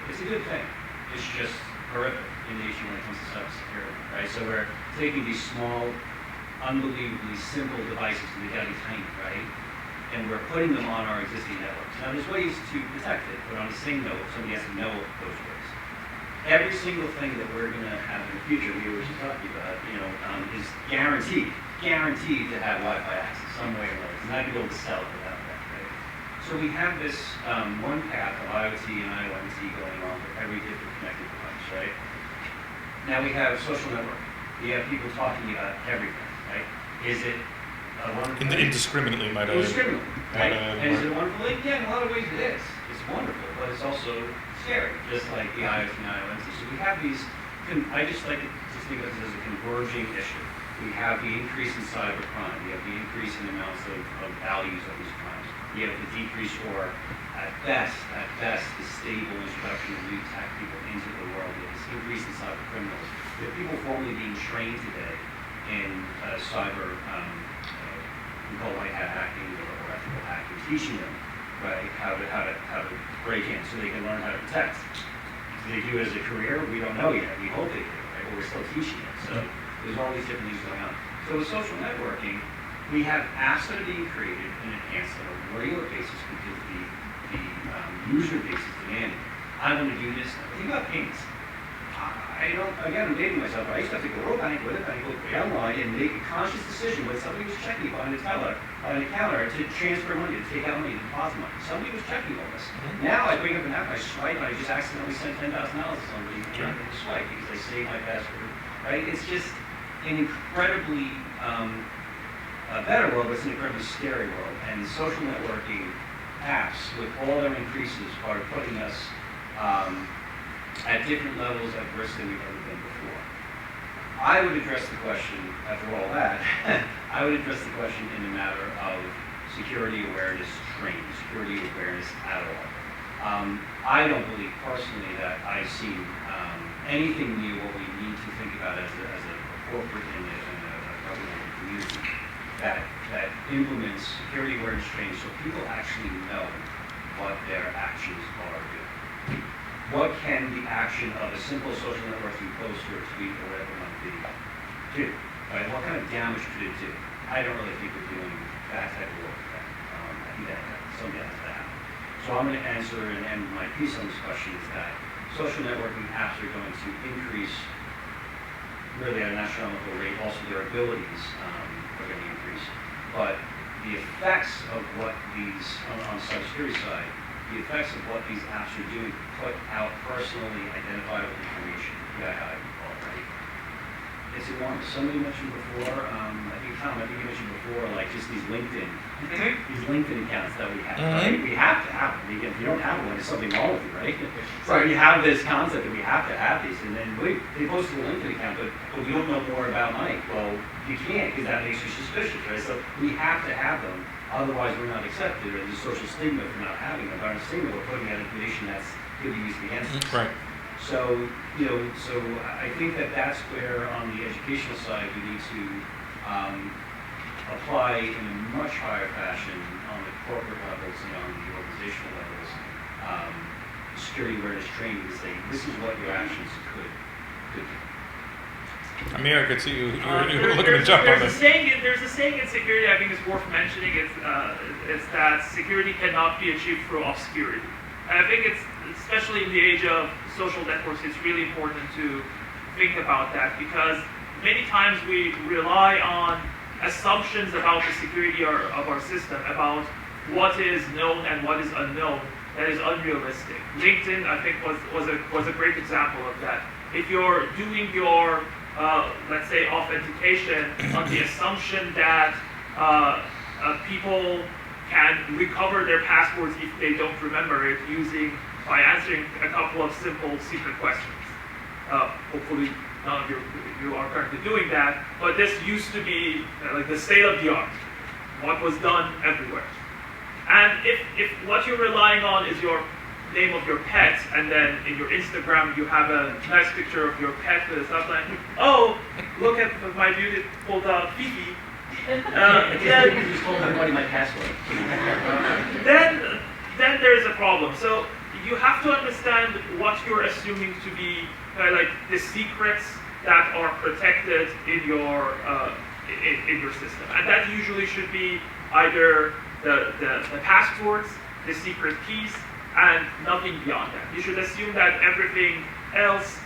it's a good thing. It's just horrific in nature when it comes to cybersecurity, right? So we're taking these small, unbelievably simple devices, and they gotta be tiny, right? And we're putting them on our existing networks. Now there's ways to protect it, but on the same note, somebody has to know those ways. Every single thing that we're gonna have in the future, we were just talking about, is guaranteed to have Wi-Fi access some way or another. It's not gonna be able to sell it without that, right? So we have this one path of IoT and IoMT going on for every different connected device, right? Now we have social networking. We have people talking about everything, right? Is it a wonderful thing? Indiscriminately, might I add. Indiscriminately, right? And is it a wonderful thing? Yeah, in a lot of ways it is. It's wonderful, but it's also scary, just like the IoT and IoMT. So we have these, I just like to think of this as a converging issue. We have the increase in cybercrime. We have the increase in amounts of values of these crimes. We have the decrease, or at best, the stable introduction of new tech people into the world. We have this increase in cyber criminals. We have people formally being trained today in cyber, we call white hat hacking or ethical hacking, teaching them, right, how to break in so they can learn how to protect. Do they do it as a career? We don't know yet. We hope they do, right? But we're still teaching it. So there's all these different things going on. So with social networking, we have apps that are being created and enhanced on a regular basis because the user base is demanding. I want to do this. Think about payments. I'm dating myself. I used to have to go to a bank with a bank, go online and make a conscious decision when somebody was checking behind the teller, on the counter, to transfer money, to take out money, to deposit money. Somebody was checking all this. Now I bring up an app, I swipe, and I just accidentally sent $10,000 to somebody, and I swipe because I saved my password. Right? It's just an incredibly better world, but it's an incredibly scary world. And social networking apps, with all their increases, are putting us at different levels of risk than we've ever been before. I would address the question, after all that, I would address the question in the matter of security awareness training, security awareness at all. I don't believe personally that I've seen anything near what we need to think about as a corporate and a governmental community that implements security awareness training so people actually know what their actions are doing. what can the action of a simple social networking post or tweet or whatever it might be do? Right? What kind of damage could it do? I don't really think we're doing that type of work. I think that something has to happen. So I'm going to answer and end my piece on this question is that social networking apps are going to increase really at an astronomical rate. Also, their abilities are going to increase. But the effects of what these, on the cybersecurity side, the effects of what these apps are doing to put out personally identifiable information, PII, we call it, right? It's enormous. Somebody mentioned before, I think Tom, you mentioned before, like just these LinkedIn accounts that we have, right? We have to have them. If you don't have one, there's something wrong with you, right? So you have this concept that we have to have these, and then wait, they posted a LinkedIn account, but we don't know more about Mike. Well, you can't, because that makes you suspicious, right? So we have to have them, otherwise we're not accepted, or there's a social stigma for not having them. But on a stigma, we're putting out information that's could be used against us. Right. So, so I think that that's where on the educational side we need to apply in a much higher fashion on the corporate levels and on the organizational levels, security awareness training to say, this is what your actions could do. Amir, I could see you were looking to jump on this. There's a saying in security I think is worth mentioning. It's that security cannot be achieved through obscurity. And I think it's, especially in the age of social networks, it's really important to think about that, because many times we rely on assumptions about the security of our system, about what is known and what is unknown, that is unrealistic. LinkedIn, I think, was a great example of that. If you're doing your, let's say, authentication on the assumption that people can recover their passwords if they don't remember it by answering a couple of simple secret questions. Hopefully none of you are currently doing that, but this used to be like the state of the art, what was done everywhere. And if what you're relying on is your name of your pet, and then in your Instagram you have a nice picture of your pet with a subline, oh, look at my beautiful dog Fifi, Just told everybody my password. then there's a problem. So you have to understand what you're assuming to be like the secrets that are protected in your system, and that usually should be either the passwords, the secret keys, and nothing beyond that. You should assume that everything else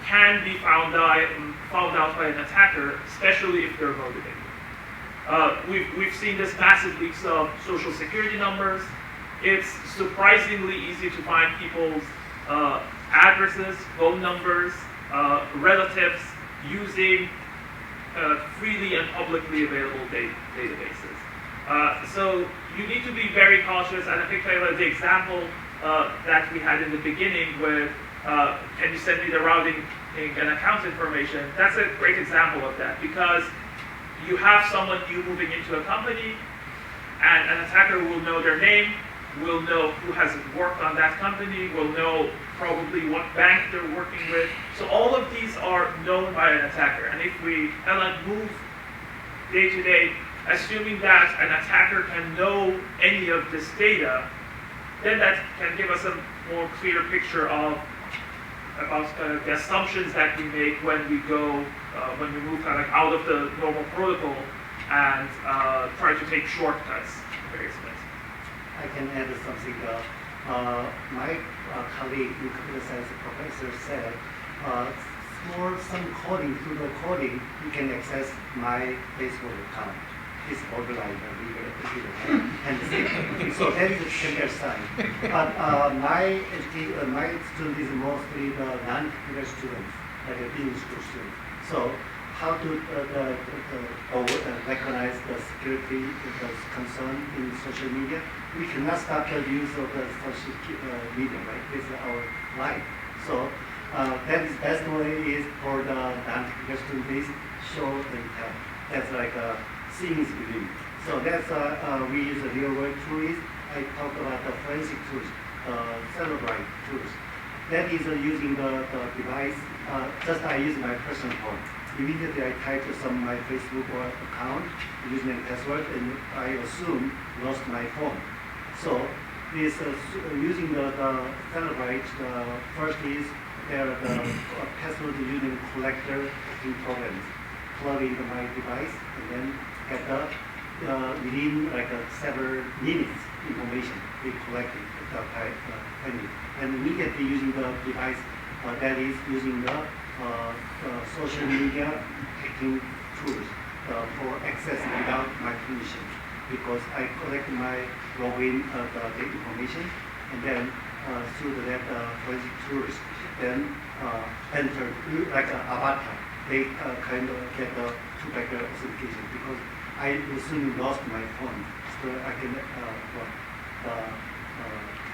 can be found out by an attacker, especially if they're motivated. We've seen this massive leaks of social security numbers. It's surprisingly easy to find people's addresses, phone numbers, relatives using freely and publicly available databases. So you need to be very cautious, and I think the example that we had in the beginning with can you send me the routing and account information, that's a great example of that, because you have someone new moving into a company, and an attacker will know their name, will know who has worked on that company, will know probably what bank they're working with. So all of these are known by an attacker. And if we move day to day, assuming that an attacker can know any of this data, then that can give us a more clear picture about the assumptions that we make when we go, when we move out of the normal protocol and try to take shortcuts in various ways. I can add something. My colleague, the computer science professor, said some coding, through the coding, you can access my Facebook account. It's borderline legal illegal, right? And so that is a computer science. But my student is mostly the non-computer students, like a business school student. So how to recognize the security concern in social media? We cannot stop the use of the social media, right? This is our life. So that is best way is for the non-computer students show and tell. That's like seeing is believing. So that's we use a real world tools. I talked about the forensic tools, Celebrite tools. That is using the device. Just I use my personal phone. Immediately I type my Facebook account, username and password, and I assume lost my phone. So is using the Celebrate. First is there the password using collector programs, plug into my device, and then get the within like several minutes information we collected the pending, and immediately using the device that is using the social media hacking tools for access without my permission, because I collect my login the information, and then through that forensic tools, then enter like an avatar. They kind of get the two-factor authentication, because I recently lost my phone, so I can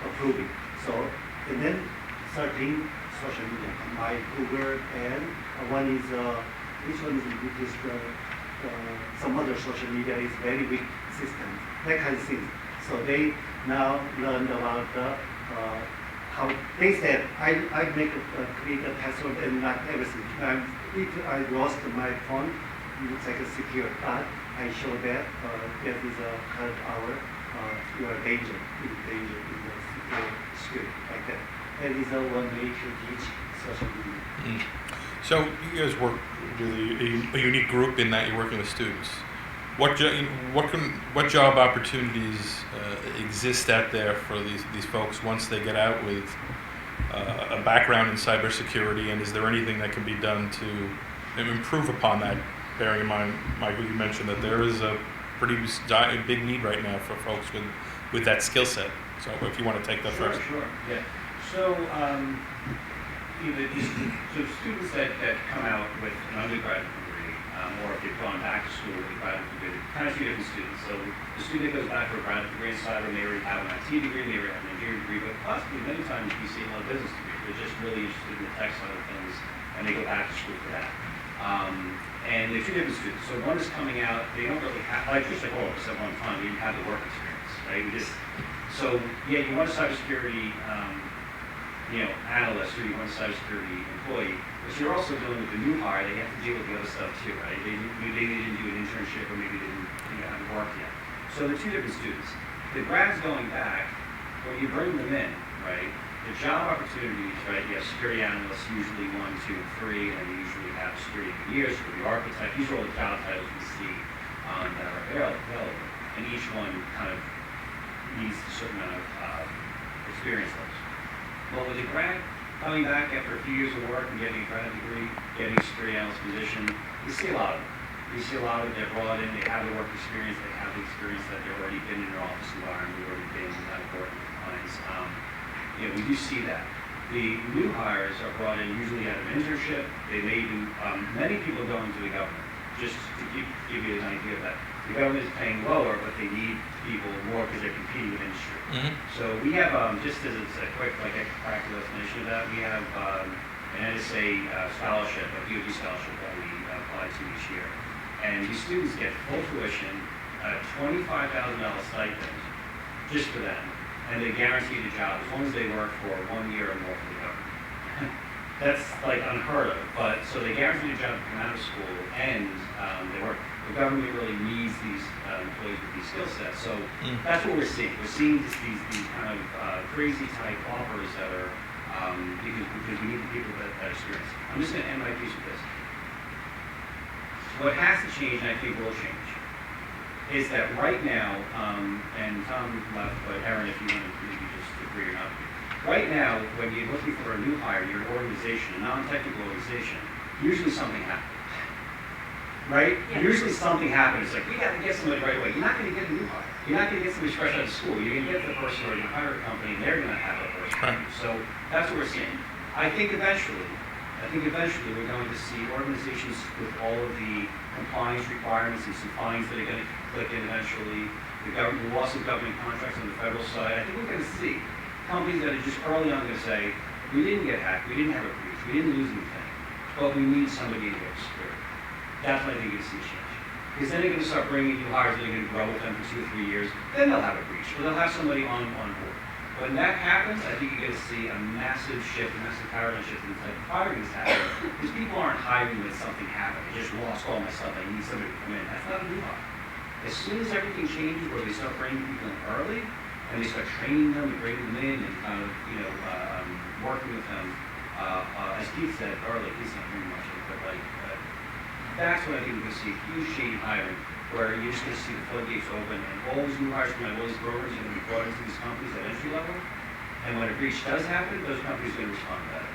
approve it. So, and then searching social media, my Google, and one is which one is this some other social media is very weak system, that kind of things. So they now learned about the how they said I make create a password and not everything. If I lost my phone, it looks like a secure, but I show that there is a kind of our you are in danger in the secure like that. That is one way to teach social media. So you guys work with a unique group in that you're working with students. What job opportunities exist out there for these folks once they get out with a background in cybersecurity, and is there anything that can be done to improve upon that? Bearing in mind, Michael, you mentioned that there is a pretty big need right now for folks with that skill set. So if you want to take that first. Sure, yeah. So, so students that come out with an undergraduate degree, or if they've gone back to school with a graduate degree, kind of two different students. So the student that goes back for a graduate degree in cyber may already have an IT degree, may already have an engineering degree, but possibly many times we see a lot of business degrees. They're just really interested in the tech side of things, and they go back to school for that. And they're two different students. So one is coming out, they don't really have, like just like all of us at one time, we didn't have the work experience, right? So yeah, you want a cybersecurity analyst, or you want a cybersecurity employee, but you're also dealing with the new hire. They have to deal with the other stuff too, right? They didn't do an internship, or maybe they didn't haven't worked yet. So they're two different students. The grads going back, when you bring them in, right? The job opportunities, right? You have security analysts, usually 1, 2, and 3, and you usually have security engineers, or the architect. These are all the job titles we see that are available, and each one kind of needs a certain amount of experience levels. Well, with a grad coming back after a few years of work and getting a grad degree, getting a security analyst position, you see a lot of them. You see a lot of them, they're brought in, they have the work experience, they have the experience that they've already been in their office environment, they've already been in that work with clients. We do see that. The new hires are brought in usually out of internship. They may do, many people go into the government, just to give you an idea of that. The government is paying lower, but they need people more because they're competing with industry. Mm-hmm. So we have, just as a quick, practical explanation of that, we have an NSA scholarship, a DoD scholarship that we apply to each year. And these students get full tuition, $25,000 stipend just for them. And they guarantee the job as long as they work for 1 year or more for the government. That's like unheard of. But so they guarantee the job to come out of school, and they work. The government really needs these employees with these skill sets. So that's what we're seeing. We're seeing these kind of crazy type offers that are because we need the people that experience. I'm just going to end my piece with this. What has to change, and I think will change, is that right now, and Tom left, but Aaron, if you want to maybe just agree or not. Right now, when you're looking for a new hire, you're an organization, a non-technical organization, usually something happens. Right? Yeah. Usually something happens. Like, we got to get somebody right away. You're not going to get a new hire. You're not going to get somebody fresh out of school. You're going to get the person, or you're going to hire a company, and they're going to have a person. Right. So that's what we're seeing. I think eventually we're going to see organizations with all of the compliance requirements and some fines that are going to click in eventually. The loss of government contracts on the federal side. I think we're going to see companies that are just early on going to say, we didn't get hacked, we didn't have a breach, we didn't lose anything, but we need somebody in here to secure. That's when I think you're going to see a change. Because then they're going to start bringing new hires that are going to grow with them for 2 or 3 years. Then they'll have a breach, or they'll have somebody on board. When that happens, I think you're going to see a massive shift, a massive paradigm shift in the type of hiring that's happening. Because people aren't hiring when something happened. I just lost all my stuff. I need somebody to come in. That's not a new hire. As soon as everything changes, where they start bringing people in early, and they start training them and bringing them in and kind of, working with them. As Keith said earlier, he's not very much, but that's when I think we can see a huge change in hiring, where you're just going to see the floodgates open, and all these new hires from all these programs are going to be brought into these companies at entry level. And when a breach does happen, those companies are going to respond better.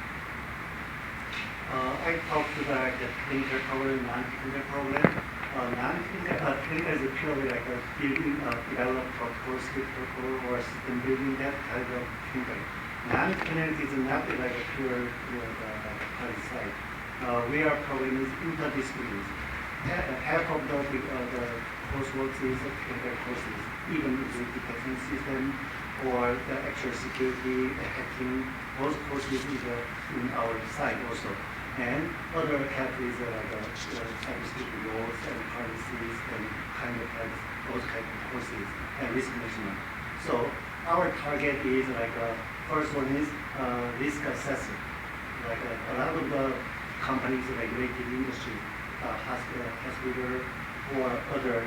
I talked about the technical problem, non-technical problem. Technical is purely like a building, develop protocol, script protocol, or system building, that kind of technical. Non-technical is not like a pure party side. We are problem is interdisciplinary. Half of the coursework is technical courses, even the detection system or the actual security, hacking, those courses is in our side also. And other categories like cybersecurity laws and policies and kind of like those kind of courses and risk management. So our target is like first one is risk assessment. Like a lot of the companies, regulated industry, hospital or other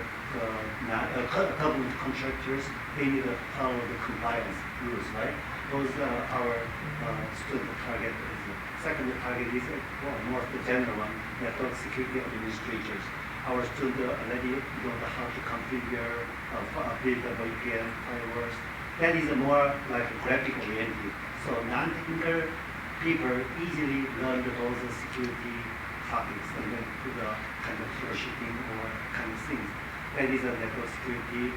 government contractors, they need to follow the compliance rules, right? Those are our student target. Second target is more of the general one, network security administrators. Our students already know how to configure, build the VPN firewalls. That is more like graphic oriented. So non-technical people easily learn those security topics and then do the kind of troubleshooting or kind of things. That is a network security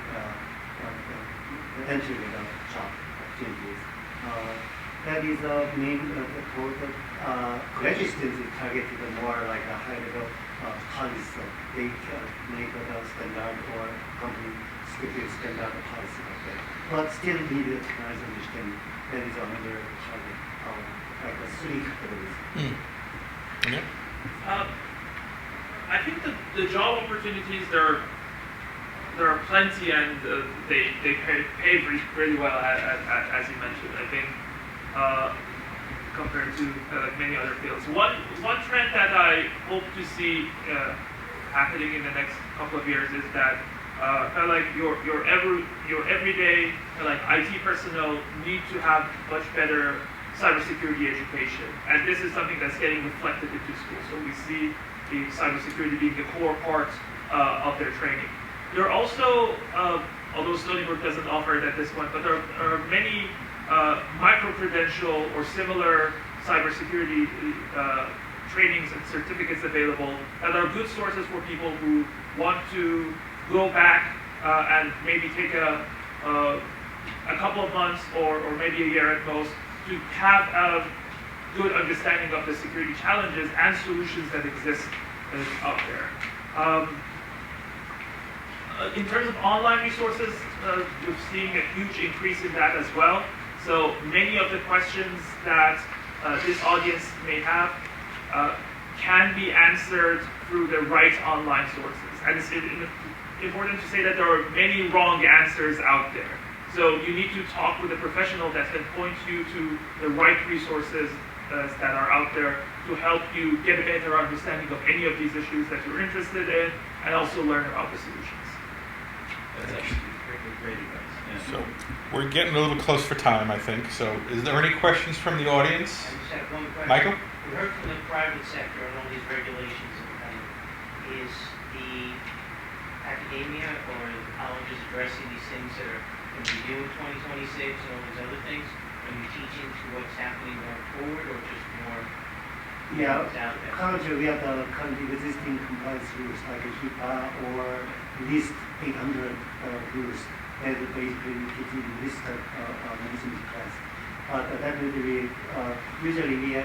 entry level job opportunities. That is the main for the graduate students is targeted more like a high level policy. So they can make the standard or company security standard policy like that. But still need the technology understanding. That is another target, like a 3 categories. I think the job opportunities there are plenty, and they pay really well, as you mentioned. I think compared to many other fields. One trend that I hope to see happening in the next couple of years is that kind of like your everyday like IT personnel need to have much better cybersecurity education, and this is something that's getting reflected into schools. So we see the cybersecurity being the core part of their training. There are also, although Stony Brook doesn't offer it at this point, but there are many micro-credential or similar cybersecurity trainings and certificates available that are good sources for people who want to go back and maybe take a couple of months or maybe a year at most to have a good understanding of the security challenges and solutions that exist out there. In terms of online resources, we're seeing a huge increase in that as well. So many of the questions that this audience may have can be answered through the right online sources. And it's important to say that there are many wrong answers out there. So you need to talk with a professional that can point you to the right resources that are out there to help you get a better understanding of any of these issues that you're interested in, and also learn about the solutions. That's actually great advice. Yeah. So we're getting a little close for time, I think. So is there any questions from the audience? I just have one question. Michael? We heard from the private sector and all these regulations and kind of, is the academia or the colleges addressing these things that are going to be due in 2026 and all these other things? Are you teaching to what's happening going forward, or just more Yeah, what's out there? currently we have the current existing compliance rules like HIPAA or at least 800 rules that basically teaching this management class. Definitely, usually we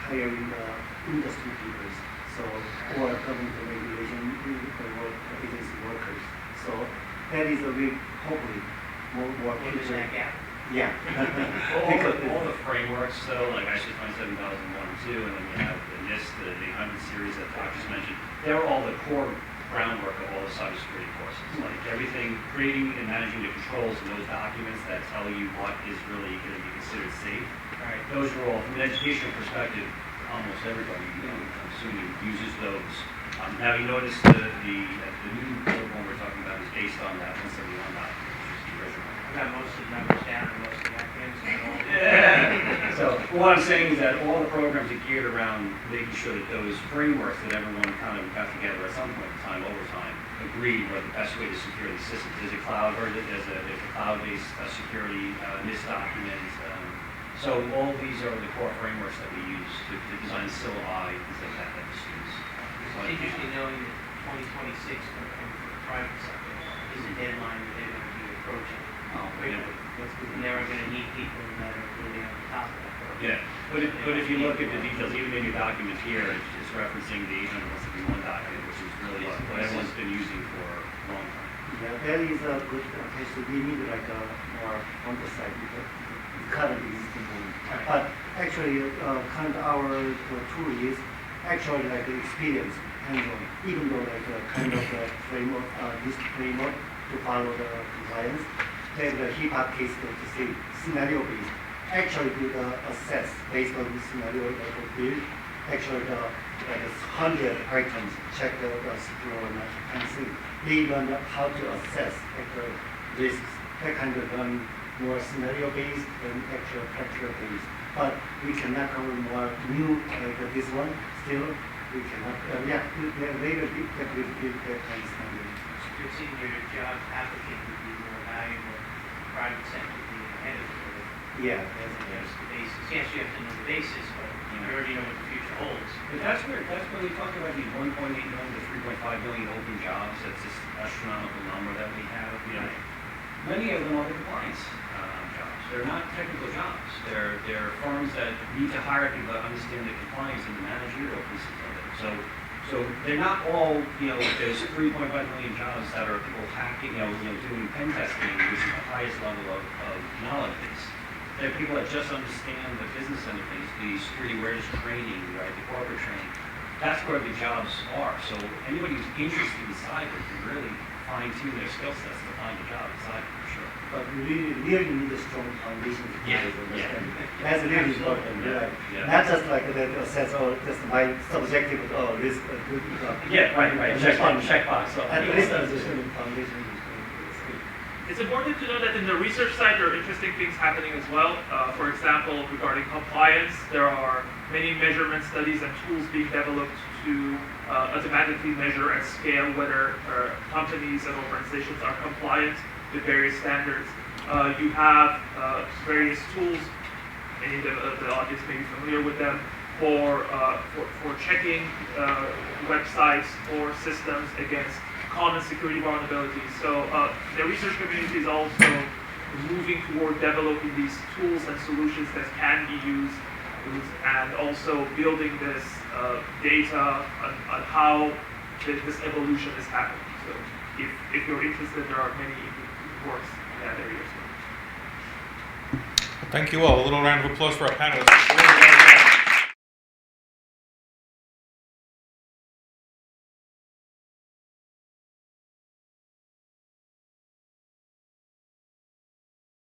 hiring the industry people, so or government regulation agency workers. So that is a big hopefully more future. Yeah. all the frameworks, though, like ISO 27001 and 2, and then you have the NIST, the 100 series that Doc just mentioned, they're all the core groundwork of all the cybersecurity courses. Like everything, creating and managing the controls in those documents that tell you what is really going to be considered safe. Right. Those are all, from an educational perspective, almost everybody, I'm assuming, uses those. Now, you notice the new one we're talking about is based on that 171 document, which is the original. I got most of the numbers down and most of the acronyms. So what I'm saying is that all the programs are geared around making sure that those frameworks that everyone kind of got together at some point in time, over time, agreed what the best way to secure the systems. There's a cloud, or there's a cloud-based security NIST document. So all of these are the core frameworks that we use to design SIL-I, things like that the students. It's interesting knowing that 2026 for the private sector is a deadline that they're going to be approaching. And they're going to need people that are really on the top of that. Yeah, but if you look at the details, even in your document here, it's referencing the 871 document, which is really what everyone's been using for a long time. Yeah, that is a good case. We need like a more on the side because currently existing one. But actually, kind of our tool is actually like experience hands-on, even though like kind of the framework, this framework to follow the compliance. They have the hip-hop case to say scenario-based. Actually do the assess based on the scenario that we build. Actually the like 100 items, check the secure or not kind of thing. They learn how to assess actual risks. That kind of done more scenario-based and actual practical-based. But we cannot cover more new like this one. Still, we cannot. They will definitely build that kind of standard. It's in your job applicant would be more valuable, private sector being ahead of it. Yeah, There's the basis. Yes, you have to know the basis, but you already know what the future holds. But that's where we talk about these 1.8 million to 3.5 million open jobs. That's this astronomical number that we have. You know, many of them are the compliance jobs. They're not technical jobs. They're firms that need to hire people that understand the compliance and the managerial pieces of it. So they're not all, there's 3.5 million jobs that are people hacking, doing pen testing, which is the highest level of knowledge base. There are people that just understand the business end of things, the security awareness training, right, the corporate training. That's where the jobs are. So anybody who's interested in cyber can really fine-tune their skill sets to find a job in cyber, for sure. But we really need a strong foundation to understand. That's really important. Yeah. Not just like the assess or just my subjective risk. Yeah, right. Checkbox. At least there's a strong foundation. It's important to know that in the research side, there are interesting things happening as well. For example, regarding compliance, there are many measurement studies and tools being developed to automatically measure and scale whether companies and organizations are compliant with various standards. You have various tools, many of the audience may be familiar with them, for checking websites or systems against common security vulnerabilities. So the research community is also moving toward developing these tools and solutions that can be used and also building this data on how this evolution is happening. So if you're interested, there are many works in that area as well. Thank you all. A little round of applause for our panelists.